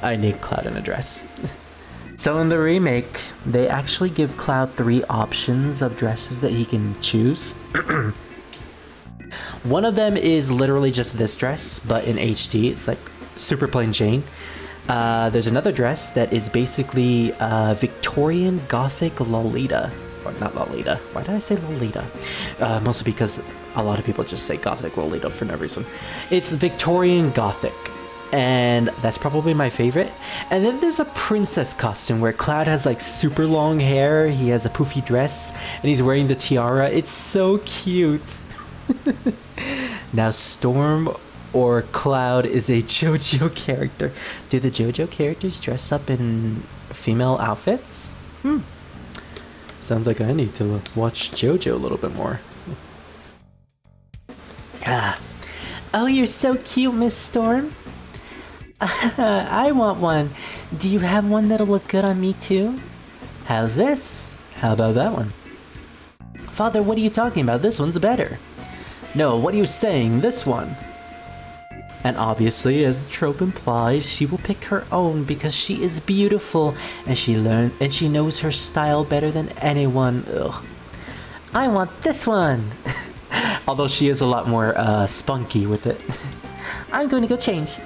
I need Cloud in a dress. So in the remake, they actually give Cloud 3 options of dresses that he can choose. One of them is literally just this dress, but in HD. It's like super plain Jane. There's another dress that is basically Victorian Gothic Lolita. Or not Lolita. Why did I say Lolita? Mostly because a lot of people just say Gothic Lolita for no reason. It's Victorian Gothic. And that's probably my favorite. And then there's a princess costume where Cloud has like super long hair, he has a poofy dress, and he's wearing the tiara. It's so cute. Now Storm or Cloud is a JoJo character. Do the JoJo characters dress up in female outfits? Sounds like I need to watch JoJo a little bit more. Oh, you're so cute, Miss Storm. I want one. Do you have one that'll look good on me too? How's this? How about that one? Father, what are you talking about? This one's better. No, what are you saying? This one. And obviously, as the trope implies, she will pick her own because she is beautiful and she knows her style better than anyone. Ugh. I want this one. Although she is a lot more spunky with it. I'm going to go change.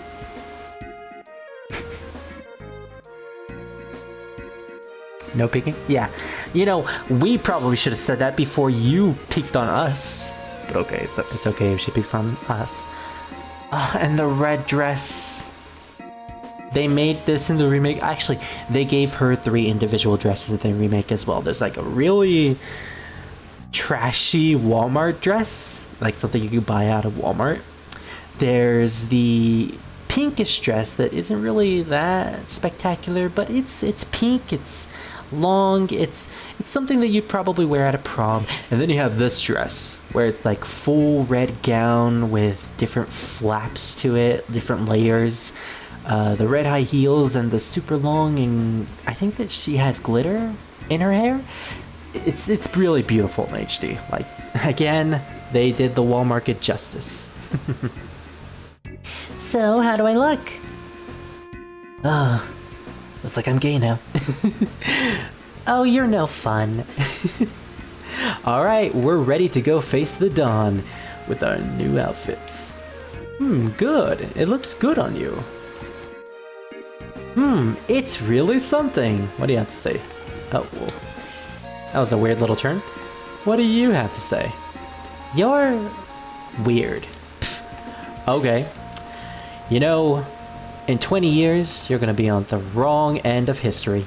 No peeking? Yeah. You know, we probably should have said that before you peeked on us. But okay, it's okay if she peeks on us. And the red dress. They made this in the remake. Actually, they gave her 3 individual dresses in the remake as well. There's like a really trashy Walmart dress. Like something you could buy out of Walmart. There's the pinkish dress that isn't really that spectacular. But it's pink, it's long, it's something that you'd probably wear at a prom. And then you have this dress where it's like full red gown with different flaps to it, different layers, the red high heels and the super long, and I think that she has glitter in her hair. It's really beautiful in HD. Like, again, they did the Walmart justice. So how do I look? Looks like I'm gay now. Oh, you're no fun. Alright, we're ready to go face the dawn with our new outfits. Good. It looks good on you. It's really something. What do you have to say? Oh, whoa. That was a weird little turn. What do you have to say? You're weird. Okay. You know, in 20 years, you're gonna be on the wrong end of history.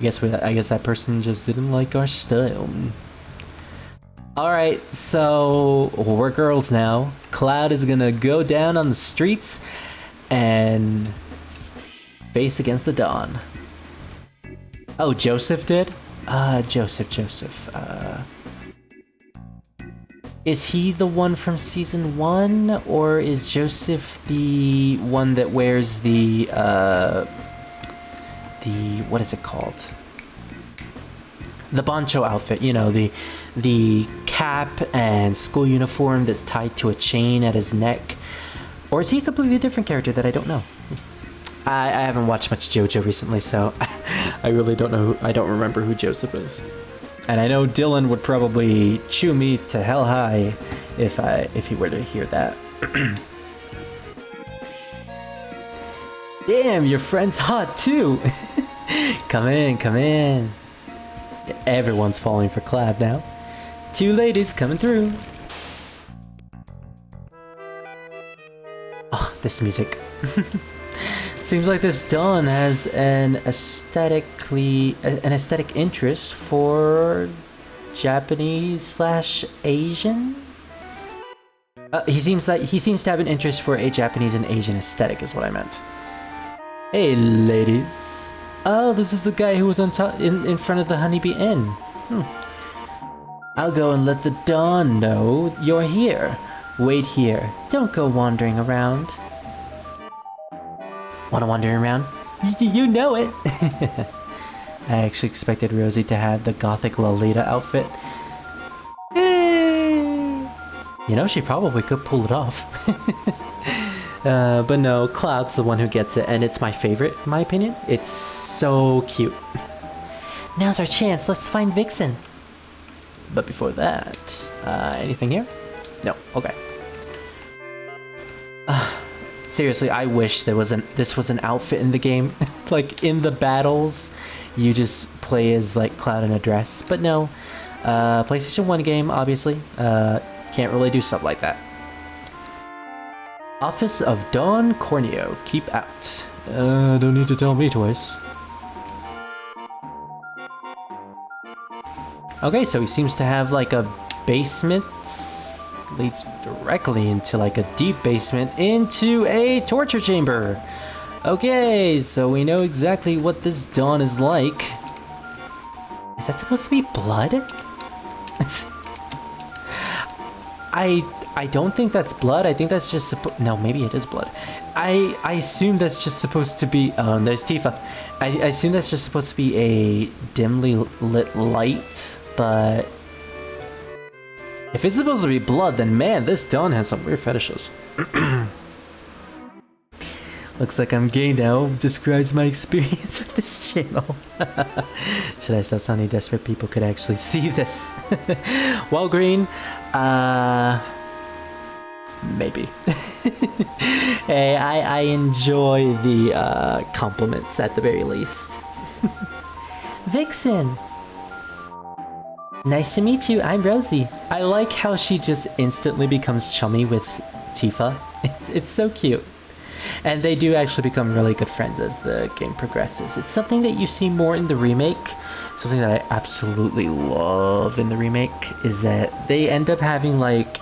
I guess that person just didn't like our style. Alright, so we're girls now. Cloud is gonna go down on the streets and face against the dawn. Oh, Joseph did? Joseph. Is he the one from season 1, or is Joseph the one that wears the what is it called? The Bancho outfit, you know, the cap and school uniform that's tied to a chain at his neck? Or is he a completely different character that I don't know? I haven't watched much JoJo recently, so I really don't know. I don't remember who Joseph is. And I know Dylan would probably chew me to hell high if he were to hear that. Damn, your friend's hot too. Come in. Everyone's falling for Clav now. 2 ladies coming through. Oh, this music. Seems like this Dawn has an aesthetic interest for Japanese/Asian. He seems to have an interest for a Japanese and Asian aesthetic, is what I meant. Hey, ladies. Oh, this is the guy who was on top in front of the Honeybee Inn. I'll go and let the Dawn know you're here. Wait here. Don't go wandering around. Wanna wander around? You know it! I actually expected Rosie to have the gothic Lolita outfit. You know, she probably could pull it off. But no, Cloud's the one who gets it, and it's my favorite, in my opinion. It's so cute. Now's our chance, let's find Vixen. But before that, anything here? No, okay. Seriously, I wish this was an outfit in the game. Like, in the battles, you just play as, like, Cloud in a dress. But no, PlayStation 1 game, obviously. Can't really do stuff like that. Office of Don Corneo, keep out. Don't need to tell me twice. Okay, so he seems to have, like, a basement. Leads directly into like a deep basement into a torture chamber. Okay, so we know exactly what this Dawn is like. Is that supposed to be blood? I don't think that's blood. I think that's just no, maybe it is blood. I assume that's just supposed to be there's Tifa. I assume that's just supposed to be a dimly lit light, but if it's supposed to be blood, then man, this Dawn has some weird fetishes. Looks like I'm gay now. Describes my experience with this channel. Should I stop sounding desperate? People could actually see this. Well, Green, maybe. Hey, I enjoy the compliments at the very least. Vixen! Nice to meet you, I'm Rosie. I like how she just instantly becomes chummy with Tifa. It's so cute. And they do actually become really good friends as the game progresses. It's something that you see more in the remake. Something that I absolutely love in the remake is that they end up having like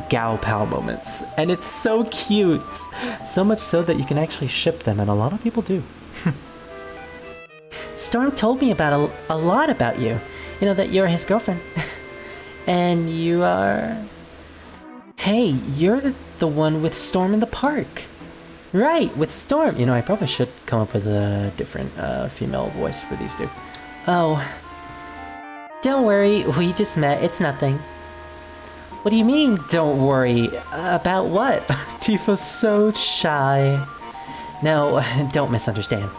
gal pal moments. And it's so cute. So much so that you can actually ship them, and a lot of people do. Storm told me about a lot about you. You know, that you're his girlfriend. And you are... Hey, you're the one with Storm in the park. Right, with Storm. You know, I probably should come up with a different female voice for these two. Oh. Don't worry, we just met. It's nothing. What do you mean, don't worry? About what? Tifa's so shy. No, don't misunderstand.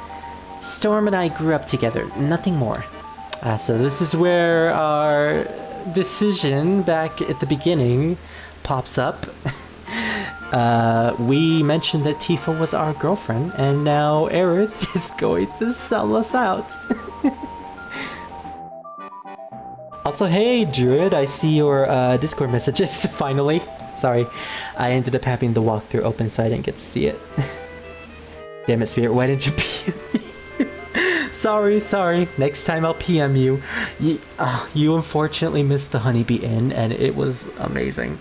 Storm and I grew up together. Nothing more. So this is where our decision back at the beginning pops up. We mentioned that Tifa was our girlfriend, and now Aerith is going to sell us out. Also, hey Druid, I see your Discord messages, finally. Sorry, I ended up having the walkthrough open so I didn't get to see it. Damn it, Spirit, why didn't you be Sorry. Next time I'll PM you. You unfortunately missed the Honeybee Inn, and it was amazing.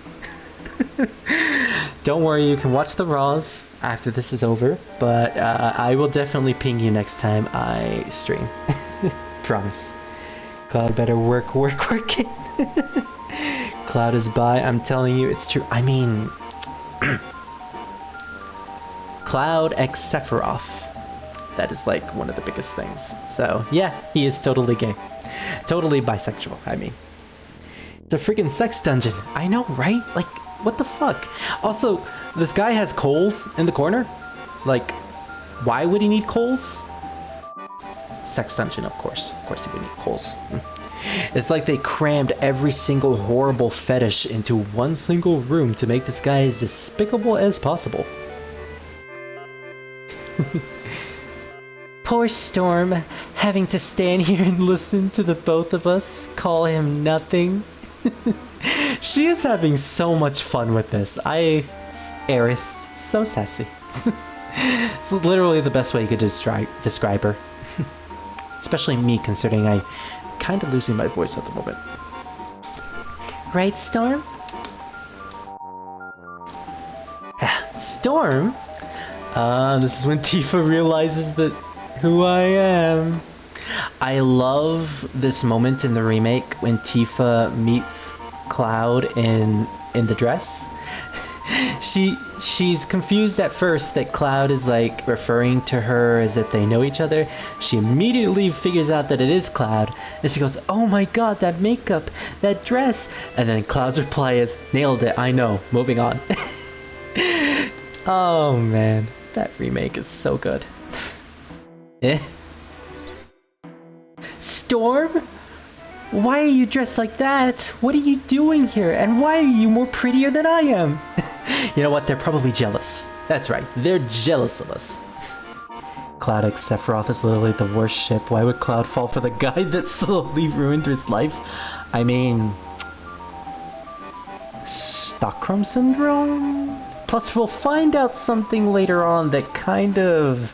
Don't worry, you can watch the Raws after this is over, but I will definitely ping you next time I stream. Promise. Cloud better work it. Cloud is by, I'm telling you, it's true. I mean... Cloud x Sephiroth. That is like one of the biggest things. So yeah, he is totally gay. Totally bisexual, I mean. It's a freaking sex dungeon. I know, right? Like, what the fuck? Also, this guy has coals in the corner. Like, why would he need coals? Sex dungeon, of course. Of course he would need coals. It's like they crammed every single horrible fetish into one single room to make this guy as despicable as possible. Poor Storm, having to stand here and listen to the both of us call him nothing. She is having so much fun with this. Aerith, so sassy. It's literally the best way you could describe her. Especially me, considering I'm kind of losing my voice at the moment. Right, Storm? Storm? This is when Tifa realizes that who I am. I love this moment in the remake when Tifa meets Cloud in the dress. She's confused at first that Cloud is like referring to her as if they know each other. She immediately figures out that it is Cloud, and she goes, "Oh my god, that makeup, that dress!" And then Cloud's reply is, "Nailed it, I know, moving on." Oh man, that remake is so good. Storm? Why are you dressed like that? What are you doing here? And why are you more prettier than I am? You know what? They're probably jealous. That's right. They're jealous of us. Cloud x Sephiroth is literally the worst ship. Why would Cloud fall for the guy that slowly ruined his life? I mean... Stockholm Syndrome? Plus, we'll find out something later on that kind of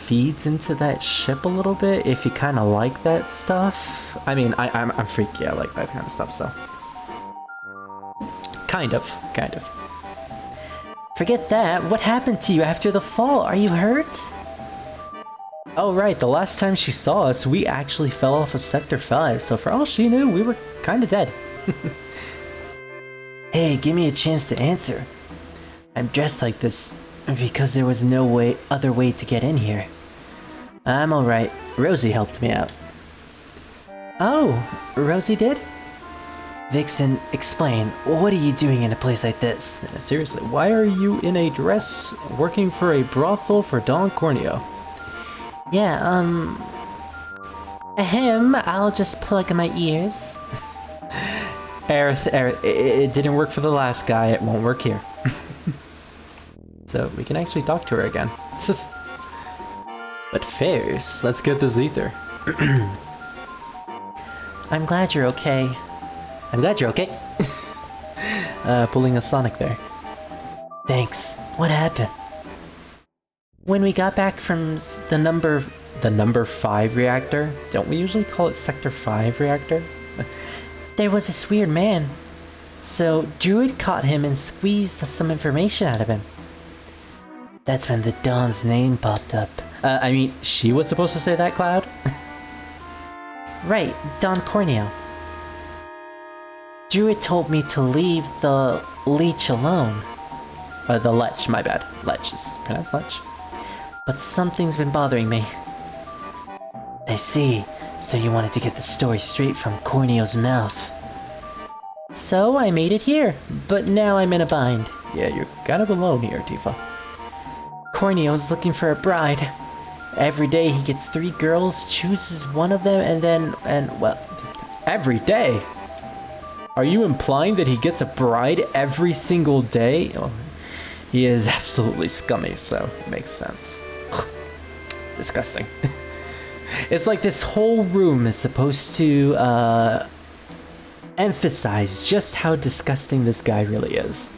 feeds into that ship a little bit, if you kind of like that stuff. I mean, I'm freaky, I like that kind of stuff, so... Kind of. Forget that, what happened to you after the fall? Are you hurt? Oh right, the last time she saw us, we actually fell off of Sector 5, so for all she knew, we were kinda dead. Hey, give me a chance to answer. I'm dressed like this because there was no other way to get in here. I'm alright. Rosie helped me out. Oh, Rosie did? Vixen, explain. What are you doing in a place like this? Seriously, why are you in a dress working for a brothel for Don Corneo? Yeah, I'll just plug my ears. Aerith, it didn't work for the last guy, it won't work here. So we can actually talk to her again. But first, let's get this ether. I'm glad you're okay. I'm glad you're okay. Pulling a Sonic there. Thanks. What happened? When we got back from the number 5 reactor, don't we usually call it Sector 5 reactor? There was this weird man. So Druid caught him and squeezed some information out of him. That's when the Dawn's name popped up. I mean, she was supposed to say that, Cloud? Right, Don Corneo. Druid told me to leave the leech alone. The lech, my bad. Lech is pronounced lech. But something's been bothering me. I see. So you wanted to get the story straight from Corneo's mouth. So I made it here, but now I'm in a bind. Yeah, you're kind of alone here, Tifa. Corneo's looking for a bride. Every day he gets 3 girls, chooses one of them, and well... Every day? Are you implying that he gets a bride every single day? Oh, he is absolutely scummy, so it makes sense. Disgusting. It's like this whole room is supposed to emphasize just how disgusting this guy really is.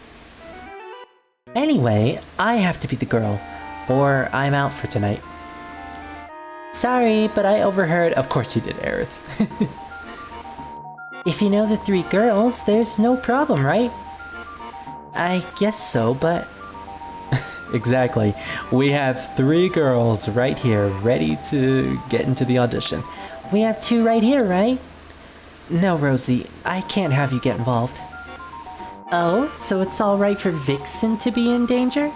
Anyway, I have to be the girl, or I'm out for tonight. Sorry, but I overheard. Of course you did, Aerith. If you know the 3 girls, there's no problem, right? I guess so, but... Exactly. We have 3 girls right here, ready to get into the audition. We have 2 right here, right? No, Rosie, I can't have you get involved. Oh, so it's alright for Vixen to be in danger?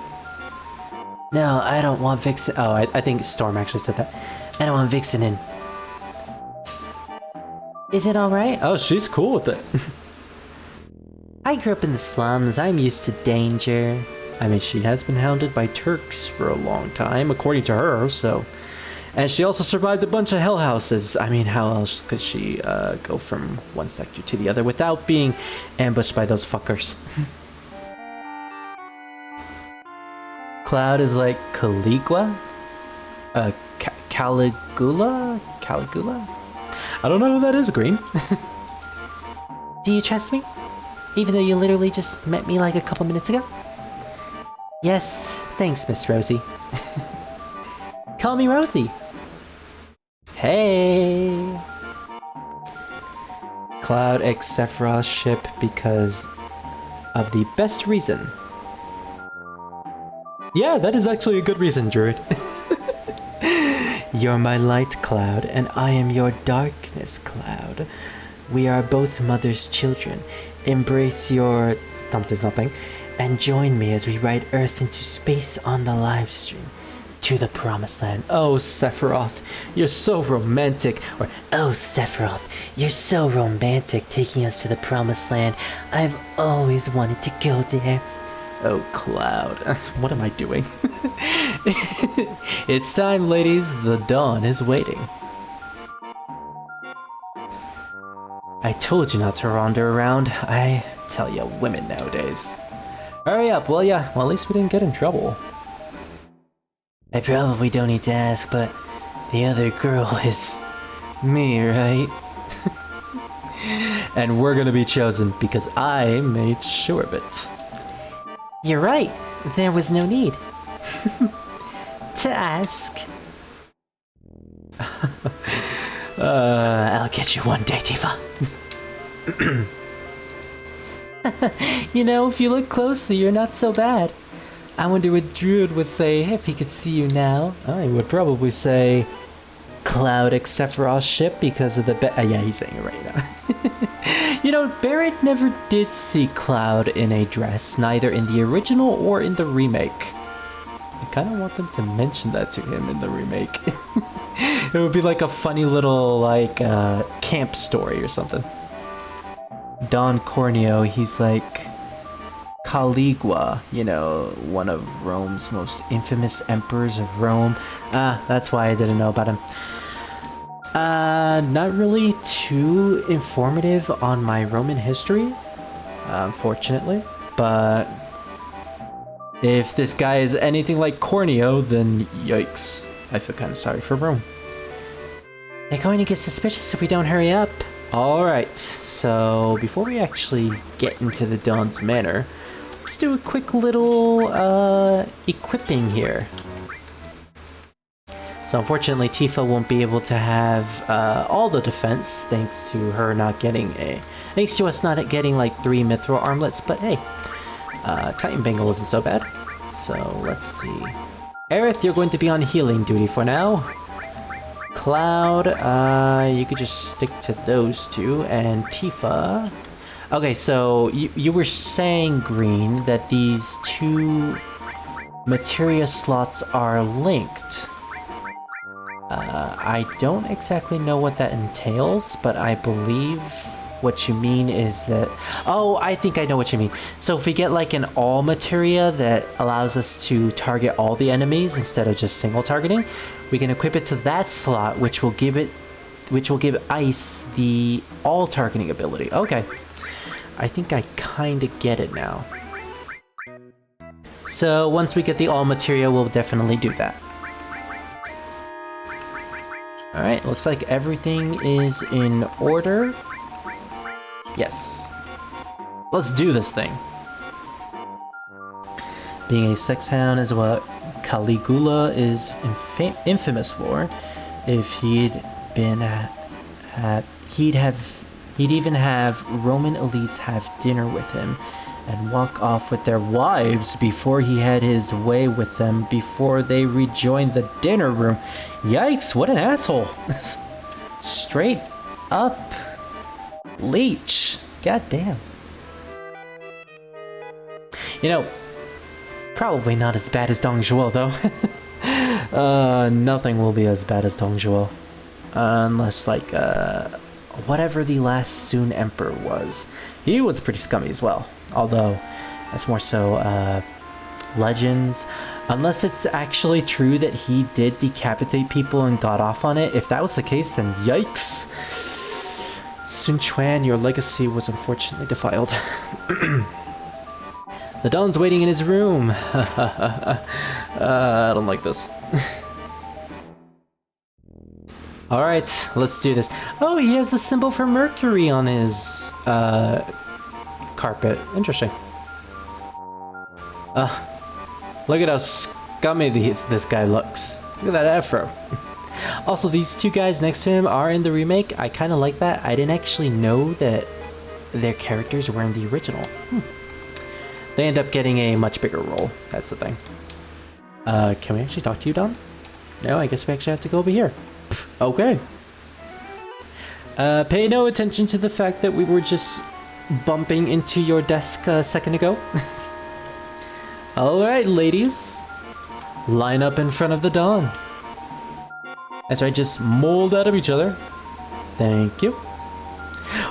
No, I don't want Vixen... Oh, I think Storm actually said that. I don't want Vixen in. Is it alright? Oh, she's cool with it. I grew up in the slums. I'm used to danger. I mean, she has been hounded by Turks for a long time, according to her, so... And she also survived a bunch of hell houses. I mean, how else could she go from one sector to the other without being ambushed by those fuckers? Cloud is like Caligula? Caligula? Caligula? I don't know who that is, Green. Do you trust me? Even though you literally just met me like a couple minutes ago? Yes, thanks, Miss Rosie. Call me Rosie. Hey! Cloud X Sephiroth's ship because of the best reason. Yeah, that is actually a good reason, Druid. You're my light, Cloud, and I am your darkness, Cloud. We are both Mother's children. Embrace your... something, and join me as we ride Earth into space on the live stream. To the promised land. Oh, Sephiroth, you're so romantic. Or, oh, Sephiroth, you're so romantic taking us to the promised land. I've always wanted to go there. Oh, Cloud, what am I doing? It's time, ladies. The dawn is waiting. I told you not to wander around. I tell you, women nowadays. Hurry up, will ya? Well, at least we didn't get in trouble. I probably don't need to ask, but the other girl is me, right? And we're gonna be chosen because I made sure of it. You're right. There was no need to ask. I'll get you one day, Tifa. You know, if you look closely, you're not so bad. I wonder what Druid would say if he could see you now. I would probably say Cloud X Sephiroth's ship because of the yeah, he's saying it right now. You know, Barrett never did see Cloud in a dress, neither in the original or in the remake. I kind of want them to mention that to him in the remake. It would be like a funny little, like, camp story or something. Don Corneo, he's like Caligula, you know, one of Rome's most infamous emperors of Rome. That's why I didn't know about him. Not really too informative on my Roman history, unfortunately, but if this guy is anything like Corneo, then yikes. I feel kind of sorry for Rome. They're going to get suspicious if we don't hurry up. Alright, so before we actually get into the Dawn's Manor, let's do a quick little equipping here. So unfortunately Tifa won't be able to have all the defense thanks to her not getting thanks to us not getting like 3 mithril armlets, but hey, Titan Bangle isn't so bad. So let's see. Aerith, you're going to be on healing duty for now. Cloud, you could just stick to those two, and Tifa... Okay, so you were saying, Green, that these 2 materia slots are linked. I don't exactly know what that entails, but I believe what you mean is that... Oh, I think I know what you mean. So if we get like an all materia that allows us to target all the enemies instead of just single targeting, we can equip it to that slot, which will give Ice the all targeting ability. Okay. I think I kinda get it now. So once we get the all materia, we'll definitely do that. Alright, looks like everything is in order. Yes. Let's do this thing. Being a sex hound is what Caligula is infamous for. if he'd been he'd even have Roman elites have dinner with him and walk off with their wives before he had his way with them before they rejoined the dinner room. Yikes, what an asshole. Straight up leech. God damn. You know, probably not as bad as Dong Zhuo though. Nothing will be as bad as Dong Zhuo. Unless like whatever the last Sun Emperor was. He was pretty scummy as well. Although that's more so legends. Unless it's actually true that he did decapitate people and got off on it. If that was the case, then yikes. Sun Quan, your legacy was unfortunately defiled. The Don's waiting in his room. I don't like this. Alright, let's do this. Oh, he has the symbol for Mercury on his carpet. Interesting. Look at how scummy this guy looks. Look at that afro. Also, these two guys next to him are in the remake. I kind of like that. I didn't actually know that their characters were in the original. They end up getting a much bigger role. That's the thing. Can we actually talk to you, Don? No, I guess we actually have to go over here. Okay. Pay no attention to the fact that we were just bumping into your desk a second ago. Alright, ladies. Line up in front of the Dawn. That's right, just mold out of each other. Thank you.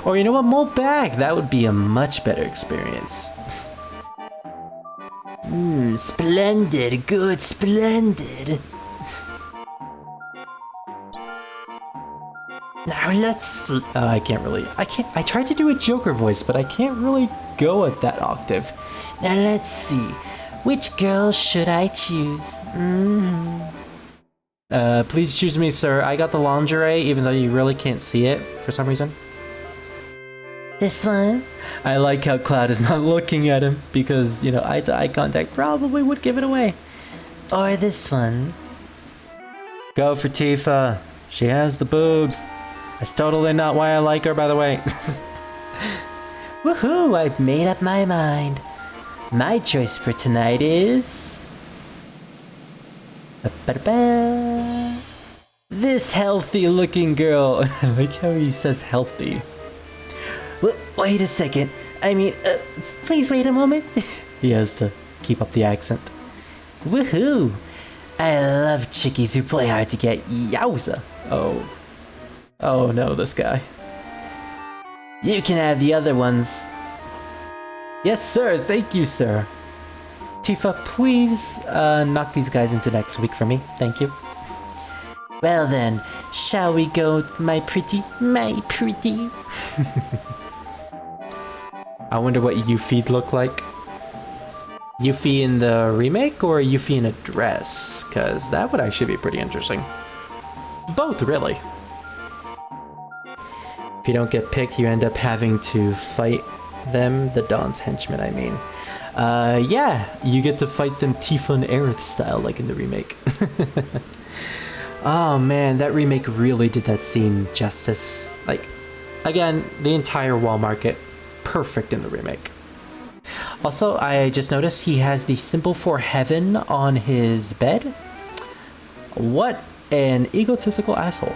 Or you know what, mold back. That would be a much better experience. Splendid, good, splendid. Now let's... I can't really... I tried to do a Joker voice, but I can't really go at that octave. Now let's see. Which girl should I choose? Please choose me, sir. I got the lingerie, even though you really can't see it for some reason. This one? I like how Cloud is not looking at him, because, you know, eye-to-eye contact probably would give it away. Or this one? Go for Tifa. She has the boobs. That's totally not why I like her, by the way. Woohoo! I've made up my mind. My choice for tonight is... this healthy-looking girl. I like how he says healthy. Wait a second. I mean, please wait a moment. He has to keep up the accent. Woohoo! I love chickies who play hard to get. Yowza! Oh no, this guy. You can have the other ones. Yes, sir. Thank you, sir. Tifa, please knock these guys into next week for me. Thank you. Well then, shall we go, my pretty? My pretty. I wonder what Yuffie look like. Yuffie in the remake or Yuffie in a dress? Because that would actually be pretty interesting. Both, really. If you don't get picked, you end up having to fight them, the Dawn's henchmen, I mean. Yeah, you get to fight them Tifa and Aerith style, like in the remake. Oh man, that remake really did that scene justice. Like, again, the entire wall market, perfect in the remake. Also, I just noticed he has the symbol for heaven on his bed. What an egotistical asshole.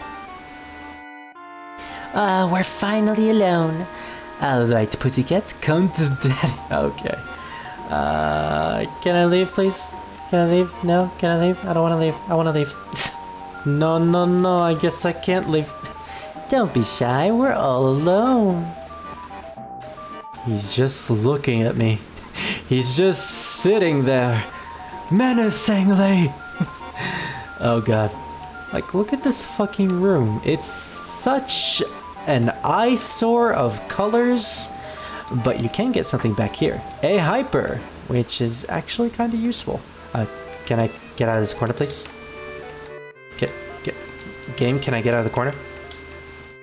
We're finally alone. Alright, pussycat, come to daddy. Okay. Can I leave, please? Can I leave? No? Can I leave? I don't want to leave. I want to leave. No, I guess I can't leave. Don't be shy, we're all alone. He's just looking at me. He's just sitting there, menacingly. Oh god. Like, look at this fucking room. It's such an eyesore of colors, but you can get something back here. A hyper, which is actually kind of useful. Can I get out of this corner, please? Game, can I get out of the corner?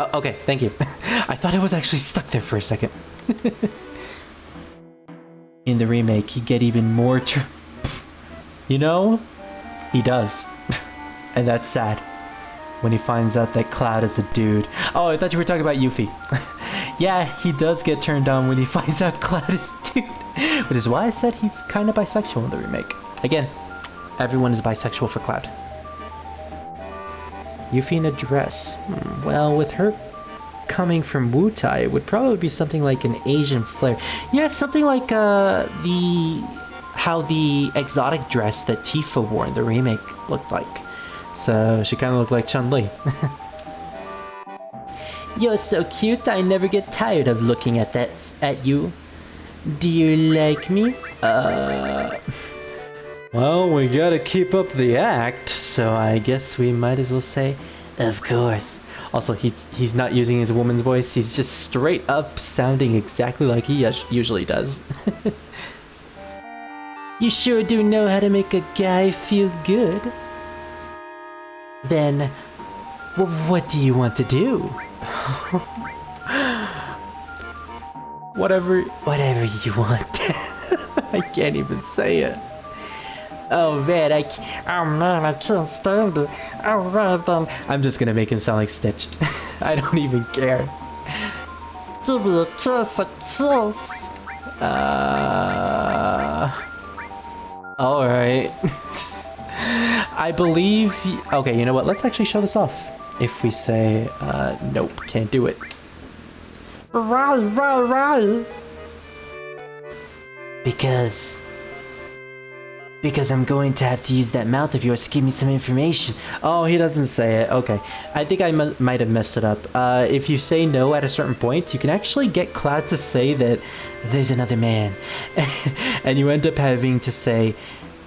Oh, okay, thank you. I thought I was actually stuck there for a second. In the remake, he get even more you know? He does. And that's sad. when he finds out that Cloud is a dude. Oh, I thought you were talking about Yuffie. Yeah, he does get turned on when he finds out Cloud is a dude. Which is why I said he's kind of bisexual in the remake. Again, everyone is bisexual for Cloud. Yuffie in a dress. Well, with her coming from Wutai, it would probably be something like an Asian flair. Yeah, something like how the exotic dress that Tifa wore in the remake looked like. So she kind of looked like Chun-Li. You're so cute, I never get tired of looking at you. Do you like me? Well, we gotta keep up the act, so I guess we might as well say, of course. Also, he's not using his woman's voice, he's just straight up sounding exactly like he usually does. You sure do know how to make a guy feel good. Then, what do you want to do? Whatever you want. I can't even say it. Oh man, I can't stand it. Alright then. I'm just gonna make him sound like Stitch. I don't even care. Give me a kiss, Alright. I believe... Okay, you know what? Let's actually show this off. If we say, nope, can't do it. Right. Because I'm going to have to use that mouth of yours to give me some information. Oh, he doesn't say it. Okay. I think I might have messed it up. If you say no at a certain point, you can actually get Cloud to say that there's another man. And you end up having to say,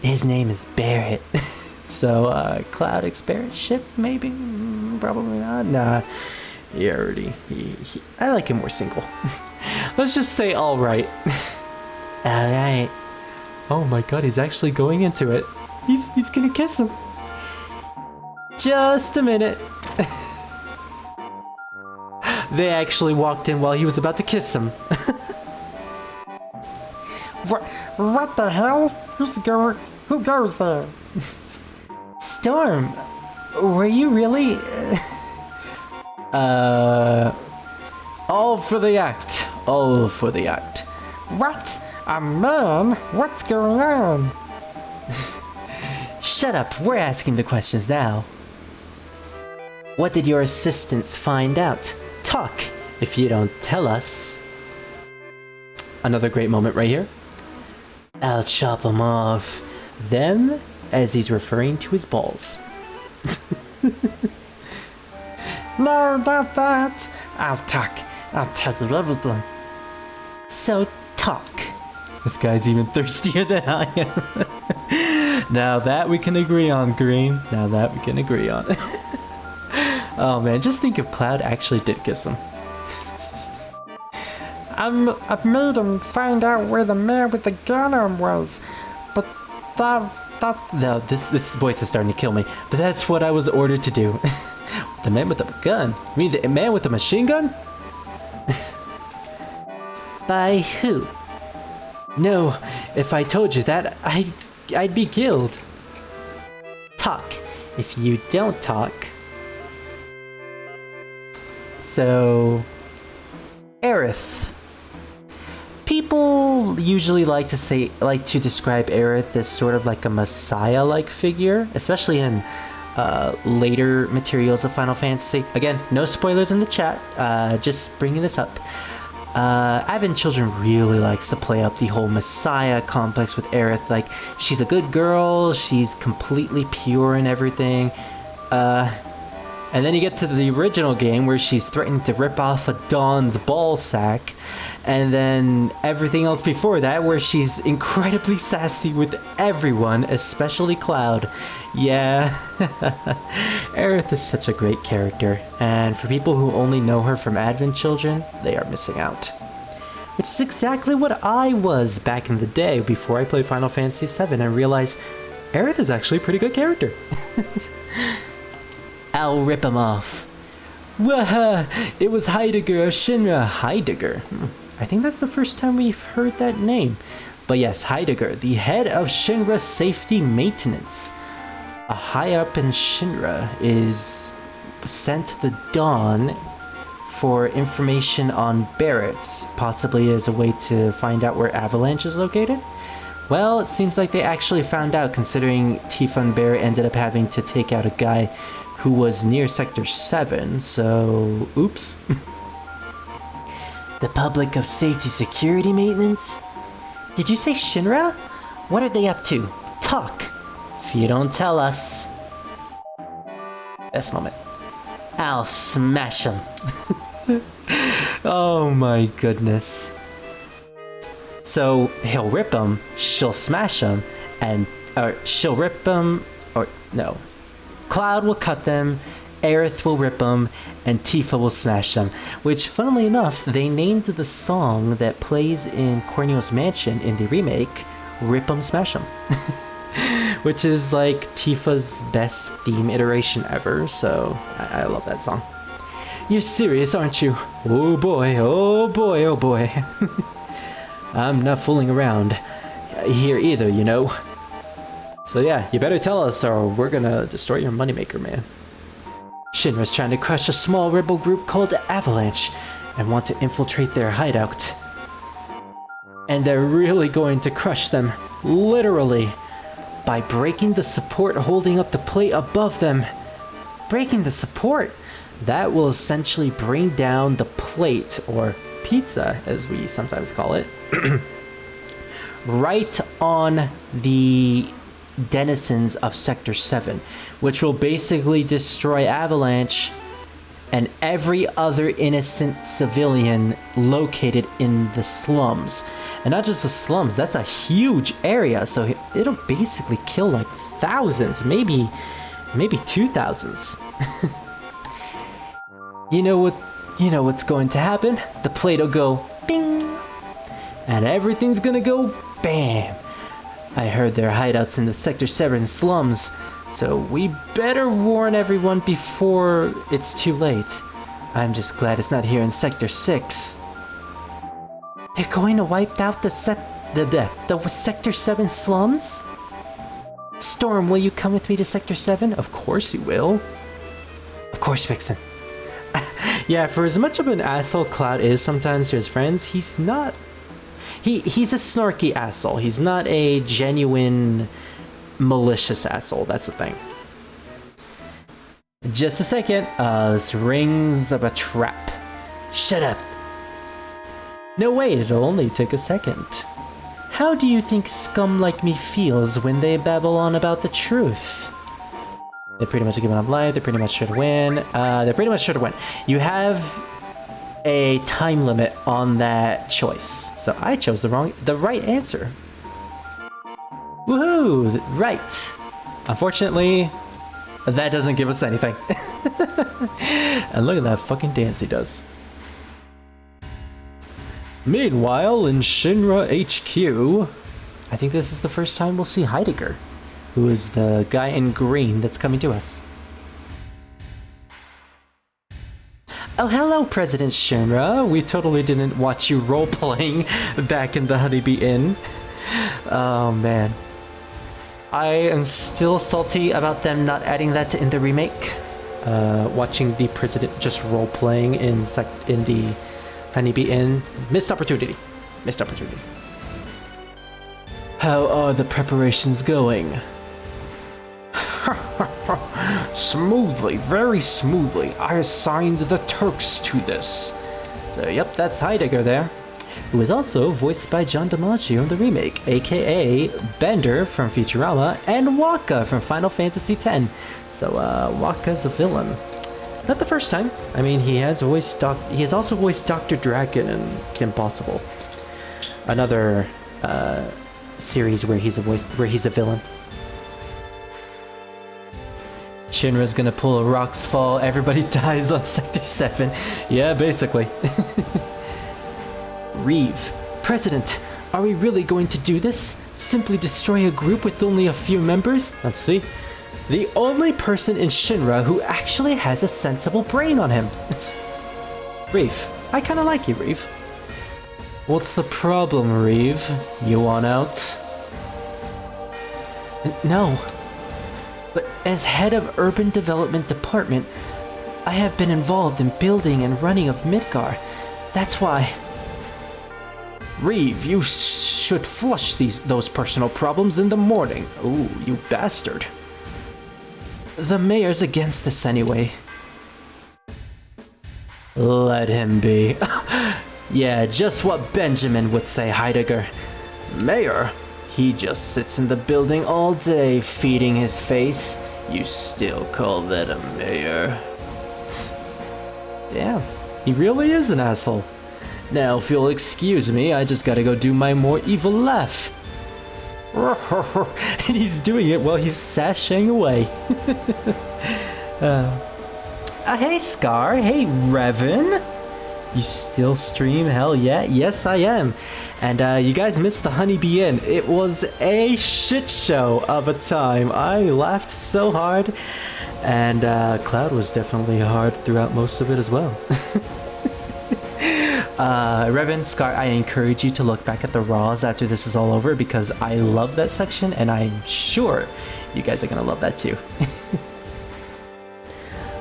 his name is Barrett. So, Cloud Barrett ship, maybe? Probably not. Nah. I like him more single. Let's just say alright. Alright. Oh my god, he's actually going into it. He's gonna kiss him. Just a minute. They actually walked in while he was about to kiss him. What the hell? Who goes there? Storm, were you really? All for the act. All for the act. What? A man? What's going on? Shut up, we're asking the questions now. What did your assistants find out? Talk, if you don't tell us. Another great moment right here. I'll chop them off. Them, as he's referring to his balls. No, not that. I'll talk. I'll tell you everything. So, talk. This guy's even thirstier than I am. Now that we can agree on, Green. Now that we can agree on. Oh man, just think if Cloud actually did kiss him. I've made him find out where the man with the gun arm was. But no, this voice is starting to kill me. But that's what I was ordered to do. The man with the gun? You mean the man with the machine gun? By who? No, if I told you that, I'd be killed. Talk. If you don't talk. So, Aerith. People usually like to describe Aerith as sort of like a messiah-like figure, especially in later materials of Final Fantasy. Again, no spoilers in the chat, just bringing this up. Advent Children really likes to play up the whole messiah complex with Aerith. Like, she's a good girl, she's completely pure and everything. And then you get to the original game where she's threatening to rip off a Dawn's ball sack. And then everything else before that where she's incredibly sassy with everyone, especially Cloud. Yeah, Aerith is such a great character, and for people who only know her from Advent Children, they are missing out. Which is exactly what I was back in the day before I played Final Fantasy VII and realized Aerith is actually a pretty good character. I'll rip him off. Waha! It was Heidegger of Shinra. Heidegger? I think that's the first time we've heard that name. But yes, Heidegger, the head of Shinra Safety Maintenance. A high up in Shinra is sent the Dawn for information on Barrett, possibly as a way to find out where Avalanche is located? Well, it seems like they actually found out, considering Tifa and Barrett ended up having to take out a guy who was near Sector 7, so oops. The Public of Safety Security Maintenance? Did you say Shinra? What are they up to? Talk! If you don't tell us... Best moment. I'll smash them. Oh my goodness. So he'll rip them, she'll smash them, or she'll rip them, or no. Cloud will cut them, Aerith will rip them, and Tifa will smash them. Which, funnily enough, they named the song that plays in Corneo's Mansion in the remake, Rip 'em Smash 'em. Which is like Tifa's best theme iteration ever, so I love that song. You're serious, aren't you? Oh boy, oh boy, oh boy. I'm not fooling around here either, you know. So yeah, you better tell us or we're gonna destroy your moneymaker, man. Shinra's trying to crush a small rebel group called Avalanche and want to infiltrate their hideout. And they're really going to crush them, literally, by breaking the support holding up the plate above them. Breaking the support? That will essentially bring down the plate, or pizza as we sometimes call it, right on the denizens of Sector 7, which will basically destroy Avalanche and every other innocent civilian located in the slums. And not just the slums, that's a huge area, so it'll basically kill like thousands, maybe 2,000s. You know what's going to happen? The plate'll go bing, and everything's gonna go bam. I heard there are hideouts in the Sector 7 slums, so we better warn everyone before it's too late. I'm just glad it's not here in Sector 6. They're going to wipe out the Sector 7 slums? Storm, will you come with me to Sector 7? Of course you will. Of course, Vixen. Yeah, for as much of an asshole Cloud is sometimes to his friends, he's not... He's a snarky asshole. He's not a genuine malicious asshole. That's the thing. Just a second. This rings of a trap. Shut up. No, wait, it'll only take a second. How do you think scum like me feels when they babble on about the truth? They're pretty much giving up life. They're pretty much sure to win. They're pretty much sure to win. You have a time limit on that choice. So I chose the right answer. Woohoo! Right. Unfortunately, that doesn't give us anything. And look at that fucking dance he does. Meanwhile, in Shinra HQ, I think this is the first time we'll see Heidegger, who is the guy in green that's coming to us. Oh, hello, President Shinra. We totally didn't watch you role-playing back in the Honeybee Inn. Oh, man. I am still salty about them not adding that in the remake. Watching the president just role-playing in the Honeybee Inn. Missed opportunity. Missed opportunity. How are the preparations going? Smoothly, very smoothly. I assigned the Turks to this. So, yep, that's Heidegger there, who is also voiced by John DiMaggio in the remake, aka Bender from Futurama and Waka from Final Fantasy X. So, Waka's a villain. Not the first time. I mean, he has also voiced Dr. Dragon in Kim Possible, another series where he's a villain. Shinra's gonna pull a Rocks Fall, everybody dies on Sector 7. Yeah, basically. Reeve, President, are we really going to do this? Simply destroy a group with only a few members? Let's see. The only person in Shinra who actually has a sensible brain on him. Reeve, I kinda like you, Reeve. What's the problem, Reeve? You want out? No. But as head of Urban Development Department, I have been involved in building and running of Midgar. That's why. Reeve, you should flush those personal problems in the morning. Ooh, you bastard. The mayor's against this anyway. Let him be. Yeah, just what Benjamin would say, Heidegger. Mayor? He just sits in the building all day, feeding his face. You still call that a mayor? Damn, he really is an asshole. Now, if you'll excuse me, I just gotta go do my more evil laugh. And he's doing it while he's sashaying away. Hey Scar, hey Revan. You still stream? Hell yeah, yes I am. And you guys missed the Honeybee Inn. It was a shit show of a time. I laughed so hard. And Cloud was definitely hard throughout most of it as well. Revan, Scar, I encourage you to look back at the Raws after this is all over because I love that section and I'm sure you guys are gonna love that too.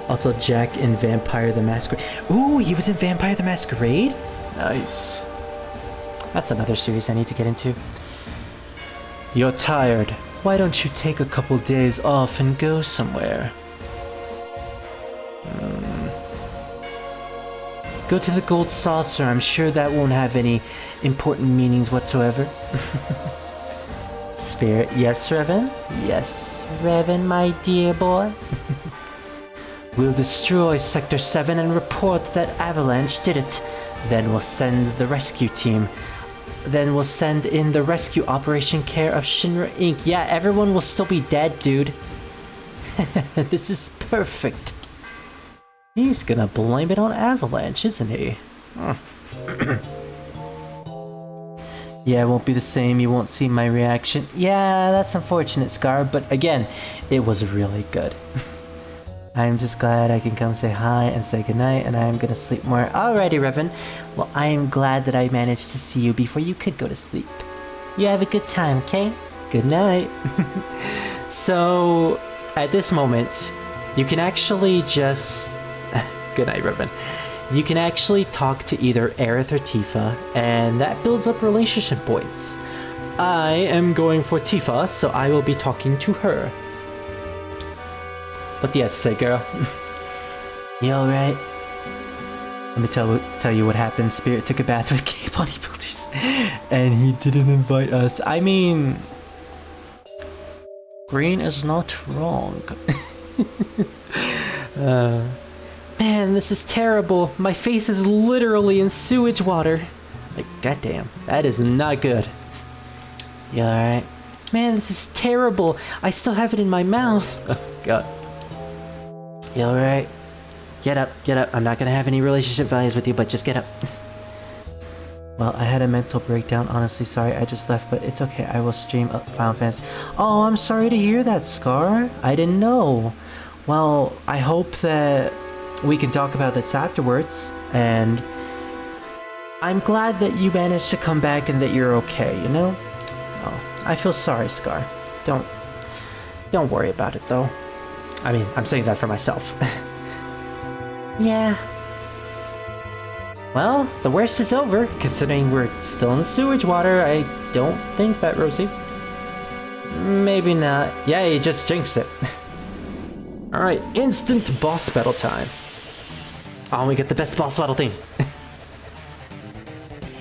Also, Jack in Vampire the Masquerade. Ooh, he was in Vampire the Masquerade? Nice. That's another series I need to get into. You're tired. Why don't you take a couple days off and go somewhere? Go to the Gold Saucer. I'm sure that won't have any important meanings whatsoever. Spirit. Yes, Revan? Yes, Revan, my dear boy. We'll destroy Sector 7 and report that Avalanche did it. Then we'll send the rescue team. Then we'll send in the rescue operation care of Shinra Inc. Yeah, everyone will still be dead, dude. This is perfect. He's gonna blame it on Avalanche, isn't he? Yeah, it won't be the same. You won't see my reaction. Yeah, that's unfortunate, Scar. But again, it was really good. I'm just glad I can come say hi and say goodnight, and I am gonna sleep more. Alrighty, Revan. Well, I am glad that I managed to see you before you could go to sleep. You have a good time, okay? Good night. So, at this moment, you can actually just... Good night, Revan. You can actually talk to either Aerith or Tifa, and that builds up relationship points. I am going for Tifa, so I will be talking to her. What do you have to say, girl? You alright? Let me tell you what happened. Spirit took a bath with gay bodybuilders, and he didn't invite us. I mean, Green is not wrong. Man, this is terrible. My face is literally in sewage water. Like, goddamn, that is not good. You alright? Man, this is terrible. I still have it in my mouth. Oh, God. You alright? Get up, get up. I'm not gonna have any relationship values with you, but just get up. Well, I had a mental breakdown. Honestly, sorry. I just left, but it's okay. I will stream Final Fantasy. Oh, I'm sorry to hear that, Scar. I didn't know. Well, I hope that we can talk about this afterwards, and I'm glad that you managed to come back and that you're okay, you know? Oh, I feel sorry, Scar. Don't worry about it, though. I mean, I'm saying that for myself. Yeah. Well, the worst is over, considering we're still in the sewage water. I don't think that, Rosie. Maybe not. Yeah, you just jinxed it. Alright, instant boss battle time. Oh, we get the best boss battle thing.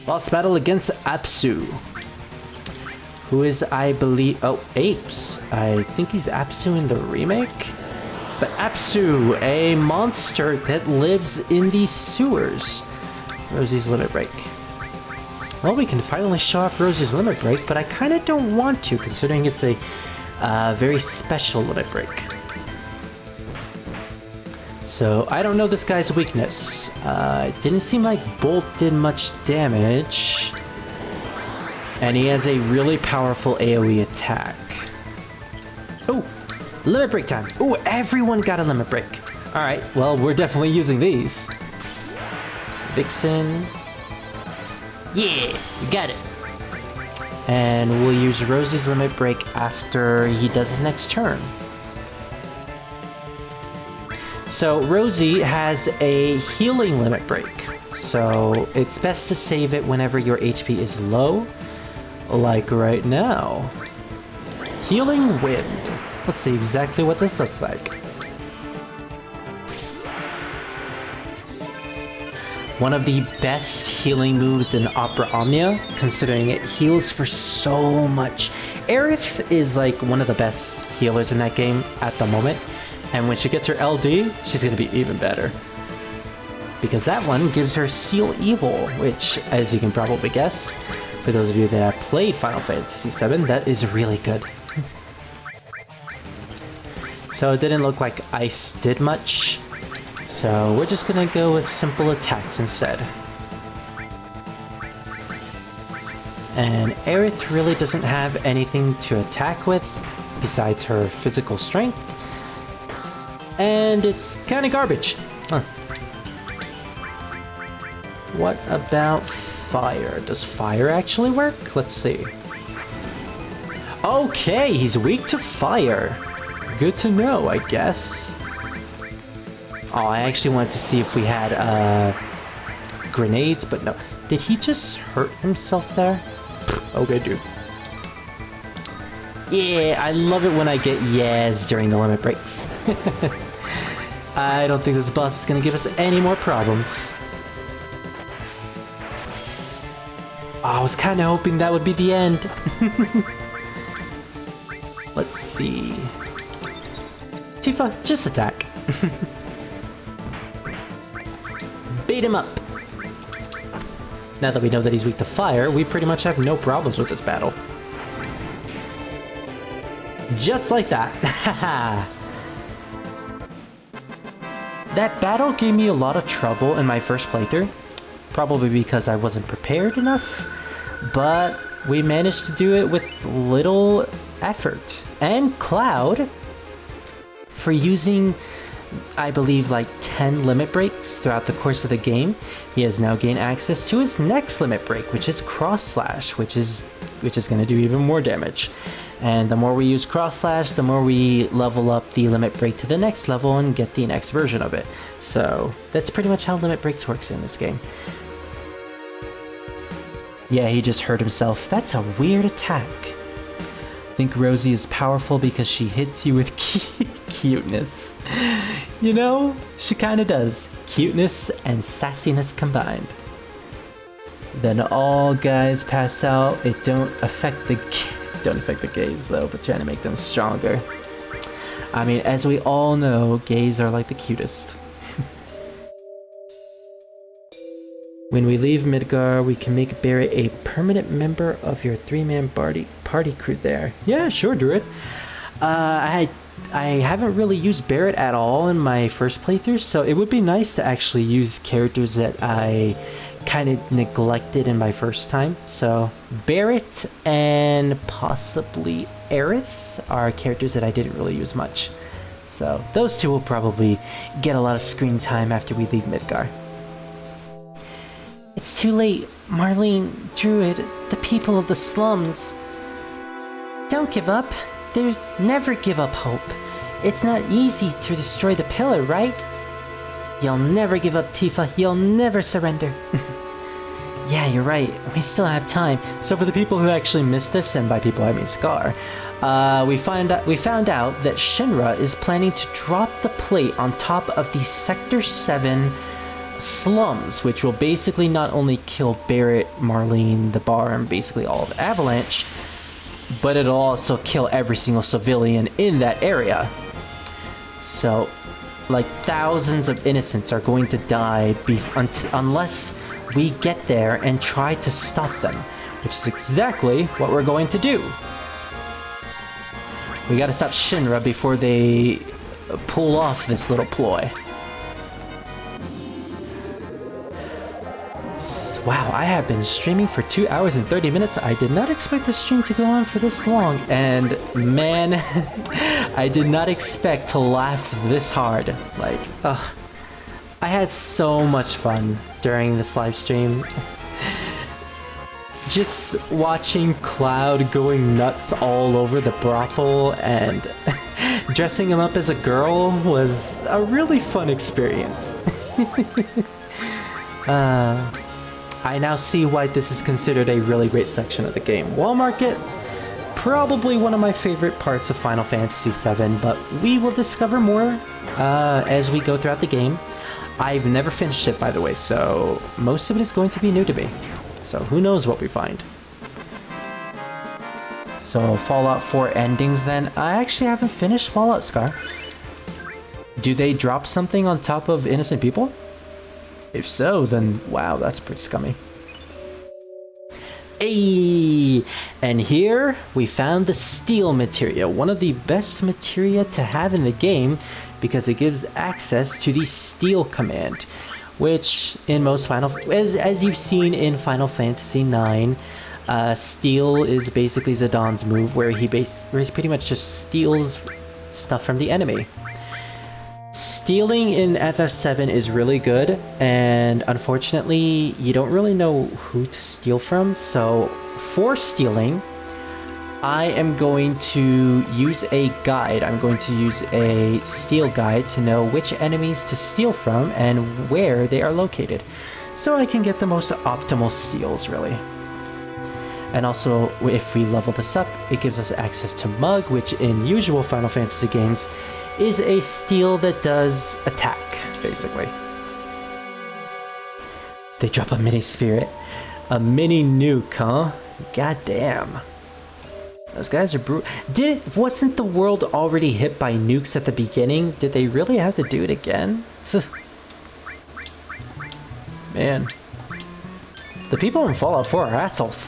Boss battle against Apsu. Who is, I believe... Oh, Apes. I think he's Apsu in the remake? But Apsu, a monster that lives in the sewers. Rosie's limit break. Well, we can finally show off Rosie's limit break, but I kind of don't want to, considering it's a very special limit break. So, I don't know this guy's weakness. It didn't seem like Bolt did much damage. And he has a really powerful AoE attack. Oh! Limit break time! Oh, everyone got a limit break. Alright, well, we're definitely using these. Vixen. Yeah! We got it! And we'll use Rosie's limit break after he does his next turn. So Rosie has a healing limit break. So it's best to save it whenever your HP is low. Like right now. Healing Wind. Let's see exactly what this looks like. One of the best healing moves in Opera Omnia, considering it heals for so much. Aerith is like one of the best healers in that game at the moment, and when she gets her LD, she's gonna be even better. Because that one gives her Seal Evil, which, as you can probably guess, for those of you that have played Final Fantasy VII, that is really good. So it didn't look like Ice did much. So we're just gonna go with simple attacks instead. And Aerith really doesn't have anything to attack with besides her physical strength. And it's kinda garbage. Huh. What about fire? Does fire actually work? Let's see. Okay, he's weak to fire. Good to know, I guess. Oh, I actually wanted to see if we had grenades, but no. Did he just hurt himself there? Okay, dude. Yeah, I love it when I get yes during the limit breaks. I don't think this boss is gonna give us any more problems. Oh, I was kind of hoping that would be the end. Let's see. Tifa, just attack. Bait him up. Now that we know that he's weak to fire, we pretty much have no problems with this battle. Just like that. Haha. That battle gave me a lot of trouble in my first playthrough. Probably because I wasn't prepared enough. But we managed to do it with little effort. And Cloud, for using, I believe, like 10 limit breaks throughout the course of the game, he has now gained access to his next limit break, which is Cross Slash, which is going to do even more damage. And the more we use Cross Slash, the more we level up the limit break to the next level and get the next version of it. So that's pretty much how limit breaks works in this game. Yeah, he just hurt himself. That's a weird attack. I think Rosie is powerful because she hits you with cuteness. You know, she kinda does. Cuteness and sassiness combined. Then all guys pass out. It don't affect the gays though, but trying to make them stronger. I mean, as we all know, gays are like the cutest. When we leave Midgar, we can make Barret a permanent member of your 3-man party crew there. Yeah, sure, Druid. I haven't really used Barret at all in my first playthrough, so it would be nice to actually use characters that I kind of neglected in my first time. So Barret and possibly Aerith are characters that I didn't really use much. So those two will probably get a lot of screen time after we leave Midgar. It's too late, Marlene, Druid, the people of the slums. Don't give up. There's never give up hope. It's not easy to destroy the pillar, right? You'll never give up, Tifa. You'll never surrender. Yeah, you're right. We still have time. So for the people who actually missed this, and by people I mean Scar, we found out that Shinra is planning to drop the plate on top of the Sector 7 slums, which will basically not only kill Barret, Marlene, the bar, and basically all of Avalanche, but it'll also kill every single civilian in that area. So, like, thousands of innocents are going to die unless we get there and try to stop them, which is exactly what we're going to do. We gotta stop Shinra before they pull off this little ploy. Wow, I have been streaming for 2 hours and 30 minutes. I did not expect the stream to go on for this long. And man, I did not expect to laugh this hard. Like, ugh. I had so much fun during this live stream. Just watching Cloud going nuts all over the brothel and Dressing him up as a girl was a really fun experience. I now see why this is considered a really great section of the game. Wall Market, probably one of my favorite parts of Final Fantasy VII, but we will discover more as we go throughout the game. I've never finished it, by the way, so most of it is going to be new to me. So who knows what we find. So Fallout 4 endings then. I actually haven't finished Fallout, Scar. Do they drop something on top of innocent people? If so, then wow, that's pretty scummy. Hey! And here we found the steel materia, one of the best materia to have in the game because it gives access to the steel command, which in most as you've seen in Final Fantasy IX, steel is basically Zidane move where he pretty much just steals stuff from the enemy. Stealing in FF7 is really good, and unfortunately you don't really know who to steal from, so for stealing I am going to use a guide. I'm going to use a steal guide to know which enemies to steal from and where they are located, so I can get the most optimal steals, really. And also, if we level this up, it gives us access to Mug, which in usual Final Fantasy games is a steal that does attack, basically. They drop a mini spirit. A mini nuke, huh? God damn. Those guys are brutal. Wasn't the world already hit by nukes at the beginning? Did they really have to do it again? Man. The people in Fallout 4 are assholes.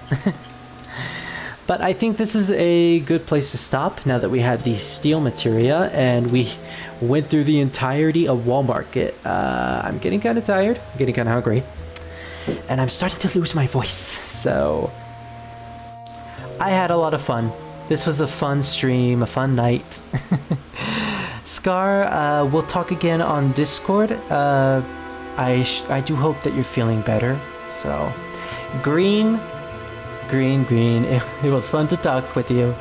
But I think this is a good place to stop now that we had the steel materia and we went through the entirety of Wall Market. I'm getting kind of tired, I'm getting kind of hungry, and I'm starting to lose my voice, so I had a lot of fun. This was a fun stream, a fun night. Scar, we'll talk again on Discord. I do hope that you're feeling better, so Green, it was fun to talk with you.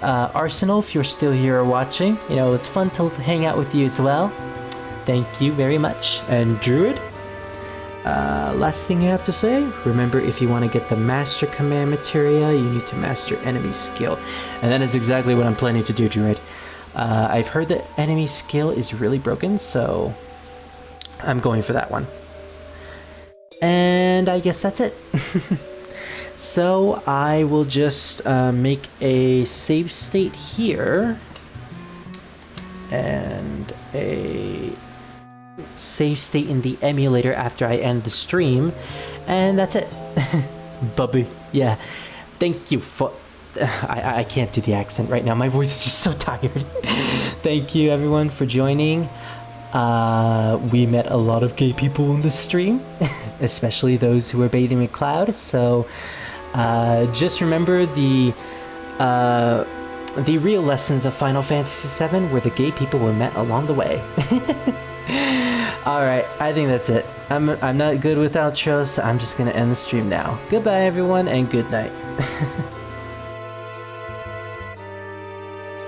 Arsenal, if you're still here or watching, you know, it was fun to hang out with you as well. Thank you very much. And Druid, last thing you have to say, remember, if you want to get the Master Command Materia, you need to master enemy skill. And that is exactly what I'm planning to do, Druid. I've heard that enemy skill is really broken, so I'm going for that one. And I guess that's it. So I will just make a save state here and a save state in the emulator after I end the stream, and that's it. Bubby, yeah, thank you for I can't do the accent right now, my voice is just so tired. Thank you everyone for joining. We met a lot of gay people in the stream, especially those who were bathing in Cloud, so just remember the real lessons of Final Fantasy VII were the gay people we met along the way. Alright, I think that's it. I'm not good with outros, so I'm just gonna end the stream now. Goodbye everyone, and good night.